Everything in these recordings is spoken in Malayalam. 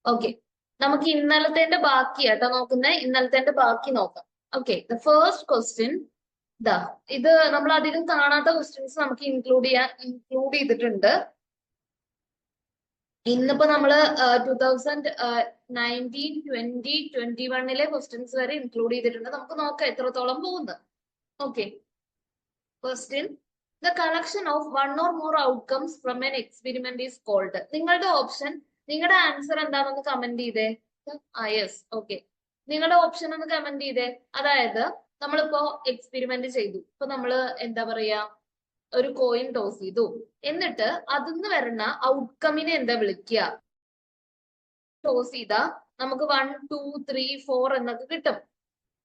ഓക്കെ, നമുക്ക് ഇന്നലത്തെ ബാക്കി കേട്ടോ നോക്കുന്നേ. ഇന്നലത്തെ ബാക്കി നോക്കാം. ഓക്കെ, ദ ഫസ്റ്റ് ക്വസ്റ്റ്യൻ ഇതാ. ഇത് നമ്മൾ അധികം കാണാത്ത ക്വസ്റ്റ്യൻസ് നമുക്ക് ഇൻക്ലൂഡ് ചെയ്തിട്ടുണ്ട്. ഇന്നിപ്പോ നമ്മള് 2019, 20, 21 ക്വസ്റ്റ്യൻസ് വരെ ഇൻക്ലൂഡ് ചെയ്തിട്ടുണ്ട്. നമുക്ക് നോക്കാം എത്രത്തോളം പോകുന്നത്. Okay, question, the collection of one or more outcomes from an experiment is called. നിങ്ങളുടെ ഓപ്ഷൻ, നിങ്ങളുടെ ആൻസർ എന്താണെന്ന് കമന്റ് ചെയ്തേ. യെസ്, ഓക്കെ, നിങ്ങളുടെ ഓപ്ഷൻ ഒന്ന് കമന്റ് ചെയ്തേ. അതായത് നമ്മളിപ്പോ എക്സ്പെരിമെന്റ് ചെയ്തു. ഇപ്പൊ നമ്മള് എന്താ പറയാ, ഒരു കോയിൻ ടോസ് ചെയ്തു, എന്നിട്ട് അതിന്ന് വരുന്ന ഔട്ട്കമിനെ എന്താ വിളിക്കുക? ടോസ് ചെയ്താ നമുക്ക് 1, 2, 3, 4 എന്നൊക്കെ കിട്ടും.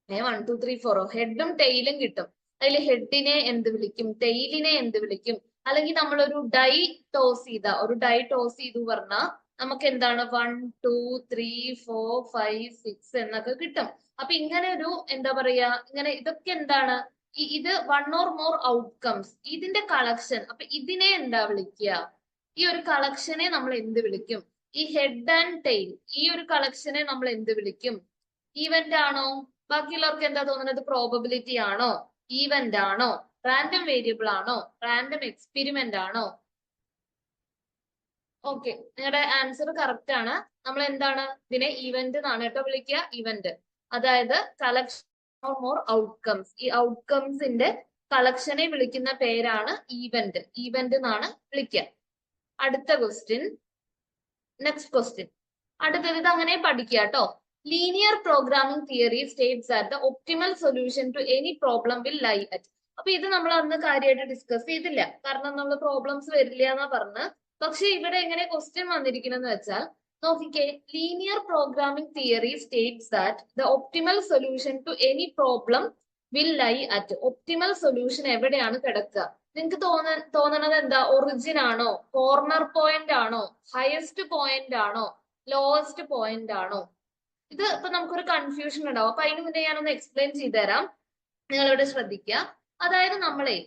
1, 2, 3, 4 ഹെഡും ടെയിലും കിട്ടും. അതിൽ ഹെഡിനെ എന്ത് വിളിക്കും, ടെയിലിനെ എന്ത് വിളിക്കും? അല്ലെങ്കിൽ നമ്മളൊരു ഡൈ ടോസ് ചെയ്തു പറഞ്ഞാൽ നമുക്ക് എന്താണ് 1, 2, 3, 4, 5, 6 എന്നൊക്കെ കിട്ടും. അപ്പൊ ഇങ്ങനെ ഒരു എന്താ പറയാ, ഇങ്ങനെ ഇതൊക്കെ എന്താണ്, ഇത് വൺ ഓർ മോർ ഔട്ട്കംസ്, ഇതിന്റെ കളക്ഷൻ. അപ്പൊ ഇതിനെ എന്താ വിളിക്കുക? ഈ ഒരു കളക്ഷനെ നമ്മൾ എന്ത് വിളിക്കും? ഈ ഹെഡ് ആൻഡ് ടെയിൽ, ഈ ഒരു കളക്ഷനെ നമ്മൾ എന്ത് വിളിക്കും? ഈവന്റ് ആണോ? ബാക്കിയുള്ളവർക്ക് എന്താ തോന്നുന്നത്? പ്രോബബിലിറ്റി ആണോ? ഈവന്റ് ആണോ? റാൻഡം വേരിയബിൾ ആണോ? റാൻഡം എക്സ്പെരിമെന്റ് ആണോ? ഓക്കെ, നിങ്ങളുടെ ആൻസർ കറക്റ്റ് ആണ്. നമ്മൾ എന്താണ് ഇതിനെ ഈവന്റ് എന്നാണ് കേട്ടോ വിളിക്കുക. ഈവന്റ്, അതായത് കളക്ഷൻ ഓർ മോർ ഔട്ട്കംസ്. ഈ ഔട്ട്കംസിന്റെ കളക്ഷനെ വിളിക്കുന്ന പേരാണ് ഈവന്റ്. ഈവന്റ് എന്നാണ് വിളിക്കുക. അടുത്ത ക്വസ്റ്റ്യൻ, നെക്സ്റ്റ് ക്വസ്റ്റ്യൻ. അടുത്തത് ഇത് അങ്ങനെ പഠിക്കുക കേട്ടോ. Linear programming theory states that the optimal solution to any problem will lie at. അപ്പൊ ഇത് നമ്മൾ അന്ന് കാര്യമായിട്ട് ഡിസ്കസ് ചെയ്തില്ല, കാരണം നമ്മൾ പ്രോബ്ലംസ് വരില്ല എന്നാ പറഞ്ഞ്. പക്ഷെ ഇവിടെ എങ്ങനെ ക്വസ്റ്റ്യൻ വന്നിരിക്കണെന്ന് വെച്ചാൽ നോക്കിക്കേ, linear programming theory states that the optimal solution to any problem will lie at. Optimal solution എവിടെയാണ് കിടക്കുക? നിങ്ങൾക്ക് തോന്നണത് എന്താ? ഒറിജിൻ ആണോ, കോർണർ പോയിന്റ് ആണോ, ഹയസ്റ്റ് പോയിന്റ് ആണോ, ലോവസ്റ്റ് പോയിന്റ് ആണോ? ഇത് ഇപ്പൊ നമുക്കൊരു കൺഫ്യൂഷൻ ഉണ്ടാവും. അപ്പൊ അതിന് മുന്നേ ഞാനൊന്ന് എക്സ്പ്ലെയിൻ ചെയ്തുതരാം, നിങ്ങൾ ഇവിടെ ശ്രദ്ധിക്കുക. അതായത് നമ്മുടെ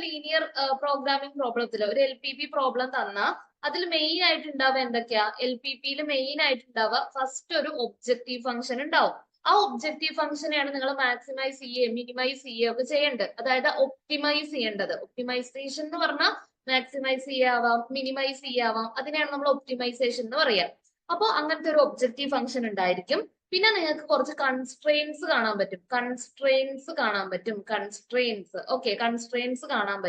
ലീനിയർ പ്രോഗ്രാമിംഗ് പ്രോബ്ലത്തിൽ ഒരു LPP പ്രോബ്ലം തന്നാൽ അതിൽ മെയിൻ ആയിട്ട് ഉണ്ടാവുക എന്തൊക്കെയാ? LPP മെയിൻ ആയിട്ട് ഉണ്ടാവുക ഫസ്റ്റ് ഒരു ഒബ്ജക്റ്റീവ് ഫംഗ്ഷൻ ഉണ്ടാവും. ആ ഒബ്ജക്റ്റീവ് ഫംഗ്ഷനെയാണ് നിങ്ങൾ മാക്സിമൈസ് ചെയ്യുകയും മിനിമൈസ് ചെയ്യുകയും ഒക്കെ ചെയ്യേണ്ടത്. അതായത് ഒപ്റ്റിമൈസ് ചെയ്യേണ്ടത്. ഒപ്റ്റിമൈസേഷൻ എന്ന് പറഞ്ഞാൽ മാക്സിമൈസ് ചെയ്യാവാം, മിനിമൈസ് ചെയ്യാവാം, അതിനെയാണ് നമ്മൾ ഒപ്റ്റിമൈസേഷൻ എന്ന് പറയാം. അപ്പോൾ അങ്ങനത്തെ ഒരു ഒബ്ജക്റ്റീവ് ഫംഗ്ഷൻ ഉണ്ടായിരിക്കും. പിന്നെ നിങ്ങൾക്ക് കുറച്ച് കൺസ്ട്രെയിൻസ് കാണാൻ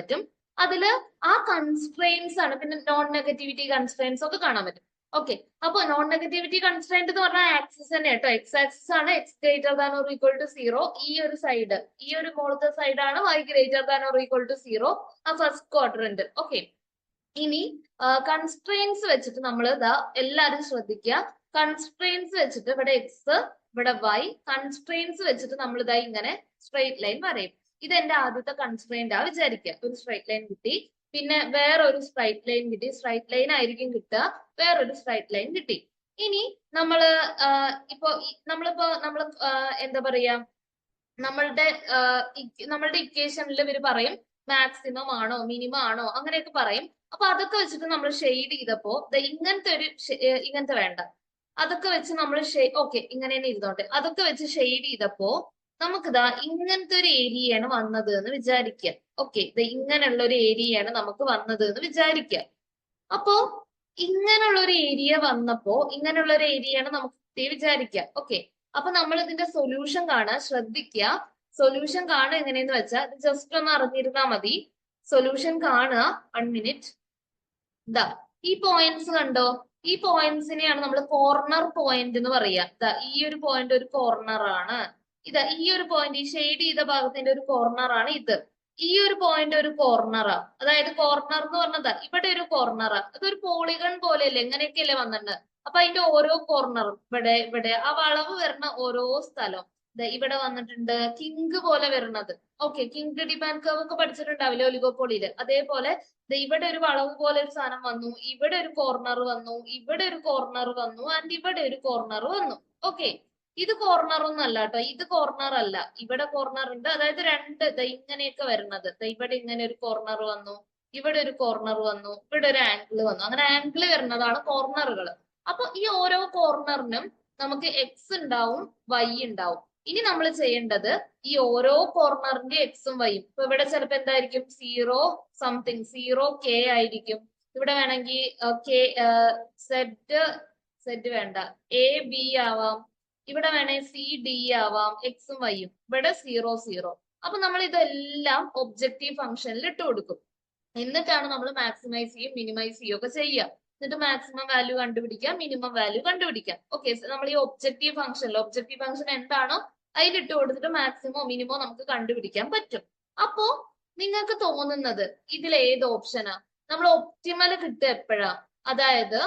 പറ്റും. അതില് ആ കൺസ്ട്രെയിൻസ് ആണ്. പിന്നെ നോൺ നെഗറ്റിവിറ്റി കൺസ്ട്രെയിൻസ് ഒക്കെ കാണാൻ പറ്റും. ഓക്കെ, അപ്പൊ നോൺ നെഗറ്റിവിറ്റി കൺസ്ട്രെയിന്റ് എന്ന് പറഞ്ഞാൽ ആക്സിസ് തന്നെ കേട്ടോ. എക്സ് ആക്സിസ് ആണ്. X greater than or equal to 0. ഈ ഒരു സൈഡ്, ഈ ഒരു മുകളത്തെ സൈഡാണ് y greater than or equal to 0, ആ ഫസ്റ്റ് ക്വാഡ്രന്റ്. ഓക്കെ, ഇനി കൺസ്ട്രെയിൻസ് വെച്ചിട്ട് നമ്മൾ ഇതാ എല്ലാരും ശ്രദ്ധിക്കുക. കൺസ്ട്രെയിൻസ് വെച്ചിട്ട് ഇവിടെ എക്സ്, ഇവിടെ y, കൺസ്ട്രെയിൻസ് വെച്ചിട്ട് നമ്മൾ ഇതാ ഇങ്ങനെ സ്ട്രെയിറ്റ് ലൈൻ വരയും. ഇത് എന്റെ ആദ്യത്തെ കൺസ്ട്രെയിന്റ് ആ വിചാരിക്കുക. ഒരു സ്ട്രെയിറ്റ് ലൈൻ കിട്ടി, പിന്നെ വേറൊരു സ്ട്രൈറ്റ് ലൈൻ കിട്ടി. സ്ട്രൈറ്റ് ലൈൻ ആയിരിക്കും കിട്ടുക, വേറൊരു സ്ട്രൈറ്റ് ലൈൻ കിട്ടി. ഇനി നമ്മള് നമ്മള് എന്താ പറയാ, നമ്മളുടെ ഇക്വേഷനിൽ ഇവർ പറയും മാക്സിമം ആണോ മിനിമം ആണോ അങ്ങനെയൊക്കെ പറയും. അപ്പൊ അതൊക്കെ വെച്ചിട്ട് നമ്മൾ ഷെയ്ഡ് ചെയ്തപ്പോ ഇങ്ങനത്തെ വേണ്ട, അതൊക്കെ വെച്ച് നമ്മൾ ഓക്കെ ഇങ്ങനെ തന്നെ ഇരുന്നോട്ടെ. അതൊക്കെ വെച്ച് ഷെയ്ഡ് ചെയ്തപ്പോ നമുക്കിതാ ഇങ്ങനത്തെ ഒരു ഏരിയയാണ് വന്നത് എന്ന് വിചാരിക്കുക. ഓക്കെ, ഇങ്ങനെയുള്ള ഒരു ഏരിയയാണ് നമുക്ക് വന്നത് എന്ന് വിചാരിക്കുക. അപ്പോ ഇങ്ങനെയുള്ള ഒരു ഏരിയയാണ് നമുക്ക് വിചാരിക്കുക. ഓക്കെ, അപ്പൊ നമ്മൾ ഇതിന്റെ സൊല്യൂഷൻ കാണാൻ ശ്രദ്ധിക്കുക. സൊല്യൂഷൻ കാണുക എങ്ങനെയെന്ന് വെച്ചാൽ ജസ്റ്റ് ഒന്ന് അറിഞ്ഞിരുന്നാ മതി. സൊല്യൂഷൻ കാണുക. 1 മിനിറ്റ്. ഇതാ ഈ പോയിന്റ്സ് കണ്ടോ? ഈ പോയിന്റ്സിനെയാണ് നമ്മൾ കോർണർ പോയിന്റ് എന്ന് പറയുക. ഈ ഒരു പോയിന്റ് ഒരു കോർണർ ആണ്. ഈ ഒരു പോയിന്റ്, ഈ ഷെയ്ഡ് ചെയ്ത ഭാഗത്തിന്റെ ഒരു കോർണർ ആണ് ഇത്. ഈ ഒരു പോയിന്റ് ഒരു കോർണറാ. അതായത് കോർണർ എന്ന് പറഞ്ഞതാ ഇവിടെ ഒരു കോർണറാ. അതൊരു പോളിഗൺ പോലെയല്ലേ, എങ്ങനെയൊക്കെയല്ലേ വന്നിട്ടുണ്ട്. അപ്പൊ അതിന്റെ ഓരോ കോർണറും ഇവിടെ ആ വളവ് വരുന്ന ഓരോ സ്ഥലവും ഇവിടെ വന്നിട്ടുണ്ട് കിങ്ക് പോലെ വരുന്നത്. ഓക്കെ, കിങ്ക് ഡിമാൻഡ് കർവ് ഒക്കെ പഠിച്ചിട്ടുണ്ടാവില്ലേ ഒലിഗോപോളിയില്? അതേപോലെ ഇവിടെ ഒരു വളവ് പോലെ ഒരു സാധനം വന്നു, ഇവിടെ ഒരു കോർണർ വന്നു, ഇവിടെ ഒരു കോർണർ വന്നു, ആൻഡ് ഇവിടെ ഒരു കോർണർ വന്നു. ഓക്കെ, ഇത് കോർണർ ഒന്നും അല്ല കേട്ടോ. ഇത് കോർണർ അല്ല, ഇവിടെ കോർണർ ഉണ്ട്. അതായത് രണ്ട് ഇങ്ങനെയൊക്കെ വരുന്നത്. ഇവിടെ ഇങ്ങനെ ഒരു കോർണർ വന്നു, ഇവിടെ ഒരു കോർണർ വന്നു, ഇവിടെ ഒരു ആംഗിൾ വന്നു. അങ്ങനെ ആംഗിൾ വരുന്നതാണ് കോർണറുകൾ. അപ്പൊ ഈ ഓരോ കോർണറിനും നമുക്ക് എക്സ് ഉണ്ടാവും, വൈ ഉണ്ടാവും. ഇനി നമ്മൾ ചെയ്യേണ്ടത് ഈ ഓരോ കോർണറിന്റെ എക്സും വൈയും. ഇപ്പൊ ഇവിടെ ചിലപ്പോ എന്തായിരിക്കും, 0 സംതിങ് 0k ആയിരിക്കും. ഇവിടെ വേണമെങ്കിൽ കെ സെഡ് വേണ്ട, എ ബി ആവാം. ഇവിടെ വേണമെങ്കിൽ സി ഡി ആവാം, എക്സും വൈയും. ഇവിടെ 0 0. അപ്പൊ നമ്മൾ ഇതെല്ലാം ഒബ്ജക്റ്റീവ് ഫംഗ്ഷനിൽ ഇട്ട് കൊടുക്കും. എന്നിട്ടാണ് നമ്മൾ മാക്സിമൈസ് ചെയ്യും മിനിമൈസ് ചെയ്യും ഒക്കെ ചെയ്യുക. എന്നിട്ട് മാക്സിമം വാല്യൂ കണ്ടുപിടിക്കാം, മിനിമം വാല്യൂ കണ്ടുപിടിക്കാം. ഓക്കെ, നമ്മൾ ഈ ഒബ്ജക്റ്റീവ് ഫംഗ്ഷൻ എന്താണോ അതിലിട്ട് കൊടുത്തിട്ട് മാക്സിമോ മിനിമോ നമുക്ക് കണ്ടുപിടിക്കാൻ പറ്റും. അപ്പോ നിങ്ങൾക്ക് തോന്നുന്നത് ഇതിൽ ഏത് ഓപ്ഷനാ? നമ്മൾ ഒപ്റ്റിമൽ കിട്ടുക എപ്പോഴാ? അതായത്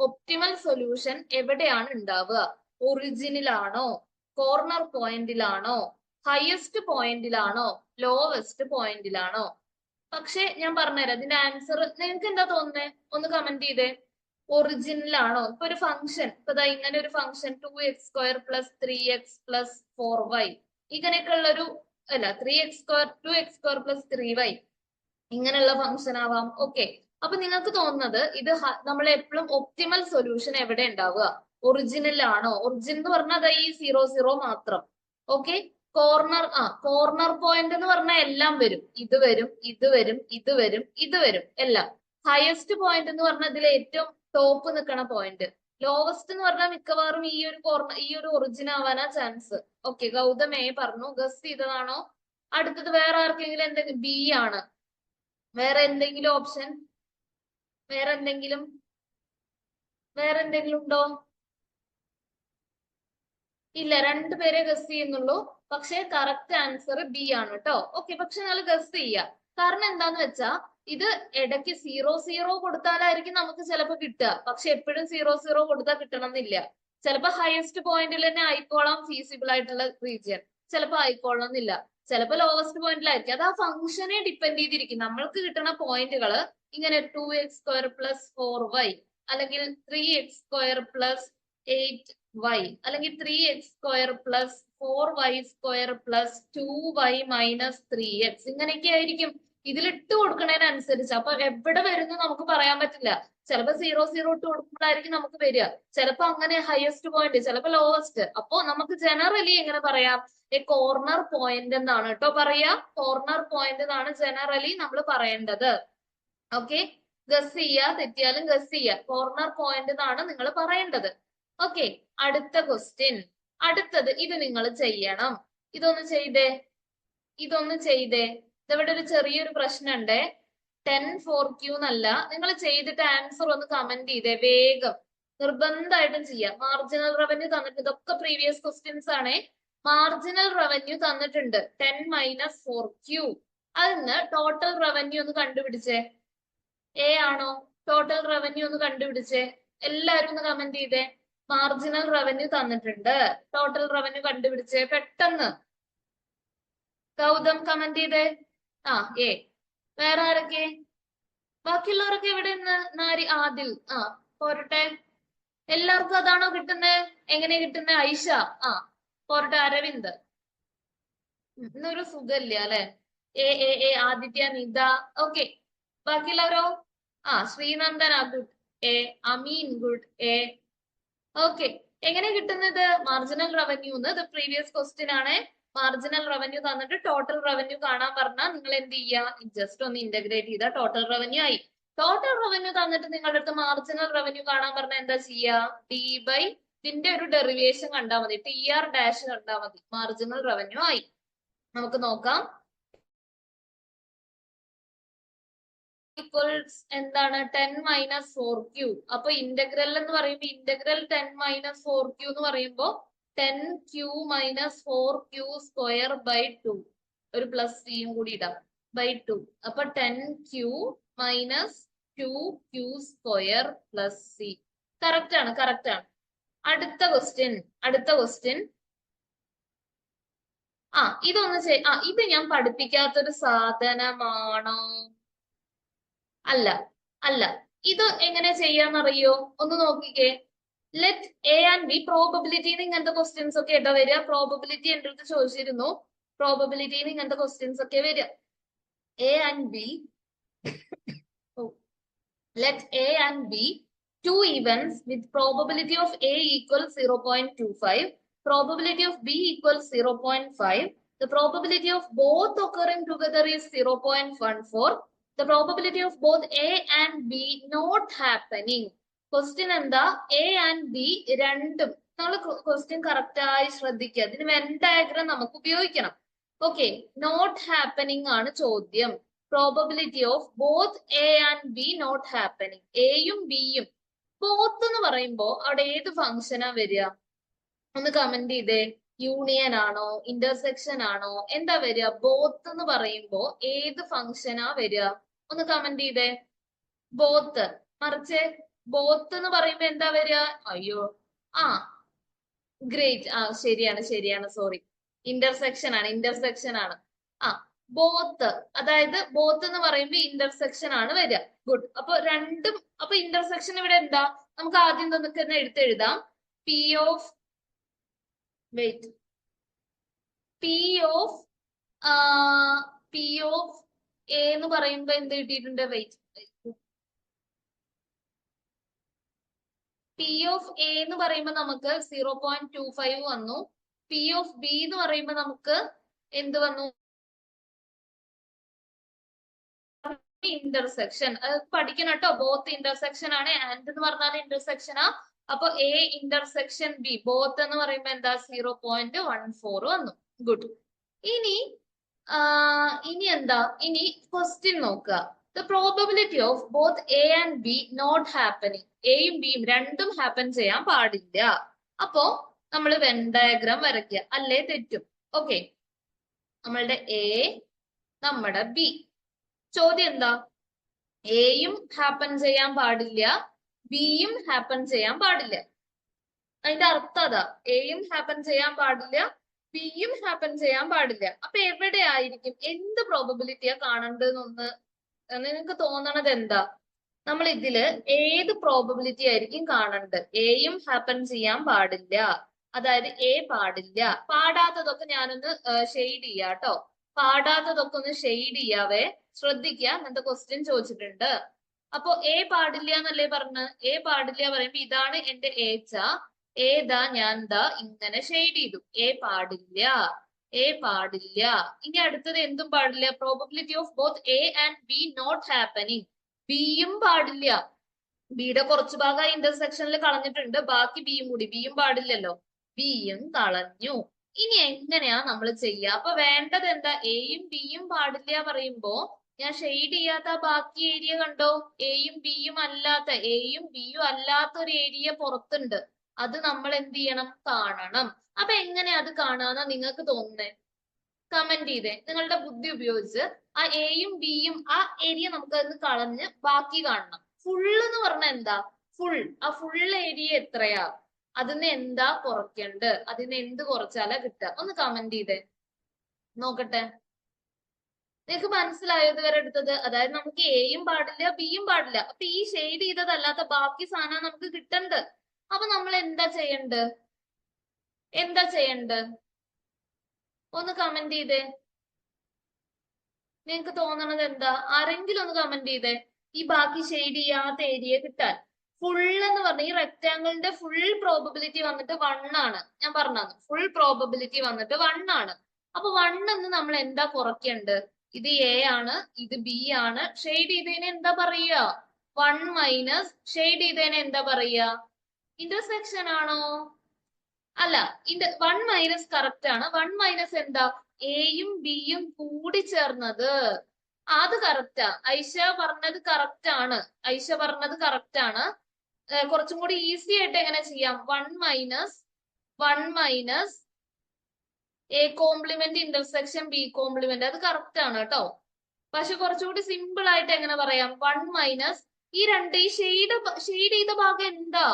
ഒപ്റ്റിമൽ സൊല്യൂഷൻ എവിടെയാണ് ഉണ്ടാവുക? ഒറിജിനിലാണോ, കോർണർ പോയിന്റിലാണോ, ഹയസ്റ്റ് പോയിന്റിലാണോ, ലോവസ്റ്റ് പോയിന്റിലാണോ? പക്ഷെ ഞാൻ പറഞ്ഞുതരാം ഇതിന്റെ ആൻസർ. നിങ്ങൾക്ക് എന്താ തോന്നുന്നത്? ഒന്ന് കമന്റ് ചെയ്തേ. ഒറിജിനലാണോ? ഇപ്പൊ ഒരു ഫംഗ്ഷൻ, ഇപ്പൊ ഇങ്ങനെ ഒരു ഫംഗ്ഷൻ 2x² + 3x + 4y ഇങ്ങനെയൊക്കെ ഉള്ള ഒരു, അല്ല 3x², 2x² + 3y ഇങ്ങനെയുള്ള ഫംഗ്ഷൻ ആവാം. ഓക്കെ, അപ്പൊ നിങ്ങൾക്ക് തോന്നുന്നത് ഇത് നമ്മൾ എപ്പോഴും ഒപ്റ്റിമൽ സൊല്യൂഷൻ എവിടെ ഉണ്ടാവുക? ഒറിജിനലാണോ? ഒറിജിൻ എന്ന് പറഞ്ഞാൽ ഈ 0 0 മാത്രം. ഓക്കെ, കോർണർ പോയിന്റ് എന്ന് പറഞ്ഞാൽ എല്ലാം വരും, ഇത് വരും, ഇത് വരും, ഇത് വരും, ഇത് വരും, എല്ലാം. ഹയസ്റ്റ് പോയിന്റ് എന്ന് പറഞ്ഞാൽ ഇതിൽ ഏറ്റവും ടോപ്പ് നിൽക്കണ പോയിന്റ്. ലോവസ്റ്റ് എന്ന് പറഞ്ഞാൽ മിക്കവാറും ഈ ഒരു ഒറിജിൻ ആവാനാ ചാൻസ്. ഓക്കെ, ഗൗതം എ പറഞ്ഞു, ഗസ് ചെയ്തതാണോ? അടുത്തത് വേറെ ആർക്കെങ്കിലും എന്തെങ്കിലും? ബി ആണ്. വേറെ എന്തെങ്കിലും ഓപ്ഷൻ? വേറെ എന്തെങ്കിലും ഉണ്ടോ? ഇല്ല, രണ്ടുപേരെ ഗസ് ചെയ്യുന്നുള്ളൂ. പക്ഷെ കറക്റ്റ് ആൻസർ ബി ആണ് കേട്ടോ. ഓക്കെ, പക്ഷെ നിങ്ങൾ ഗസ് ചെയ്യാം. കാരണം എന്താന്ന് വെച്ചാ ഇത് ഇടയ്ക്ക് 0 0 കൊടുത്താലായിരിക്കും നമുക്ക് ചിലപ്പോൾ കിട്ടുക. പക്ഷെ എപ്പോഴും 0 0 കൊടുത്താൽ കിട്ടണം എന്നില്ല. ചിലപ്പോൾ ഹയസ്റ്റ് പോയിന്റിൽ തന്നെ ആയിക്കോളാം ഫീസിബിൾ ആയിട്ടുള്ള റീജിയൻ, ചിലപ്പോൾ ആയിക്കോളണം എന്നില്ല. ചിലപ്പോൾ ലോവസ്റ്റ് പോയിന്റിലായിരിക്കും. അത് ആ ഫംഗ്ഷനെ ഡിപ്പെൻഡ് ചെയ്തിരിക്കും. നമ്മൾക്ക് കിട്ടുന്ന പോയിന്റുകൾ ഇങ്ങനെ 2x² + 4y അല്ലെങ്കിൽ 3x² + 8y അല്ലെങ്കിൽ 3x² + 4y² + 2y - 3x ഇങ്ങനെയൊക്കെ ആയിരിക്കും ഇതിലിട്ട് കൊടുക്കുന്നതിനനുസരിച്ച്. അപ്പൊ എവിടെ വരുന്നു നമുക്ക് പറയാൻ പറ്റില്ല. ചിലപ്പോ 0 0 ഇട്ട് കൊടുക്കുമ്പോഴായിരിക്കും നമുക്ക് വരിക. ചിലപ്പോ അങ്ങനെ ഹയസ്റ്റ് പോയിന്റ്, ചിലപ്പോ ലോവസ്റ്റ്. അപ്പോ നമുക്ക് ജനറലി എങ്ങനെ പറയാം? എ കോർണർ പോയിന്റ് എന്നാണ് കേട്ടോ പറയാ. കോർണർ പോയിന്റ് എന്നാണ് ജനറലി നമ്മൾ പറയേണ്ടത്. ഓക്കെ, ഗസ് ചെയ്യുക, തെറ്റിയാലും ഗസ് ചെയ്യുക. കോർണർ പോയിന്റ് എന്നാണ് നിങ്ങൾ പറയേണ്ടത്. ഓക്കെ, അടുത്ത ക്വസ്റ്റ്യൻ. അടുത്തത് ഇത് നിങ്ങൾ ചെയ്യണം. ഇതൊന്ന് ചെയ്തേ. ഇവിടെ ഒരു ചെറിയൊരു പ്രശ്നമുണ്ട്. 10 4q എന്നല്ല. നിങ്ങൾ ചെയ്തിട്ട് ആൻസർ ഒന്ന് കമന്റ് ചെയ്തേ വേഗം. നിർബന്ധമായിട്ടും ചെയ്യാം. മാർജിനൽ റവന്യൂ തന്നിട്ട്, ഇതൊക്കെ പ്രീവിയസ് ക്വസ്റ്റ്യൻസ് ആണേ. മാർജിനൽ റവന്യൂ തന്നിട്ടുണ്ട് 10 - 4q. അതിന്ന് ടോട്ടൽ റവന്യൂ ഒന്ന് കണ്ടുപിടിച്ചേ. എ ആണോ? ടോട്ടൽ റവന്യൂ ഒന്ന് കണ്ടുപിടിച്ചേ. എല്ലാരും ഒന്ന് കമന്റ് ചെയ്തേ. മാർജിനൽ റവന്യൂ തന്നിട്ടുണ്ട്, ടോട്ടൽ റവന്യൂ കണ്ടുപിടിച്ചേ പെട്ടെന്ന്. ഗൗതം കമന്റ് ചെയ്തേ. ആ, എ. വേറെ ആരൊക്കെ? ബാക്കിയുള്ളവരൊക്കെ എവിടെ നിന്ന്? ആദിൽ. പോരട്ടെ. എല്ലാവർക്കും അതാണോ കിട്ടുന്നത്? എങ്ങനെയാ കിട്ടുന്നത്? ഐഷ. പോരട്ടെ. അരവിന്ദ്. ഇന്നൊരു സുഖമില്ല അല്ലെ? എ ആദിത്യ, നിത. ഓക്കെ, ബാക്കിയുള്ളവരോ? ശ്രീനന്ദന ഗുഡ്. എ. അമീൻ ഗുഡ്. എ. ഓക്കെ, എങ്ങനെ കിട്ടുന്നത്? മാർജിനൽ റവന്യൂ ഇത് പ്രീവിയസ് ക്വസ്റ്റ്യൻ ആണ്. മാർജിനൽ റവന്യൂ തന്നിട്ട് ടോട്ടൽ റവന്യൂ കാണാൻ പറഞ്ഞാൽ നിങ്ങൾ എന്ത് ചെയ്യുക? ജസ്റ്റ് ഒന്ന് ഇന്റഗ്രേറ്റ് ചെയ്താൽ ടോട്ടൽ റവന്യൂ ആയി. ടോട്ടൽ റവന്യൂ തന്നിട്ട് നിങ്ങളുടെ അടുത്ത് മാർജിനൽ റവന്യൂ കാണാൻ പറഞ്ഞാൽ എന്താ ചെയ്യുക? d/, ഇതിന്റെ ഒരു ഡെറിവേഷൻ കണ്ടാൽ മതി, TR- കണ്ടാൽ മതി. മാർജിനൽ റവന്യൂ ആയി. നമുക്ക് നോക്കാം. ഈക്വൽസ് എന്താണ്? 10 - 4q. അപ്പൊ ഇന്റഗ്രൽ എന്ന് പറയുമ്പോൾ ഇന്റഗ്രൽ 10 - 4q എന്ന് പറയുമ്പോൾ 10q - 4q² / 2. ഒരു പ്ലസ് സിയും കൂടി ഇടാം, /2. അപ്പൊ 10q - 2q² + c. കറക്റ്റ് ആണ്. അടുത്ത ക്വസ്റ്റ്യൻ. ഇതൊന്ന് ഇത് ഞാൻ പഠിപ്പിക്കാത്തൊരു സാധനമാണോ? അല്ല. ഇത് എങ്ങനെ ചെയ്യാന്നറിയോ? ഒന്ന് നോക്കിക്കേ. ലെറ്റ് എ ആൻഡ് ബി, പ്രോബബിലിറ്റിന്ന് ഇങ്ങനത്തെ ക്വസ്റ്റ്യൻസ് ഒക്കെ ഏട്ടാ വരിക. പ്രോബബിലിറ്റി എന്റെ അടുത്ത് ചോദിച്ചിരുന്നു. പ്രോബബിലിറ്റിന്ന് ഇങ്ങനത്തെ ക്വസ്റ്റ്യൻസ് ഒക്കെ വരിക. A and B, let A and B two events with probability of A equals 0.25, probability of B equals 0.5, the probability of both occurring together is 0.14, the probability of both A and B not happening. Question എന്താ? A and B രണ്ടും നമ്മൾ ക്വസ്റ്റ്യൻ കറക്റ്റ് ആയി ശ്രദ്ധിക്കുക. ഇതിന് വെൻ ഡയഗ്രം നമുക്ക് ഉപയോഗിക്കണം. ഓക്കെ, നോട്ട് ഹാപ്പനിങ് ആണ് ചോദ്യം. Probability of both A and B not happening. എയും ബിയും ബോത്ത് എന്ന് പറയുമ്പോ അവിടെ ഏത് ഫംഗ്ഷനാ വരിക? ഒന്ന് കമന്റ് ചെയ്തേ. യൂണിയൻ ആണോ, ഇന്റർസെക്ഷൻ ആണോ, എന്താ വരിക? ബോത്ത് എന്ന് പറയുമ്പോ ഏത് ഫംഗ്ഷനാ വരിക? ഒന്ന് കമന്റ് ചെയ്തേ. ബോത്ത്. മറിച്ച് ബോത്ത് എന്ന് പറയുമ്പോ എന്താ വരിക? അയ്യോ, ഗ്രേറ്റ്. ശരിയാണ്. സോറി, ഇന്റർസെക്ഷൻ ആണ്. ബോത്ത്, അതായത് ബോത്ത് എന്ന് പറയുമ്പോ ഇന്റർസെക്ഷൻ ആണ് വരിക. ഗുഡ്. അപ്പൊ രണ്ടും, അപ്പൊ ഇന്റർസെക്ഷൻ ഇവിടെ എന്താ? നമുക്ക് ആദ്യം തന്നെ എടുത്തെഴുതാം. പി ഓഫ് എ എന്ന് പറയുമ്പോ എന്ത് കിട്ടിയിട്ടുണ്ട്? പി ഓഫ് എ എന്ന് പറയുമ്പോ നമുക്ക് 0.25 വന്നു. പി ഓഫ് ബി എന്ന് പറയുമ്പോ നമുക്ക് എന്ത് വന്നു? ഇന്റർസെക്ഷൻ. പഠിക്കണം കേട്ടോ. ബോത്ത് ഇന്റർസെക്ഷൻ ആണ്. ആൻഡ് എന്ന് പറഞ്ഞാൽ ഇന്റർസെക്ഷനാ. അപ്പൊ എ ഇന്റർസെക്ഷൻ ബി, ബോത്ത് എന്ന് പറയുമ്പോ എന്താ? 0.14 വന്നു. ഗുഡ്. ഇനി എന്താ? ഇനി ക്വസ്റ്റ്യൻ നോക്കുക. The probability of both A and B not happening. എയും ബിയും രണ്ടും ഹാപ്പൻ ചെയ്യാൻ പാടില്ല. അപ്പോ നമ്മൾ വെൻ ഡയഗ്രാം വരയ്ക്കുക, അല്ലേ തെറ്റും. ഓക്കെ, നമ്മളുടെ എ, നമ്മുടെ ബി. ചോദ്യം എന്താ? എയും ഹാപ്പൻ ചെയ്യാൻ പാടില്ല, ബിയും ഹാപ്പൻ ചെയ്യാൻ പാടില്ല. അതിന്റെ അർത്ഥം അതാ. എയും ഹാപ്പൻ ചെയ്യാൻ പാടില്ല, ബിയും ഹാപ്പൻ ചെയ്യാൻ പാടില്ല. അപ്പൊ എവിടെ ആയിരിക്കും? എന്ത് പ്രോബബിലിറ്റിയാ കാണേണ്ടതെന്നൊന്ന് നിങ്ങൾക്ക് തോന്നണത് എന്താ? നമ്മൾ ഇതില് ഏത് പ്രോബബിലിറ്റി ആയിരിക്കും കാണേണ്ടത്? എയും ഹാപ്പൻ ചെയ്യാൻ പാടില്ല, അതായത് എ പാടില്ല. പാടാത്തതൊക്കെ ഞാനൊന്ന് ഷെയ്ഡ് ചെയ്യാം കേട്ടോ. പാടാത്തതൊക്കെ ഒന്ന് ഷെയ്ഡ് ചെയ്യാവേ. ശ്രദ്ധിക്കുക, അങ്ങനത്തെ ക്വസ്റ്റ്യൻ ചോദിച്ചിട്ടുണ്ട്. അപ്പൊ എ പാടില്ല എന്നല്ലേ പറഞ്ഞ്? എ പാടില്ല പറയുമ്പോ ഇതാണ് എന്റെ ഏച്ച. ഏതാ? ഞാൻ ദാ ഇങ്ങനെ ഷെയ്ഡ് ചെയ്തു. എ പാടില്ല. ഇനി അടുത്തത് എന്തും പാടില്ല? Probability of both A and B not happening. ബിയും പാടില്ല. ബിയുടെ കുറച്ചു ഭാഗം ഇന്റർസെക്ഷനിൽ കളഞ്ഞിട്ടുണ്ട്, ബാക്കി ബിയും കൂടി. ബിയും പാടില്ലല്ലോ, ബിയും കളഞ്ഞു. ഇനി എങ്ങനെയാ നമ്മൾ ചെയ്യുക? അപ്പൊ വേണ്ടത് എന്താ? എയും ബിയും പാടില്ല പറയുമ്പോ ഞാൻ ഷെയ്ഡ് ചെയ്യാത്ത ബാക്കി ഏരിയ കണ്ടോ? എയും ബിയും അല്ലാത്ത ഒരു ഏരിയ പുറത്തുണ്ട്. അത് നമ്മൾ എന്ത് ചെയ്യണം? കാണണം. അപ്പൊ എങ്ങനെയാ അത് കാണാന്നാ നിങ്ങൾക്ക് തോന്നുന്നേ? കമന്റ് ചെയ്തേ. നിങ്ങളുടെ ബുദ്ധി ഉപയോഗിച്ച് ആ എയും ബിയും ആ ഏരിയ നമുക്ക് അത് കളഞ്ഞ് ബാക്കി കാണണം. ഫുൾ എന്ന് പറഞ്ഞാൽ എന്താ? ആ ഫുൾ ഏരിയ എത്രയാ? അതിന് എന്താ കുറയ്ക്കണ്ട്? അതിന് എന്ത് കുറച്ചാലാ കിട്ടുക? ഒന്ന് കമന്റ് ചെയ്തേ നോക്കട്ടെ. നിങ്ങൾക്ക് മനസ്സിലായോ ഇതുവരെ എടുത്തത്? അതായത് നമുക്ക് എയും പാടില്ല, ബിയും പാടില്ല. അപ്പൊ ഈ ഷെയ്ഡ് ചെയ്തതല്ലാത്ത ബാക്കി സാധനം നമുക്ക് കിട്ടണ്ട്. അപ്പൊ നമ്മൾ എന്താ ചെയ്യണ്ട്? ഒന്ന് കമന്റ് ചെയ്തേ. നിങ്ങക്ക് തോന്നണത് എന്താ? ആരെങ്കിലും ഒന്ന് കമന്റ് ചെയ്തേ. ഈ ബാക്കി ഷെയ്ഡ് ചെയ്യാത്ത ഏരിയ കിട്ടാൻ ഫുൾ എന്ന് പറഞ്ഞ ഈ റെക്ടാങ്കിളിന്റെ ഫുൾ പ്രോബബിലിറ്റി വന്നിട്ട് 1 ആണ്. ഞാൻ പറഞ്ഞു, ഫുൾ പ്രോബബിലിറ്റി വന്നിട്ട് 1 ആണ്. അപ്പൊ 1 എന്ന് നമ്മൾ എന്താ കുറയ്ക്കേണ്ടത്? ഇത് എ ആണ്, ഇത് ബി ആണ്. ഷെയ്ഡ് ചെയ്തതിന് എന്താ പറയുക? 1 മൈനസ് ഷെയ്ഡ് ചെയ്തതിന് എന്താ പറയുക? ഇന്റർസെക്ഷൻ ആണോ? അല്ല, 1 മൈനസ് കറക്റ്റ് ആണ്. 1 മൈനസ് എന്താ? എയും ബിയും കൂടി ചേർന്നത്. അത് കറക്റ്റാ. ഐഷ പറഞ്ഞത് കറക്റ്റ് ആണ്. കുറച്ചും കൂടി ഈസി ആയിട്ട് എങ്ങനെ ചെയ്യാം? 1 minus A complement intersection B complement. അത് കറക്റ്റ് ആണ് കേട്ടോ. പക്ഷെ കുറച്ചുകൂടി സിമ്പിൾ ആയിട്ട് എങ്ങനെ പറയാം? 1 മൈനസ് ഈ ഷെയ്ഡ് ചെയ്ത ഭാഗം എന്താ?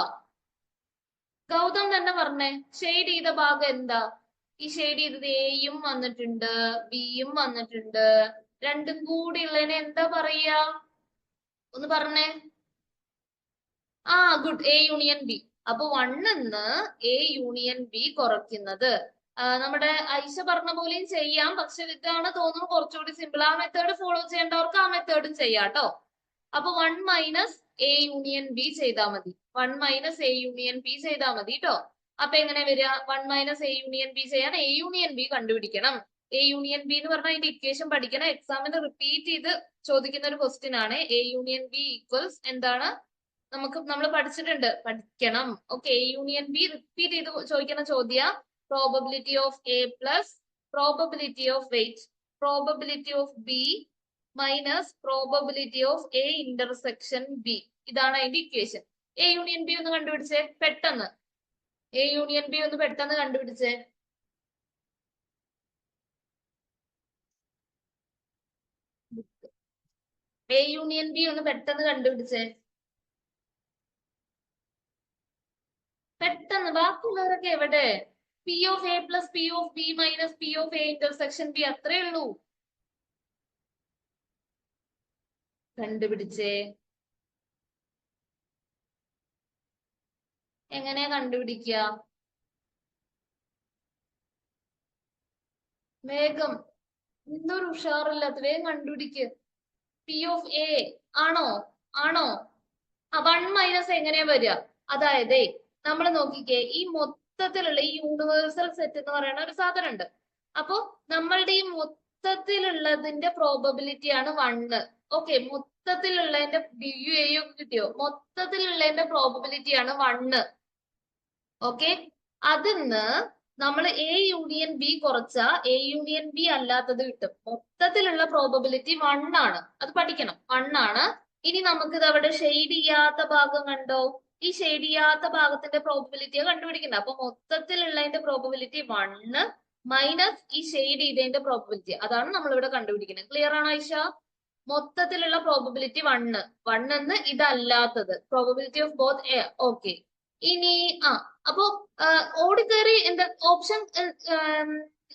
ഗൗതം തന്നെ പറഞ്ഞേ. ഷെയ്ഡ് ചെയ്ത ഭാഗം എന്താ? ഈ ഷെയ്ഡ് ചെയ്തത് എയും വന്നിട്ടുണ്ട്, ബിയും വന്നിട്ടുണ്ട്. രണ്ടും കൂടി ഉള്ളതിനെ എന്താ പറയാ? ഒന്ന് പറഞ്ഞേ. ഗുഡ്. A union B. അപ്പൊ 1 എ യൂണിയൻ ബി കുറയ്ക്കുന്നത്. നമ്മുടെ ഐഷ പറഞ്ഞ പോലെയും ചെയ്യാം. പക്ഷെ ഇതാണ് തോന്നുന്നു കുറച്ചുകൂടി സിമ്പിൾ. ആ മെത്തേഡ് ഫോളോ ചെയ്യേണ്ടവർക്ക് ആ മെത്തേഡും ചെയ്യാം കേട്ടോ. അപ്പൊ 1 മൈനസ് എ യൂണിയൻ ബി ചെയ്താൽ മതി. 1 മൈനസ് എ യൂണിയൻ ബി ചെയ്താൽ മതി കേട്ടോ. അപ്പൊ എങ്ങനെ വരിക? 1 മൈനസ് എ യൂണിയൻ ബി ചെയ്യാൻ എ യൂണിയൻ ബി കണ്ടുപിടിക്കണം. എ യൂണിയൻ ബി എന്ന് പറഞ്ഞാൽ അതിന്റെ ഇക്വേഷൻ പഠിക്കണം. എക്സാമിന് റിപ്പീറ്റ് ചെയ്ത് ചോദിക്കുന്ന ഒരു ക്വസ്റ്റ്യൻ ആണ്. എ യൂണിയൻ ബി ഈക്വൽസ് എന്താണ്? നമ്മൾ പഠിച്ചിട്ടുണ്ട്, പഠിക്കണം. Okay, A union B repeat ചെയ്ത് ചോദിക്കുന്ന ചോദ്യ probability of A plus probability of wait probability of B minus probability of A intersection B. ഇതാണ് അതിന്റെ ഇക്വേഷൻ. എ യൂണിയൻ ബി ഒന്ന് കണ്ടുപിടിച്ചേ പെട്ടെന്ന്. എ യൂണിയൻ ബി ഒന്ന് പെട്ടെന്ന് കണ്ടുപിടിച്ചേ. എ യൂണിയൻ ബി ഒന്ന് പെട്ടെന്ന് കണ്ടുപിടിച്ചേ പെട്ടെന്ന്. ബാക്കിയുള്ളവരൊക്കെ എവിടെ? P of A plus P of B minus P of A intersection B, അത്രേ ഉള്ളൂ. കണ്ടുപിടിച്ചേ. എങ്ങനെയാ കണ്ടുപിടിക്കുക? വേഗം. എന്തൊരു ഉഷാറില്ലാത്ത, വേഗം കണ്ടുപിടിക്ക്. പി ഓഫ് എ ആണോ? ആണോ? 1 മൈനസ് എങ്ങനെയാ വരിക? അതായത് നമ്മൾ നോക്കിക്കേ, ഈ മൊത്തത്തിലുള്ള ഈ യൂണിവേഴ്സൽ സെറ്റ് എന്ന് പറയുന്ന ഒരു സാധനം ഉണ്ട്. അപ്പൊ നമ്മളുടെ ഈ മൊത്തത്തിലുള്ളതിന്റെ പ്രോബബിലിറ്റി ആണ് 1. ഓക്കെ, മൊത്തത്തിലുള്ളതിന്റെ ബി യു എ ഒക്കെ കിട്ടിയോ? മൊത്തത്തിലുള്ളതിന്റെ പ്രോബബിലിറ്റി ആണ് 1. ഓക്കെ, അതിന്ന് നമ്മൾ എ യൂണിയൻ ബി കുറച്ചാ എ യൂണിയൻ ബി അല്ലാത്തത് കിട്ടും. മൊത്തത്തിലുള്ള പ്രോബബിലിറ്റി 1 ആണ്. അത് പഠിക്കണം, 1 ആണ്. ഇനി നമുക്ക് ഇത് അവിടെ ഷെയ്ഡ് ചെയ്യാത്ത ഭാഗം കണ്ടോ? ഈ ഷെയ്ഡ് ചെയ്യാത്ത ഭാഗത്തിന്റെ പ്രോബബിലിറ്റിയെ കണ്ടുപിടിക്കുന്നത്. അപ്പൊ മൊത്തത്തിലുള്ളതിന്റെ പ്രോബബിലിറ്റി 1 മൈനസ് ഈ ഷെയ്ഡ് ചെയ്തതിന്റെ പ്രോബബിലിറ്റി, അതാണ് നമ്മൾ ഇവിടെ കണ്ടുപിടിക്കുന്നത്. ക്ലിയർ ആണോ ഐഷ? മൊത്തത്തിലുള്ള പ്രോബബിലിറ്റി 1 എന്ന് ഇതല്ലാത്തത് probability of both A. Okay, ഇനി അപ്പൊ ഓടിക്കയറി എന്താ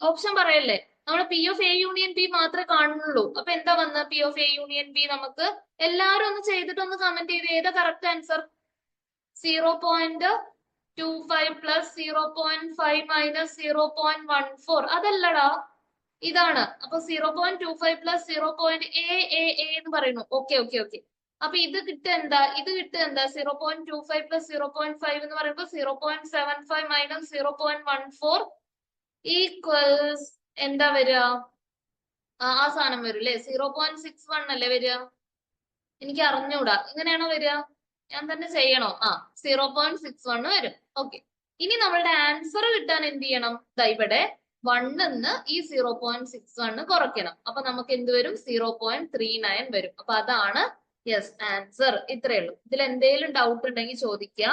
ഓപ്ഷൻ പറയല്ലേ? നമ്മൾ P of A union B മാത്രമേ കാണുന്നുള്ളൂ. അപ്പൊ എന്താ വന്ന P of A union B? നമുക്ക് എല്ലാരും ഒന്ന് ചെയ്തിട്ടൊന്ന് കമന്റ് ചെയ്ത് ഏതാ കറക്റ്റ് ആൻസർ? 0.25 പ്ലസ് 0.5 മൈനസ് 0.14, അതല്ലടാ, ഇതാണ്. അപ്പൊ 0.25 പ്ലസ് 0.a എന്ന് പറയുന്നു. Okay okay okay. അപ്പൊ ഇത് കിട്ടുക എന്താ? 0.25 പ്ലസ് 0.5 എന്ന് പറയുമ്പോൾ 0.75 മൈനസ് 0.14 ഈക്വൽസ് എന്താ വരിക? ആ സാധനം വരും അല്ലെ? 0.61 അല്ലേ വരിക? എനിക്ക് അറിഞ്ഞൂടാ, ഇങ്ങനെയാണോ വരിക? ഞാൻ തന്നെ ചെയ്യണോ? 0.61 വരും. ഓക്കെ, ഇനി നമ്മളുടെ ആൻസർ കിട്ടാൻ എന്ത് ചെയ്യണം? ഇവിടെ 1 ഈ 0.61 കുറയ്ക്കണം. അപ്പൊ നമുക്ക് എന്ത് വരും? 0.39 വരും. അപ്പൊ അതാണ് യെസ് ആൻസർ. ഇത്രയേ ഉള്ളൂ. ഇതിൽ എന്തെങ്കിലും ഡൗട്ട് ഉണ്ടെങ്കിൽ ചോദിക്കുക.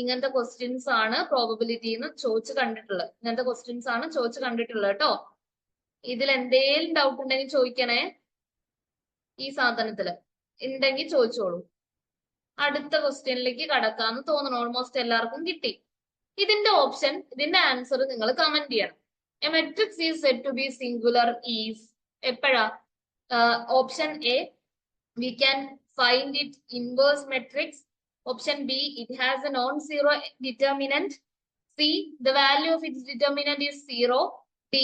ഇങ്ങനത്തെ ക്വസ്റ്റ്യൻസ് ആണ് പ്രോബബിലിറ്റി എന്ന് ചോദിച്ചു കണ്ടിട്ടുള്ളത്. ഇങ്ങനത്തെ ക്വസ്റ്റ്യൻസ് ആണ് ചോദിച്ചു കണ്ടിട്ടുള്ളത് കേട്ടോ. ഇതിൽ എന്തെങ്കിലും ഡൗട്ട് ഉണ്ടെങ്കിൽ ചോദിക്കണേ. ഈ സാധനത്തില് ഉണ്ടെങ്കിൽ ചോദിച്ചോളൂ. അടുത്ത ക്വസ്റ്റ്യനിലേക്ക് കടക്കാന്ന് തോന്നുന്നു. ഓൾമോസ്റ്റ് എല്ലാവർക്കും കിട്ടി. ഇതിന്റെ ആൻസർ നിങ്ങൾ കമന്റ് ചെയ്യണം. A matrix is said to be singular if എപ്പോഴാ? Option A, we can find it inverse matrix. Option B, it has a non-zero determinant. C, the value of its determinant is 0. D,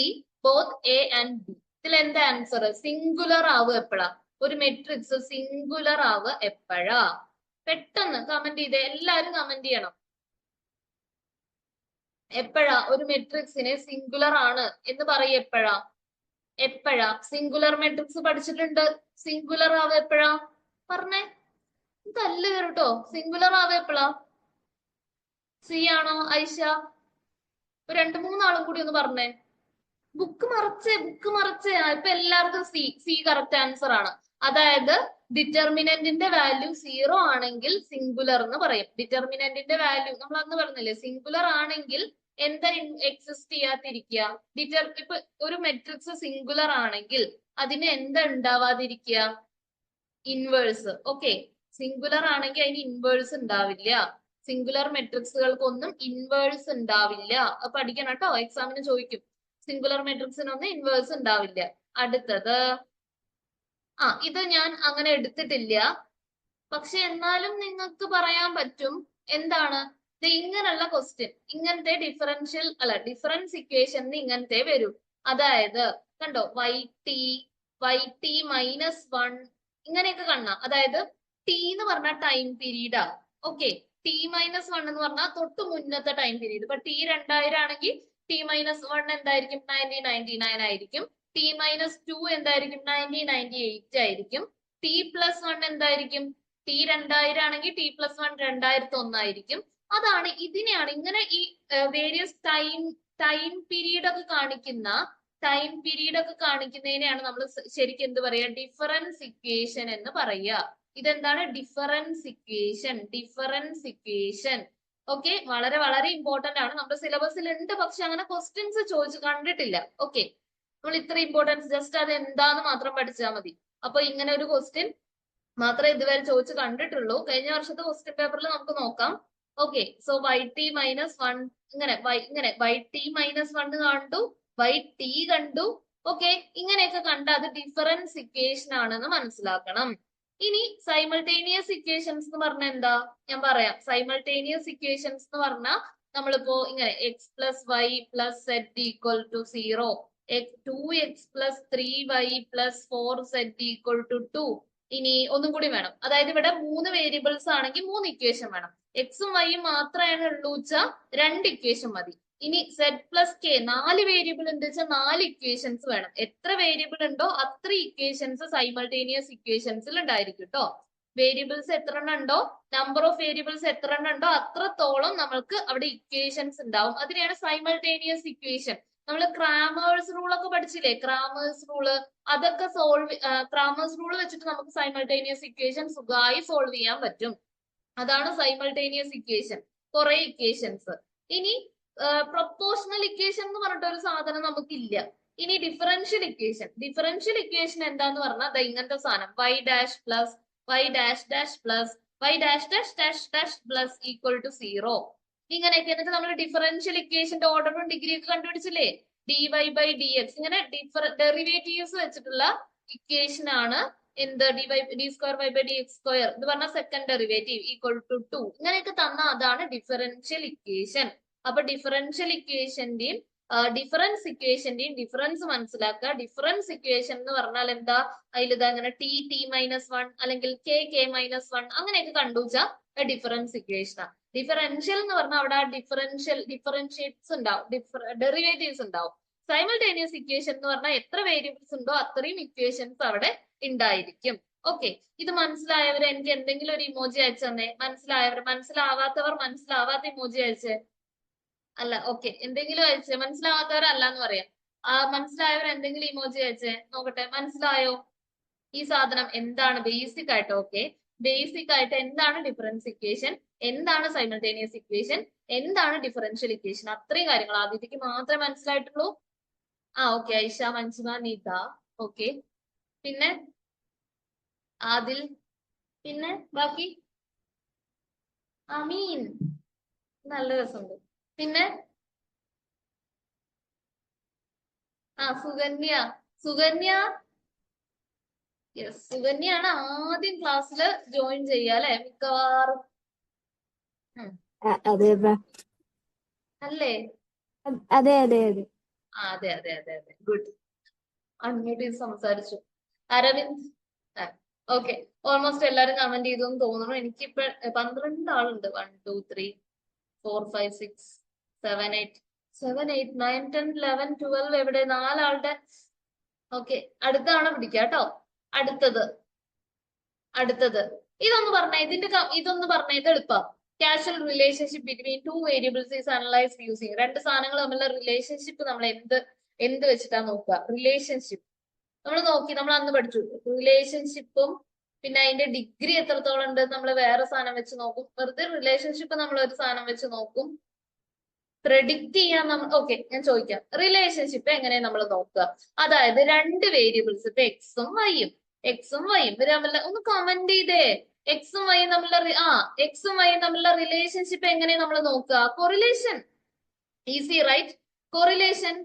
both A and B. ഇതിൽ എന്താ ആൻസർ? സിംഗുലർ ആവുക എപ്പോഴാ? ഒരു മെട്രിക്സ് സിംഗുലർ ആവുക എപ്പോഴാ? പെട്ടെന്ന് കമന്റ് ചെയ്തേ, എല്ലാരും കമന്റ് ചെയ്യണം. എപ്പോഴാ ഒരു മെട്രിക്സിനെ സിംഗുലർ ആണ് എന്ന് പറയും? എപ്പോഴാ? സിംഗുലർ മെട്രിക്സ് പഠിച്ചിട്ടുണ്ട്. സിംഗുലർ ആവുക എപ്പോഴാ? പറഞ്ഞേ. ഇതല്ല കേട്ടോ. സിംഗുലർ ആവുക എപ്പോഴാ? സി ആണോ ഐഷ? 2-3 ആളും കൂടി ഒന്ന് പറഞ്ഞേ. ബുക്ക് മറച്ചേ. ഇപ്പൊ എല്ലാവർക്കും സി കറക്റ്റ് ആൻസർ ആണ്. അതായത് ഡിറ്റർമിനന്റിന്റെ വാല്യൂ 0 ആണെങ്കിൽ സിംഗുലർ എന്ന് പറയും. ഡിറ്റർമിനന്റിന്റെ വാല്യൂ നമ്മൾ അന്ന് പറഞ്ഞില്ലേ, സിംഗുലർ ആണെങ്കിൽ എന്താ എക്സിസ്റ്റ് ചെയ്യാതിരിക്കുക? ഇപ്പൊ ഒരു മെട്രിക്സ് സിംഗുലർ ആണെങ്കിൽ അതിന് എന്താ ഉണ്ടാവാതിരിക്കുക? ഇൻവേഴ്സ്. ഓക്കെ, സിംഗുലർ ആണെങ്കിൽ അതിന് ഇൻവേഴ്സ് ഉണ്ടാവില്ല. സിംഗുലർ മെട്രിക്സുകൾക്കൊന്നും ഇൻവേഴ്സ് ഉണ്ടാവില്ല. പഠിക്കണം കേട്ടോ, എക്സാമിന് ചോദിക്കും. സിംഗുലർ മെട്രിക്സിനൊന്നും ഇൻവേഴ്സ് ഉണ്ടാവില്ല. അടുത്തത് ഇത് ഞാൻ അങ്ങനെ എടുത്തിട്ടില്ല, പക്ഷെ എന്നാലും നിങ്ങൾക്ക് പറയാൻ പറ്റും. എന്താണ് ഇങ്ങനെയുള്ള ക്വസ്റ്റ്യൻ? ഇങ്ങനത്തെ ഡിഫറൻസ് ഇക്വേഷന് ഇങ്ങനത്തെ വരും. അതായത് കണ്ടോ, y t -1 ഇങ്ങനെയൊക്കെ കാണാം. അതായത് ടി എന്ന് പറഞ്ഞ ടൈം പീരീഡാ. ഓക്കെ, T-1 എന്ന് പറഞ്ഞാൽ തൊട്ട് മുന്നത്തെ ടൈം പീരീഡ്. ഇപ്പൊ T2000 ആണെങ്കിൽ T-1 എന്തായിരിക്കും? 1999 ആയിരിക്കും. T-2 എന്തായിരിക്കും? 1998 ആയിരിക്കും. T+1 എന്തായിരിക്കും? T2000 ആണെങ്കിൽ T+1 2001 ആയിരിക്കും. അതാണ്, ഇതിനെയാണ് ഇങ്ങനെ ഈ വേരിയസ് ടൈം പീരീഡ് ഒക്കെ കാണിക്കുന്നതിനെയാണ് നമ്മൾ ശരിക്കും എന്ത് പറയാ? ഡിഫറൻസ് ഇക്വേഷൻ എന്ന് പറയുക. ഇതെന്താണ്? Difference equation. ഓക്കെ, വളരെ വളരെ ഇമ്പോർട്ടന്റ് ആണ്. നമ്മുടെ സിലബസിൽ ഉണ്ട്, പക്ഷെ അങ്ങനെ ക്വസ്റ്റ്യൻസ് ചോദിച്ചു കണ്ടിട്ടില്ല. ഓക്കെ, നമ്മൾ ഇത്ര ഇമ്പോർട്ടൻസ് ജസ്റ്റ് അത് എന്താന്ന് മാത്രം പഠിച്ചാൽ മതി. അപ്പൊ ഇങ്ങനെ ഒരു ക്വസ്റ്റ്യൻ മാത്രമേ ഇതുവരെ ചോദിച്ചു കണ്ടിട്ടുള്ളൂ. കഴിഞ്ഞ വർഷത്തെ ക്വസ്റ്റ്യൻ പേപ്പറിൽ നമുക്ക് നോക്കാം. ഓക്കെ, സോ YT-1 ഇങ്ങനെ YT-1 കണ്ടു, YT കണ്ടു. ഓക്കെ, ഇങ്ങനെയൊക്കെ കണ്ട അത് ഡിഫറൻസ് ഇക്വേഷൻ ആണെന്ന് മനസ്സിലാക്കണം. ഇനി സൈമൾട്ടേനിയസ് ഇക്വേഷൻസ് എന്ന് പറഞ്ഞാൽ എന്താ? ഞാൻ പറയാം. സൈമൾട്ടേനിയസ് ഇക്വേഷൻസ് എന്ന് പറഞ്ഞാൽ നമ്മളിപ്പോ ഇങ്ങനെ x+y+z=0, 2x+3y+4z=2. ഇനി ഒന്നും കൂടി വേണം. അതായത് ഇവിടെ 3 വേരിയബിൾസ് ആണെങ്കിൽ 3 ഇക്വേഷൻ വേണം. എക്സും വൈയും മാത്രമാണ് ഉള്ളൂ വെച്ചാൽ 2 ഇക്വേഷൻ മതി. ഇനി z+k 4 വേരിയബിൾ ഉണ്ട് വെച്ചാൽ 4 ഇക്വേഷൻസ് വേണം. എത്ര വേരിയബിൾ ഉണ്ടോ അത്ര ഇക്വേഷൻസ് സൈമൾട്ടേനിയസ് ഇക്വേഷൻസിൽ ഉണ്ടായിരിക്കും കേട്ടോ. വേരിയബിൾസ് എത്ര എണ്ണം ഉണ്ടോ, നമ്പർ ഓഫ് വേരിയബിൾസ് എത്ര എണ്ണം ഉണ്ടോ അത്രത്തോളം നമ്മൾക്ക് അവിടെ ഇക്വേഷൻസ് ഉണ്ടാവും. അതിനെയാണ് സൈമൾട്ടേനിയസ് ഇക്വേഷൻ. നമ്മൾ ക്രാമേഴ്സ് റൂൾ ഒക്കെ പഠിച്ചില്ലേ? ക്രാമേഴ്സ് റൂള് അതൊക്കെ ക്രാമേഴ്സ് റൂൾ വെച്ചിട്ട് നമുക്ക് സൈമൾട്ടേനിയസ് ഇക്വേഷൻ സുഖമായി സോൾവ് ചെയ്യാൻ പറ്റും. അതാണ് സൈമൾട്ടേനിയസ് ഇക്വേഷൻ. കുറെ ഇക്വേഷൻസ്. ഇനി പ്രൊപ്പോർഷണൽ ഇക്വേഷൻ എന്ന് പറഞ്ഞിട്ട് ഒരു സാധനം നമുക്കില്ല. ഇനി ഡിഫറൻഷ്യൽ ഇക്വേഷൻ. ഡിഫറൻഷ്യൽ ഇക്വേഷൻ എന്താന്ന് പറഞ്ഞാൽ ഇങ്ങനത്തെ സാധനം y dash plus y dash dash plus y dash dash dash dash plus equal to 0. ഇങ്ങനെയൊക്കെ. എന്നിട്ട് നമ്മൾ ഡിഫറൻഷ്യൽ ഇക്വേഷന്റെ ഓർഡറും ഡിഗ്രി ഒക്കെ കണ്ടുപിടിച്ചില്ലേ? dy/dx. ഇങ്ങനെ ഡെറിവേറ്റീവ്സ് വെച്ചിട്ടുള്ള ഇക്വേഷൻ ആണ് എന്ത്? d²y/dx². ഇത് പറഞ്ഞാൽ സെക്കൻഡ് ഡെറിവേറ്റീവ് ഈക്വൽ ടു 2. ഇങ്ങനെയൊക്കെ തന്ന അതാണ് ഡിഫറൻഷ്യൽ ഇക്വേഷൻ. അപ്പൊ ഡിഫറൻഷ്യൽ ഇക്വേഷന്റെയും ഡിഫറൻസ് ഇക്വേഷന്റെയും ഡിഫറൻസ് മനസ്സിലാക്കുക. ഡിഫറൻസ് ഇക്വേഷൻ എന്ന് പറഞ്ഞാൽ എന്താ? അതിലിത് അങ്ങനെ T-1 അല്ലെങ്കിൽ K-1 അങ്ങനെയൊക്കെ കണ്ടുവച്ചാൽ ഡിഫറൻസ് ഇക്വേഷനാണ്. ഡിഫറൻഷ്യൽ എന്ന് പറഞ്ഞാൽ അവിടെ ഡിഫറൻഷിയേറ്റ്സ് ഉണ്ടാവും, ഡെറിവേറ്റീവ്സ് ഉണ്ടാവും. സൈമൾട്ടേനിയസ് ഇക്വേഷൻ എന്ന് പറഞ്ഞാൽ എത്ര വേരിയബിൾസ് ഉണ്ടോ അത്രയും ഇക്വേഷൻസ് അവിടെ ഉണ്ടായിരിക്കും. ഓക്കെ, ഇത് മനസ്സിലായവർ എനിക്ക് എന്തെങ്കിലും ഒരു ഇമോജി അയച്ചു തന്നെ. മനസ്സിലാവാത്ത ഇമോജി അയച്ചേ. അല്ല, ഓക്കെ, എന്തെങ്കിലും അയച്ചേ. മനസ്സിലാവാത്തവരല്ല എന്ന് പറയാം. മനസ്സിലായവർ എന്തെങ്കിലും ഇമോജി അയച്ചേ നോക്കട്ടെ. മനസ്സിലായോ ഈ സാധനം എന്താണ് ബേസിക് ആയിട്ട്? ഓക്കെ, ബേസിക് ആയിട്ട് എന്താണ് ഡിഫറൻസ് ഇക്വേഷൻ, എന്താണ് സൈമൾട്ടേനിയസ് ഇക്വേഷൻ, എന്താണ് ഡിഫറൻഷ്യൽ ഇക്വേഷൻ, അത്രയും കാര്യങ്ങൾ ആദ്യത്തേക്ക് മാത്രമേ മനസ്സിലായിട്ടുള്ളൂ. ഓക്കെ, ഐഷ, മഞ്ജിമ, നീത. ഓക്കെ, പിന്നെ ആദിൽ, പിന്നെ ബാക്കി അമീൻ, നല്ല രസമുണ്ട്. പിന്നെ സുകന്യ യെസ്, സുകന്യാണ് ആദ്യം ക്ലാസ്സിൽ ജോയിൻ ചെയ്യുക അല്ലെ മിക്കവാറും. അല്ലേ? അതെ അതെ അതെ അതെ അതെ അതെ അതെ, ഗുഡ്. അൺമ്യൂട്ട് ചെയ്ത് സംസാരിച്ചു. അരവിന്ദ്. ഓക്കെ, ഓൾമോസ്റ്റ് എല്ലാരും കമന്റ് ചെയ്തു എന്ന് തോന്നുന്നു. എനിക്കിപ്പോ 12 ആളുണ്ട്. 1 2 3 4 5 6 7 8 9 10 11 12. എവിടെ? 4 ആളുടെ. ഓക്കെ, അടുത്താണ് പിടിക്കുക കേട്ടോ. അടുത്തത് ഇതൊന്ന് പറഞ്ഞേ. ഇതൊന്ന് പറഞ്ഞേ. ഇത് എളുപ്പം. Casual relationship between 2 variables is analysed using. 2 സാധനങ്ങൾ തമ്മിലുള്ള റിലേഷൻഷിപ്പ് നമ്മൾ എന്ത് വെച്ചിട്ടാ നോക്കുക? റിലേഷൻഷിപ്പ് നമ്മൾ അന്ന് പഠിച്ചു. റിലേഷൻഷിപ്പും പിന്നെ അതിന്റെ ഡിഗ്രി എത്രത്തോളം ഉണ്ട് നമ്മൾ വേറെ സാധനം വെച്ച് നോക്കും. വെറുതെ റിലേഷൻഷിപ്പ് നമ്മൾ ഒരു സാധനം വെച്ച് നോക്കും. പ്രെഡിക്റ്റ് ചെയ്യാൻ നമ്മൾ. ഓക്കെ, ഞാൻ ചോദിക്കാം, റിലേഷൻഷിപ്പ് എങ്ങനെ നമ്മൾ നോക്കുക? അതായത് 2 വേരിയബിൾസ്, ഇപ്പൊ എക്സും വൈയും ഇവര് തമ്മിലുള്ള ഒന്ന് കമന്റ് ചെയ്തേ. എക്സും വൈയും തമ്മിലുള്ള റിലേഷൻഷിപ്പ് എങ്ങനെ നമ്മൾ നോക്കുക? കൊറിലേഷൻ. Easy right? കൊറിലേഷൻ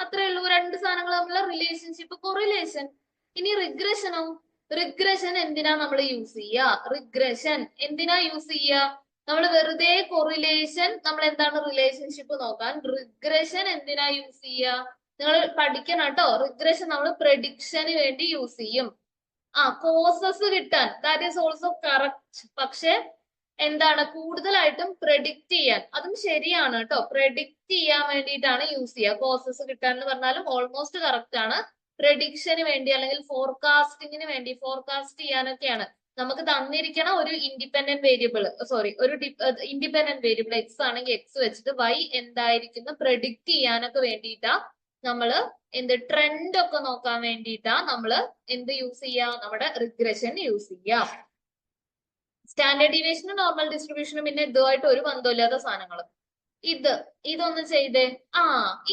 അത്രേ ഉള്ളൂ. 2 സാധനങ്ങൾ തമ്മിലുള്ള റിലേഷൻഷിപ്പ് കൊറിലേഷൻ. ഇനി റിഗ്രഷൻ എന്തിനാ നമ്മൾ യൂസ് ചെയ്യുക? നമ്മൾ വെറുതെ കൊറിലേഷൻ, നമ്മൾ എന്താണ് റിലേഷൻഷിപ്പ് നോക്കാൻ. റിഗ്രഷൻ എന്തിനാ യൂസ് ചെയ്യുക? നിങ്ങൾ പഠിക്കണം കേട്ടോ. റിഗ്രഷൻ നമ്മൾ പ്രെഡിക്ഷന് വേണ്ടി യൂസ് ചെയ്യും. കോസസ് കിട്ടാൻ, ദാറ്റ് ഈസ് ഓൾസോ കറക്റ്റ്. പക്ഷെ എന്താണ് കൂടുതലായിട്ടും പ്രെഡിക്റ്റ് ചെയ്യാൻ, അതും ശരിയാണ് കേട്ടോ. പ്രെഡിക്റ്റ് ചെയ്യാൻ വേണ്ടിയിട്ടാണ് യൂസ് ചെയ്യുക. കോസസ് കിട്ടാൻ എന്ന് പറഞ്ഞാലും ഓൾമോസ്റ്റ് കറക്റ്റ് ആണ്. പ്രെഡിക്ഷന് വേണ്ടി അല്ലെങ്കിൽ ഫോർകാസ്റ്റിങ്ങിന് വേണ്ടി, ഫോർകാസ്റ്റ് ചെയ്യാനൊക്കെയാണ്. നമുക്ക് തന്നിരിക്കണ ഒരു ഇൻഡിപെൻഡന്റ് വേരിയബിൾ, സോറി ഒരു ഇൻഡിപെൻഡന്റ് വേരിയബിൾ എക്സ് ആണെങ്കിൽ എക്സ് വെച്ചിട്ട് വൈ എന്തായിരിക്കും പ്രെഡിക്റ്റ് ചെയ്യാനൊക്കെ വേണ്ടിയിട്ടാ നമ്മള് ട്രെൻഡ് ഒക്കെ നോക്കാൻ വേണ്ടിയിട്ടാ നമ്മള് എന്ത് യൂസ് ചെയ്യാം, നമ്മുടെ റിഗ്രഷൻ യൂസ് ചെയ്യാം. സ്റ്റാൻഡേർഡ് ഡീവിയേഷനും നോർമൽ ഡിസ്ട്രിബ്യൂഷനും പിന്നെ ഇതുമായിട്ട് ഒരു ബന്ധമില്ലാത്ത സാധനങ്ങൾ. ഇതൊന്ന് ചെയ്തേ.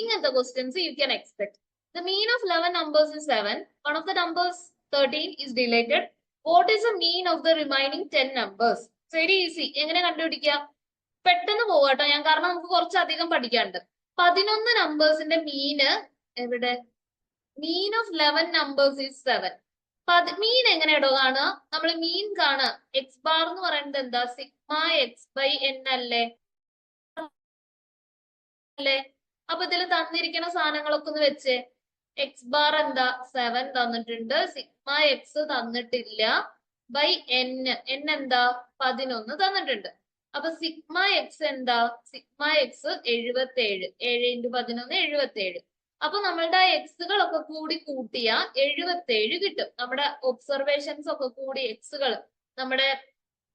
ഇങ്ങനത്തെ questions you can expect. The mean of 11 numbers is 7. One of the numbers 13 is deleted. What is the mean of the remaining 10 numbers? Very easy. എങ്ങനെ കണ്ടുപിടിക്കാം? പെട്ടെന്ന് പോവാട്ടോ ഞാൻ, കാരണം നമുക്ക് കുറച്ചധികം പഠിക്കാനുണ്ട്. 11 നമ്പേഴ്സിന്റെ മീന് എവിടെ? Mean of 11 numbers is 7. മീൻ എങ്ങനെയാണോ കാണുക? നമ്മൾ മീൻ കാണുക, എക്സ് ബാർ എന്ന് പറയുന്നത് എന്താ? സിഗ്മ എക്സ് ബൈ എൻ അല്ലേ? അപ്പൊ ഇതിൽ തന്നിരിക്കുന്ന സാധനങ്ങളൊക്കെ ഒന്ന് വെച്ചേ. എക്സ് ബാർ എന്താ? 7 തന്നിട്ടുണ്ട്. സിഗ്മ എക്സ് തന്നിട്ടില്ല. ബൈ എൻ എന്താ? 11 തന്നിട്ടുണ്ട്. അപ്പൊ സിഗ്മ എക്സ് എന്താ? Sigma X 77. 7 × 11 77. അപ്പൊ നമ്മളുടെ ആ എക്സുകളൊക്കെ കൂടി കൂട്ടിയ 77 കിട്ടും. നമ്മുടെ ഒബ്സർവേഷൻസ് ഒക്കെ കൂടി എക്സുകൾ, നമ്മുടെ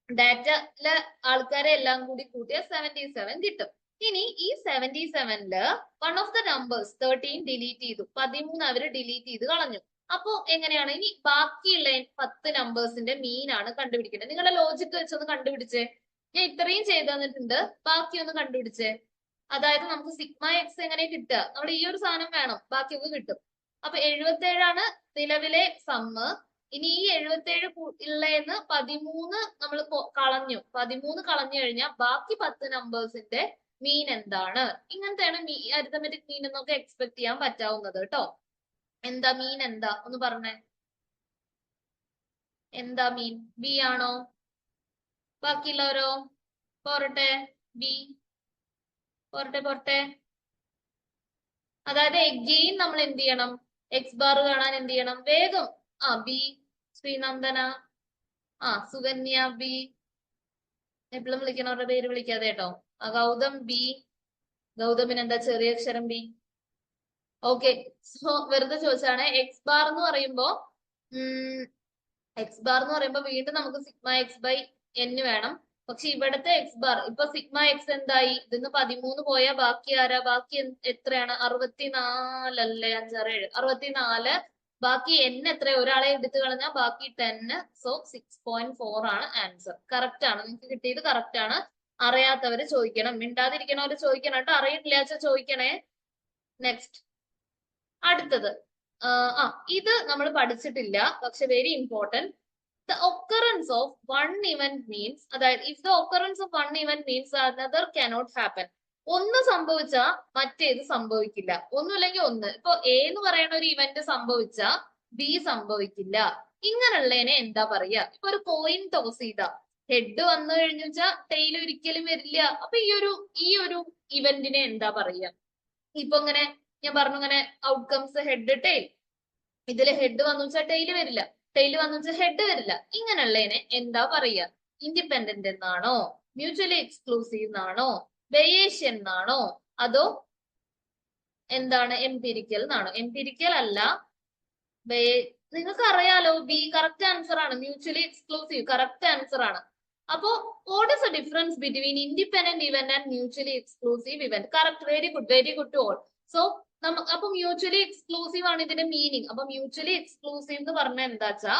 ഡാറ്റയിലെ ആൾക്കാരെ എല്ലാം കൂടി കൂട്ടിയ 77 കിട്ടും. ഇനി ഈ 77ല് one of the numbers 13 delete ചെയ്തു. 13 അവര് ഡിലീറ്റ് ചെയ്ത് കളഞ്ഞു. അപ്പൊ എങ്ങനെയാണ് ഇനി ബാക്കിയുള്ള 10 നമ്പേഴ്സിന്റെ മീൻ ആണ് കണ്ടുപിടിക്കേണ്ടത്. നിങ്ങളുടെ ലോജിക്ക് വെച്ചൊന്ന് കണ്ടുപിടിച്ചേ. ഞാൻ ഇത്രയും ചെയ്തു തന്നിട്ടുണ്ട്, ബാക്കി ഒന്ന് കണ്ടുപിടിച്ചേ. അതായത് നമുക്ക് സിഗ്മ എക്സ് എങ്ങനെ കിട്ടുക? നമ്മൾ ഈ ഒരു സാധനം വേണം, ബാക്കിയൊക്കെ കിട്ടും. അപ്പൊ 77 നിലവിലെ സമ്മ്. ഇനി ഈ 77 ഉള്ളതെന്ന് 13 നമ്മൾ കളഞ്ഞു. 13 കളഞ്ഞു കഴിഞ്ഞാൽ ബാക്കി 10 നമ്പേഴ്സിന്റെ മീൻ എന്താണ്? ഇങ്ങനത്തെയാണ് അരിത്തമെറ്റിക് മീൻ എന്നൊക്കെ എക്സ്പെക്ട് ചെയ്യാൻ പറ്റാവുന്നത് കേട്ടോ. എന്താ മീൻ? എന്താ ഒന്ന് പറഞ്ഞേ. എന്താ മീൻ? ബി ആണോ? ബാക്കിയുള്ളവരോ? പോരട്ടെ, ബി പോരട്ടെ. അതായത് എഗെയിൻ നമ്മൾ എന്ത് ചെയ്യണം? എക്സ് ബാർ കാണാൻ എന്ത് ചെയ്യണം? വേഗം ബി. ശ്രീനന്ദന, സുകന്യ ബി. എപ്പോഴും വിളിക്കണവരുടെ പേര് വിളിക്കാതെ കേട്ടോ. ഗൗതം ബി. ഗൗതമിന് എന്താ ചെറിയ അക്ഷരം ബി? ഓക്കെ. സോ വെറുതെ ചോദിച്ചാണ്. എക്സ് ബാർ എന്ന് പറയുമ്പോ വീണ്ടും നമുക്ക് സിഗ്മ എക്സ് ബൈ എൻ വേണം. പക്ഷെ ഇവിടുത്തെ എക്സ് ബാർ ഇപ്പൊ സിഗ്മ എക്സ് എന്തായി? ഇതിന്ന് 13 പോയാ ബാക്കി ആരാ? ബാക്കി എത്രയാണ്? 64 അല്ലേ? 5 6 7 64. ബാക്കി എൻ എത്ര? ഒരാളെ എടുത്തു കളഞ്ഞാൽ ബാക്കി 10. സോ 6.4 ആണ് ആൻസർ. കറക്റ്റ് ആണ്. നിങ്ങൾക്ക് കിട്ടിയത് കറക്റ്റ് ആണ്. അറിയാത്തവര് ചോദിക്കണം, മിണ്ടാതിരിക്കണവര് ചോദിക്കണം കേട്ടോ. അറിയില്ല ചോദിക്കണേ. നെക്സ്റ്റ്, അടുത്തത് ഇത് നമ്മൾ പഠിച്ചിട്ടില്ല, പക്ഷെ very important. The occurrence of one event means, അതായത് if the occurrence of one event means another cannot happen. ഒന്ന് സംഭവിച്ചാൽ മറ്റേത് സംഭവിക്കില്ല. ഒന്നുമില്ലെങ്കിൽ ഒന്ന്. ഇപ്പൊ എ എന്ന് പറയുന്ന ഒരു ഇവന്റ് സംഭവിച്ചാ ബി സംഭവിക്കില്ല. ഇങ്ങനെയുള്ളതിനെ എന്താ പറയാ? ഇപ്പൊ ഒരു കോയിൻ ടോസ് ചെയ്താ ഹെഡ് വന്നു കഴിഞ്ഞു വെച്ചാൽ ടെയിൽ ഒരിക്കലും വരില്ല. അപ്പൊ ഈ ഒരു ഇവന്റിനെ എന്താ പറയാ? ഇപ്പൊ ഇങ്ങനെ ഞാൻ പറഞ്ഞു, ഇങ്ങനെ ഔട്ട്കംസ് ഹെഡ് ടെയിൽ. ഇതില് ഹെഡ് വന്നു വെച്ചാൽ ടെയിൽ വരില്ല, ടെയിൽ വന്നു വെച്ചാൽ ഹെഡ് വരില്ല. ഇങ്ങനെയുള്ളതിനെ എന്താ പറയുക? ഇൻഡിപെൻഡന്റ് എന്നാണോ? മ്യൂച്വലി എക്സ്ക്ലൂസീവ് എന്നാണോ? ബയേഷ്യൻ എന്നാണോ? അതോ എന്താണ്? എംപിരിക്കൽ എന്നാണോ? എംപിരിക്കൽ അല്ല, നിങ്ങൾക്ക് അറിയാലോ. ബി കറക്റ്റ് ആൻസർ ആണ്. മ്യൂച്വലി എക്സ്ക്ലൂസീവ് കറക്റ്റ് ആൻസർ ആണ്. അപ്പോ what is the difference between independent event and mutually exclusive event? Correct, very good to all. So അപ്പൊ മ്യൂച്വലി എക്സ്ക്ലൂസീവ് ആണ് ഇതിന്റെ മീനിങ്. അപ്പൊ മ്യൂച്വലി എക്സ്ക്ലൂസീവ് എന്ന് പറഞ്ഞാൽ എന്താ വെച്ചാ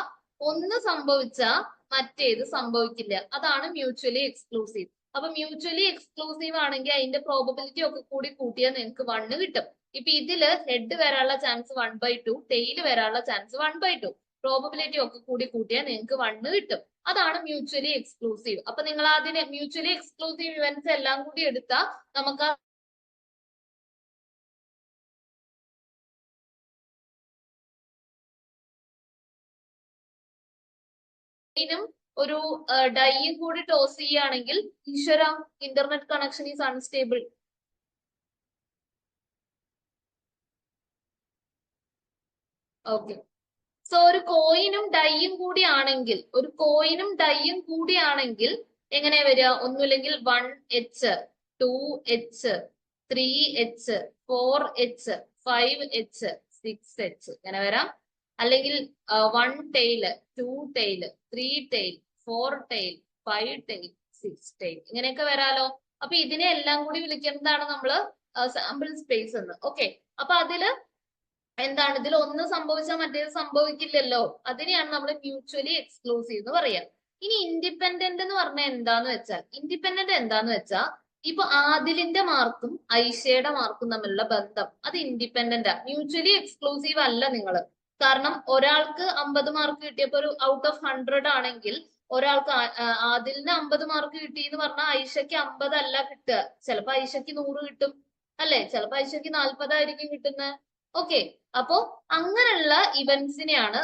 ഒന്ന് സംഭവിച്ചാ മറ്റേത് സംഭവിക്കില്ല. അതാണ് മ്യൂച്വലി എക്സ്ക്ലൂസീവ്. അപ്പൊ മ്യൂച്വലി എക്സ്ക്ലൂസീവ് ആണെങ്കിൽ അതിന്റെ പ്രോബബിലിറ്റി ഒക്കെ കൂടി കൂട്ടിയാൽ നിങ്ങൾക്ക് 1 കിട്ടും. ഇപ്പൊ ഇതില് ഹെഡ് വരാനുള്ള ചാൻസ് 1/2, ടെയിൽ വരാനുള്ള ചാൻസ് 1/2. പ്രോബബിലിറ്റി ഒക്കെ കൂടി കൂട്ടിയാൽ നിങ്ങൾക്ക് 1 കിട്ടും. അതാണ് മ്യൂച്വലി എക്സ്ക്ലൂസീവ്. അപ്പൊ നിങ്ങൾ അതിന് മ്യൂച്വലി എക്സ്ക്ലൂസീവ് ഇവന്റ്സ് എല്ലാം കൂടി എടുത്താൽ നമുക്ക് ഒരു ഡൈയും കൂടി ടോസ് ചെയ്യുകയാണെങ്കിൽ ഈശ്വര internet connection is unstable. Okay. So ഒരു കോയിനും ഡൈയും കൂടി ആണെങ്കിൽ എങ്ങനെ വരിക? ഒന്നുമില്ലെങ്കിൽ 1H 2H 3H 4H 5H 6H ഇങ്ങനെ വരാം. അല്ലെങ്കിൽ 1 tail 2 tail 3 tail 4 tail 5 tail 6 tail ഇങ്ങനെയൊക്കെ വരാലോ. അപ്പൊ ഇതിനെ എല്ലാം കൂടി വിളിക്കുന്നതാണ് നമ്മള് സാമ്പിൾ സ്പേസ് എന്ന്. ഓക്കെ, അപ്പൊ അതില് എന്താണ്, ഇതിൽ ഒന്ന് സംഭവിച്ചാൽ മറ്റേത് സംഭവിക്കില്ലല്ലോ. അതിനെയാണ് നമ്മൾ മ്യൂച്വലി എക്സ്ക്ലൂസീവ് എന്ന് പറയാ. ഇനി ഇൻഡിപെൻഡന്റ് എന്ന് പറഞ്ഞാൽ എന്താന്ന് വെച്ചാൽ ഇപ്പൊ ആദിലിന്റെ മാർക്കും ഐഷയുടെ മാർക്കും തമ്മിലുള്ള ബന്ധം അത് ഇൻഡിപെൻഡന്റാ. മ്യൂച്വലി എക്സ്ക്ലൂസീവ് അല്ല നിങ്ങൾ. കാരണം ഒരാൾക്ക് 50 മാർക്ക് കിട്ടിയപ്പോ ഒരു ഔട്ട് ഓഫ് 100 ആണെങ്കിൽ ഒരാൾക്ക് ആദിലിന് 50 മാർക്ക് കിട്ടി എന്ന് പറഞ്ഞാൽ ഐഷയ്ക്ക് 50 അല്ല കിട്ടുക. ചിലപ്പോ ഐഷയ്ക്ക് 100 കിട്ടും അല്ലെ, ചിലപ്പോ ഐഷയ്ക്ക് 40 ആയിരിക്കും കിട്ടുന്നത്. ഓക്കെ, അപ്പോ അങ്ങനെയുള്ള ഇവന്റ്സിനെയാണ്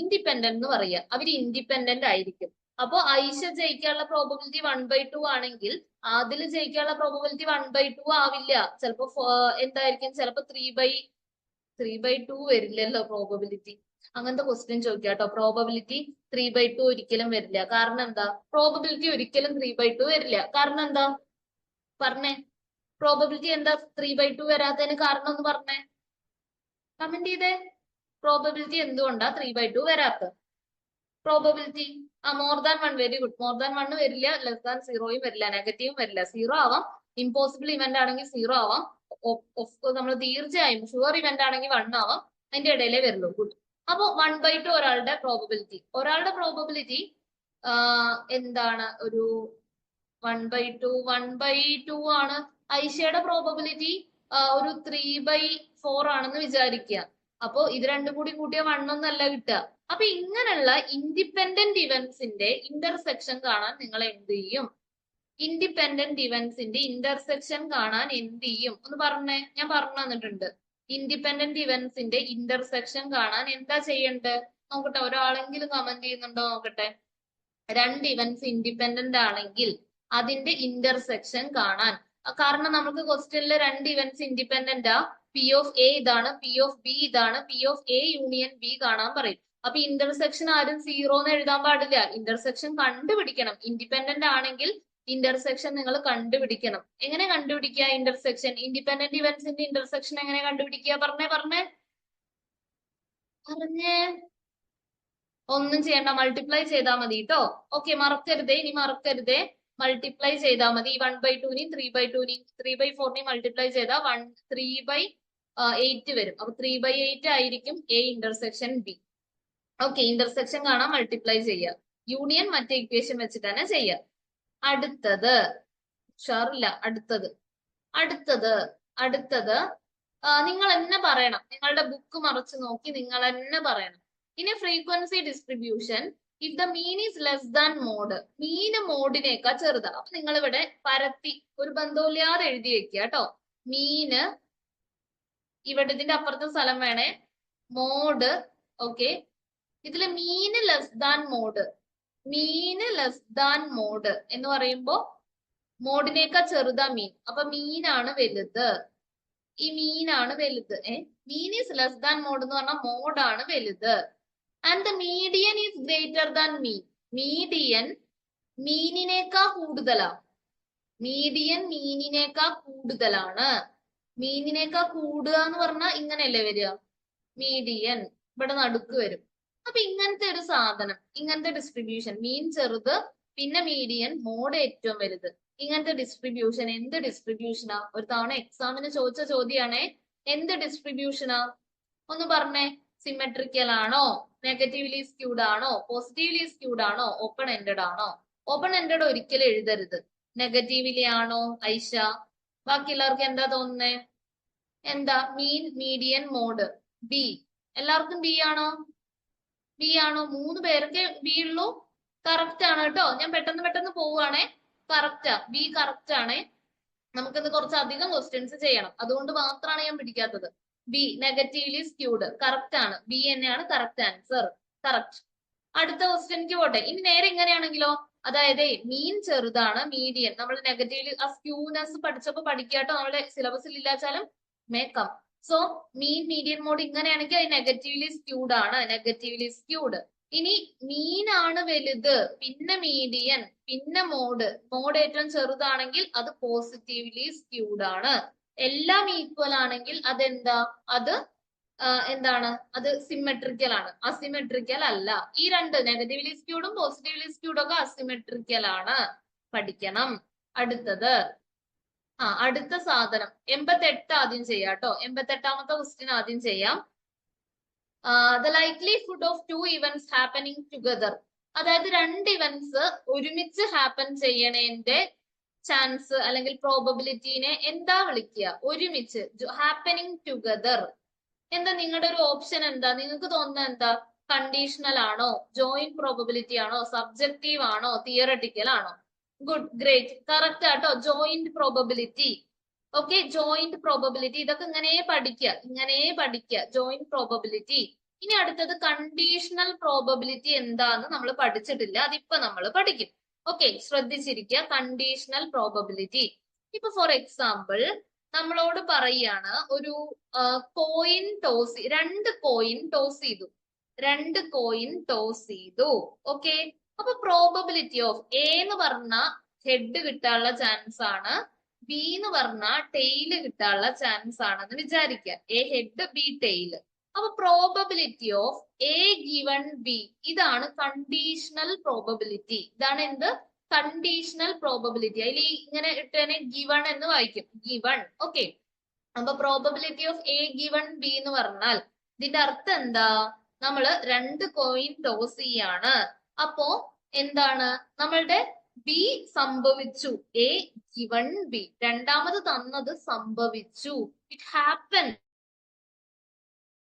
ഇൻഡിപെൻഡന്റ് എന്ന് പറയുക. അവര് ഇൻഡിപെൻഡന്റ് ആയിരിക്കും. അപ്പോ ഐഷ ജയിക്കാനുള്ള പ്രോബബിലിറ്റി 1/2 ആണെങ്കിൽ അതിൽ ജയിക്കാനുള്ള പ്രോബബിലിറ്റി 1/2 ആവില്ല. ചിലപ്പോ എന്തായിരിക്കും, ചിലപ്പോ 3/2 വരില്ലല്ലോ പ്രോബബിലിറ്റി. അങ്ങനത്തെ ക്വസ്റ്റ്യൻ ചോദിക്കാട്ടോ. പ്രോബബിലിറ്റി 3/2 ഒരിക്കലും വരില്ല. കാരണം എന്താ? പ്രോബബിലിറ്റി ഒരിക്കലും 3/2 വരില്ല. കാരണം എന്താ പറഞ്ഞേ? പ്രോബബിലിറ്റി എന്താ 3/2 വരാത്തതിന് കാരണം ഒന്ന് പറഞ്ഞേ, കമന്റ് ചെയ്തേ. പ്രോബബിലിറ്റി എന്തുകൊണ്ടാ 3/2 വരാത്ത? Probability more than 1. Very good. More than 1 വരില്ല, ലെസ് ദാൻ 0യും വരില്ല, നെഗറ്റീവും വരില്ല. 0 ആവാം, ഇമ്പോസിബിൾ ഇവന്റ് ആണെങ്കിൽ 0 ആവാം, നമ്മൾ തീർച്ചയായും ഷുവർ ഇവന്റ് ആണെങ്കിൽ 1 ആവാം. അതിന്റെ ഇടയിലേ വരുള്ളൂ. ഗുഡ്. അപ്പൊ 1/2 ഒരാളുടെ പ്രോബബിലിറ്റി എന്താണ്? ഒരു 1/2 ആണ്. ഐഷയുടെ പ്രോബബിലിറ്റി ഒരു 3/4 ആണെന്ന് വിചാരിക്കുക. അപ്പൊ ഇത് രണ്ടും കൂടി കൂട്ടിയ 1 ഒന്നല്ല കിട്ടുക. അപ്പൊ ഇങ്ങനെയുള്ള ഇൻഡിപെൻഡന്റ് ഇവന്റ്സിന്റെ ഇന്റർസെക്ഷൻ കാണാൻ നിങ്ങൾ എന്ത് ചെയ്യും? ഒന്ന് പറഞ്ഞേ. ഞാൻ പറഞ്ഞു തന്നിട്ടുണ്ട്. ഇൻഡിപെൻഡന്റ് ഇവന്റ്സിന്റെ ഇന്റർസെക്ഷൻ കാണാൻ എന്താ ചെയ്യേണ്ടത് നോക്കട്ടെ. ഒരാളെങ്കിലും കമന്റ് ചെയ്യുന്നുണ്ടോ നോക്കട്ടെ. 2 ഇവന്റ്സ് ഇൻഡിപെൻഡന്റ് ആണെങ്കിൽ അതിന്റെ ഇന്റർസെക്ഷൻ കാണാൻ. കാരണം നമുക്ക് ക്വസ്റ്റ്യനിൽ 2 events independent P of A ഇതാണ്, പി ഓഫ് ബി ഇതാണ്, P of A union B കാണാൻ പറയും. അപ്പൊ ഇന്റർസെക്ഷൻ ആരും 0 എന്ന് എഴുതാൻ പാടില്ല. ഇന്റർസെക്ഷൻ കണ്ടുപിടിക്കണം. ഇൻഡിപെൻഡന്റ് ആണെങ്കിൽ ഇന്റർസെക്ഷൻ നിങ്ങൾ കണ്ടുപിടിക്കണം. എങ്ങനെ കണ്ടുപിടിക്കുക ഇന്റർസെക്ഷൻ? ഇൻഡിപെൻഡന്റ് ഇവന്റ്സിന്റെ ഇന്റർസെക്ഷൻ എങ്ങനെ കണ്ടുപിടിക്കുക? പറഞ്ഞേ. ഒന്നും ചെയ്യണ്ട, മൾട്ടിപ്ലൈ ചെയ്താൽ മതി കേട്ടോ. ഓക്കെ, മറക്കരുതേ. മൾട്ടിപ്ലൈ ചെയ്താൽ മതി. 1/2നെയും 3/2നെയും 3/4നെയും മൾട്ടിപ്ലൈ ചെയ്താൽ 3/8 വരും. അപ്പൊ 3/8 ആയിരിക്കും A intersection B. Okay, intersection കാണാൻ മൾട്ടിപ്ലൈ ചെയ്യുക. യൂണിയൻ മറ്റേ ഇക്വേഷൻ വെച്ചിട്ട് തന്നെ ചെയ്യുക. അടുത്തത് നിങ്ങൾ തന്നെ പറയണം. നിങ്ങളുടെ ബുക്ക് മറച്ചു നോക്കി നിങ്ങൾ തന്നെ പറയണം. ഇനി frequency distribution if the mean is less than mode. മീന് മോഡിനേക്കാൾ ചെറുതാണ്. അപ്പൊ നിങ്ങൾ ഇവിടെ പരത്തി ഒരു ബന്ധമില്ലാതെ എഴുതി വെക്കുക കേട്ടോ. മീന് ഇവിടെ, ഇതിന്റെ അപ്പുറത്തെ സ്ഥലം വേണേ. മോഡ്. ഓക്കെ, ഇതില് മീന് ലെസ് ദാൻ മോഡ് എന്ന് പറയുമ്പോ മോഡിനേക്കാൾ ചെറുതാ മീൻ. അപ്പൊ മീനാണ് വലുത്. ഈ മീനാണ് വലുത്. Mean is less than mode എന്ന് പറഞ്ഞാൽ മോഡാണ് വലുത്. And the median is greater than mean. Median മീനിനേക്കാൾ കൂടുതലാണ്. മീനിനേക്കാൾ കൂടുക എന്ന് പറഞ്ഞാൽ ഇങ്ങനെയല്ലേ വരിക? മീഡിയൻ ഇവിടെ നടുക്ക് വരും. അപ്പൊ ഇങ്ങനത്തെ ഒരു സാധനം, ഇങ്ങനത്തെ ഡിസ്ട്രിബ്യൂഷൻ, മീൻ ചെറുത്, പിന്നെ മീഡിയൻ, മോഡ് ഏറ്റവും വലുത്. ഇങ്ങനത്തെ ഡിസ്ട്രിബ്യൂഷൻ എന്ത് ഡിസ്ട്രിബ്യൂഷനാ? ഒരു തവണ എക്സാമിന് ചോദിച്ച ചോദ്യാണേ. എന്ത് ഡിസ്ട്രിബ്യൂഷനാ? ഒന്ന് പറഞ്ഞേ. സിമെട്രിക്കൽ ആണോ? നെഗറ്റീവ്ലി സ്ക്യൂഡ് ആണോ? പോസിറ്റീവ്ലി സ്ക്യൂഡ് ആണോ? ഓപ്പൺ എൻഡഡ് ആണോ? ഓപ്പൺ എൻഡഡ് ഒരിക്കലും എഴുതരുത്. നെഗറ്റീവ്ലി ആണോ ഐഷ? ബാക്കി എല്ലാവർക്കും എന്താ തോന്നുന്നേ? എന്താ? മീൻ, മീഡിയൻ, മോഡ്. ബി. എല്ലാവർക്കും ബി ആണോ? 3 പേർക്ക് ബി ഉള്ളൂ. കറക്റ്റ് ആണ് കേട്ടോ. ഞാൻ പെട്ടെന്ന് പോവുകയാണേ. കറക്റ്റാ, ബി കറക്റ്റ് ആണേ. നമുക്കിന്ന് കുറച്ചധികം ക്വസ്റ്റ്യൻസ് ചെയ്യണം, അതുകൊണ്ട് മാത്രമാണ് ഞാൻ പിടിക്കാത്തത്. ബി, നെഗറ്റീവ്ലി സ്ക്യൂഡ്, കറക്റ്റ് ആണ്. ബി തന്നെയാണ് കറക്റ്റ് ആൻസർ. കറക്റ്റ്. അടുത്ത ക്വസ്റ്റ്യൻക്ക് പോട്ടെ. ഇനി നേരെ ഇങ്ങനെയാണെങ്കിലോ? അതായത് മീൻ ചെറുതാണ്, മീഡിയൻ. നമ്മൾ നെഗറ്റീവ്ലി ആ സ്ക്യൂനെസ് പഠിച്ചപ്പോ പഠിക്കാട്ടോ. നമ്മുടെ സിലബസിൽ ഇല്ലാച്ചാലും മേക്കാം. സോ മീൻ മീഡിയൻ മോഡ് ഇങ്ങനെയാണെങ്കിൽ അത് നെഗറ്റീവ്ലി സ്ക്യൂഡ് ആണ്, നെഗറ്റീവ്ലി സ്ക്യൂഡ്. ഇനി മീൻ ആണ് വലുത്, പിന്നെ മീഡിയൻ, പിന്നെ മോഡ്. മോഡ് ഏറ്റവും ചെറുതാണെങ്കിൽ അത് പോസിറ്റീവ്ലി സ്ക്യൂഡ് ആണ്. എല്ലാം ഈക്വൽ ആണെങ്കിൽ അതെന്താ, അത് എന്താണ്, അത് സിമെട്രിക്കൽ ആണ്, അസിമെട്രിക്കൽ അല്ല. ഈ രണ്ട് നെഗറ്റീവ്ലി സ്ക്യൂഡും പോസിറ്റീവ്ലി സ്ക്യൂഡും ഒക്കെ അസിമെട്രിക്കൽ ആണ്. പഠിക്കണം. അടുത്തത് അടുത്ത സാധനം 88 ആദ്യം ചെയ്യാം കേട്ടോ. 88ാമത്തെ ക്വസ്റ്റ്യൻ ആദ്യം ചെയ്യാം. The likelihood of 2 events happening together. അതായത് 2 ഇവന്റ്സ് ഒരുമിച്ച് ഹാപ്പൻ ചെയ്യണേന്റെ ചാൻസ് അല്ലെങ്കിൽ പ്രോബബിലിറ്റിനെ എന്താ വിളിക്കുക? ഒരുമിച്ച്, ഹാപ്പനിങ് ടുഗദർ. എന്താ നിങ്ങളുടെ ഒരു ഓപ്ഷൻ? എന്താ നിങ്ങൾക്ക് തോന്നുന്നത്? എന്താ, കണ്ടീഷണൽ ആണോ, ജോയിന്റ് പ്രോബബിലിറ്റി ആണോ, സബ്ജക്റ്റീവ് ആണോ, തിയറട്ടിക്കൽ ആണോ? ഗുഡ്, ഗ്രേറ്റ്, കറക്റ്റ് ആട്ടോ, joint probability. Okay, joint probability. ഇതൊക്കെ ഇങ്ങനെ പഠിക്കുക, ജോയിന്റ് പ്രോബബിലിറ്റി. ഇനി അടുത്തത് കണ്ടീഷണൽ പ്രോബബിലിറ്റി എന്താന്ന് നമ്മൾ പഠിച്ചിട്ടില്ല, അതിപ്പോ നമ്മൾ പഠിക്കും. ഓക്കെ, ശ്രദ്ധിച്ചിരിക്കുക. Conditional probability. ഇപ്പൊ ഫോർ എക്സാമ്പിൾ നമ്മളോട് പറയാണ്, ഒരു കോയിൻ ടോസ്, 2 കോയിൻ ടോസ് ചെയ്തു, 2 കോയിൻ ടോസ് ചെയ്തു. ഓക്കെ, അപ്പൊ പ്രോബബിലിറ്റി ഓഫ് എ എന്ന് പറഞ്ഞ ഹെഡ് കിട്ടാനുള്ള ചാൻസ് ആണ്, ബി എന്ന് പറഞ്ഞ ടെയില് കിട്ടാനുള്ള ചാൻസ് ആണെന്ന് വിചാരിക്കുക. A head, B tail. അപ്പൊ probability of A given B, ഇതാണ് കണ്ടീഷണൽ പ്രോബബിലിറ്റി. ഇതാണ് എന്ത്, കണ്ടീഷണൽ പ്രോബബിലിറ്റി. അതിൽ ഇങ്ങനെ ഇട്ടേനെ ഗിവൺ എന്ന് വായിക്കും, ഗിവൺ. ഓക്കെ, അപ്പൊ probability of A given B എന്ന് പറഞ്ഞാൽ ഇതിന്റെ അർത്ഥം എന്താ, നമ്മള് 2 കോയിൻ ടോസ് ചെയ്യാണ്. അപ്പോ എന്താണ്, നമ്മളുടെ ബി സംഭവിച്ചു, എ ഗിവൺ ബി, രണ്ടാമത് തന്നത് സംഭവിച്ചു, it happen.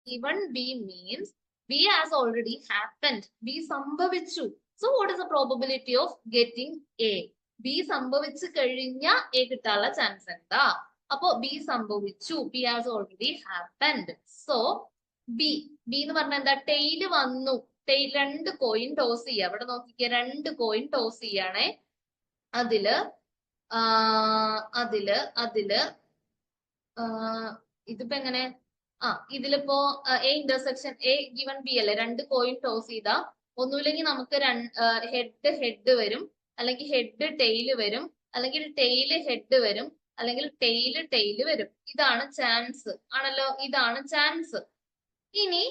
Given B means B has already happened, B സംഭവിച്ചു. So what is the probability of getting A? B സംഭവിച്ചു കഴിഞ്ഞാൽ എ കിട്ടാനുള്ള ചാൻസ് എന്താ? അപ്പോ ബി സംഭവിച്ചു, B has already happened. So B എന്ന് പറഞ്ഞാൽ എന്താ, ടെയില് വന്നു, 2 കോയിൻ ടോസ് ചെയ്യുക. അവിടെ നോക്കിക്കുക, 2 കോയിൻ ടോസ് ചെയ്യണേ. അതില് ഇതിപ്പോ എങ്ങനെ, ഇതിലിപ്പോ A intersection A given B അല്ലേ, 2 കോയിൻ ടോസ് ചെയ്താ ഒന്നുമില്ലെങ്കിൽ നമുക്ക് ഹെഡ് വരും, അല്ലെങ്കിൽ ഹെഡ് ടെയില് വരും, അല്ലെങ്കിൽ ടെയില് ഹെഡ് വരും, അല്ലെങ്കിൽ ടെയില് വരും. ഇതാണ് ചാൻസ് ആണല്ലോ, ഇതാണ് ചാൻസ്. ഇനി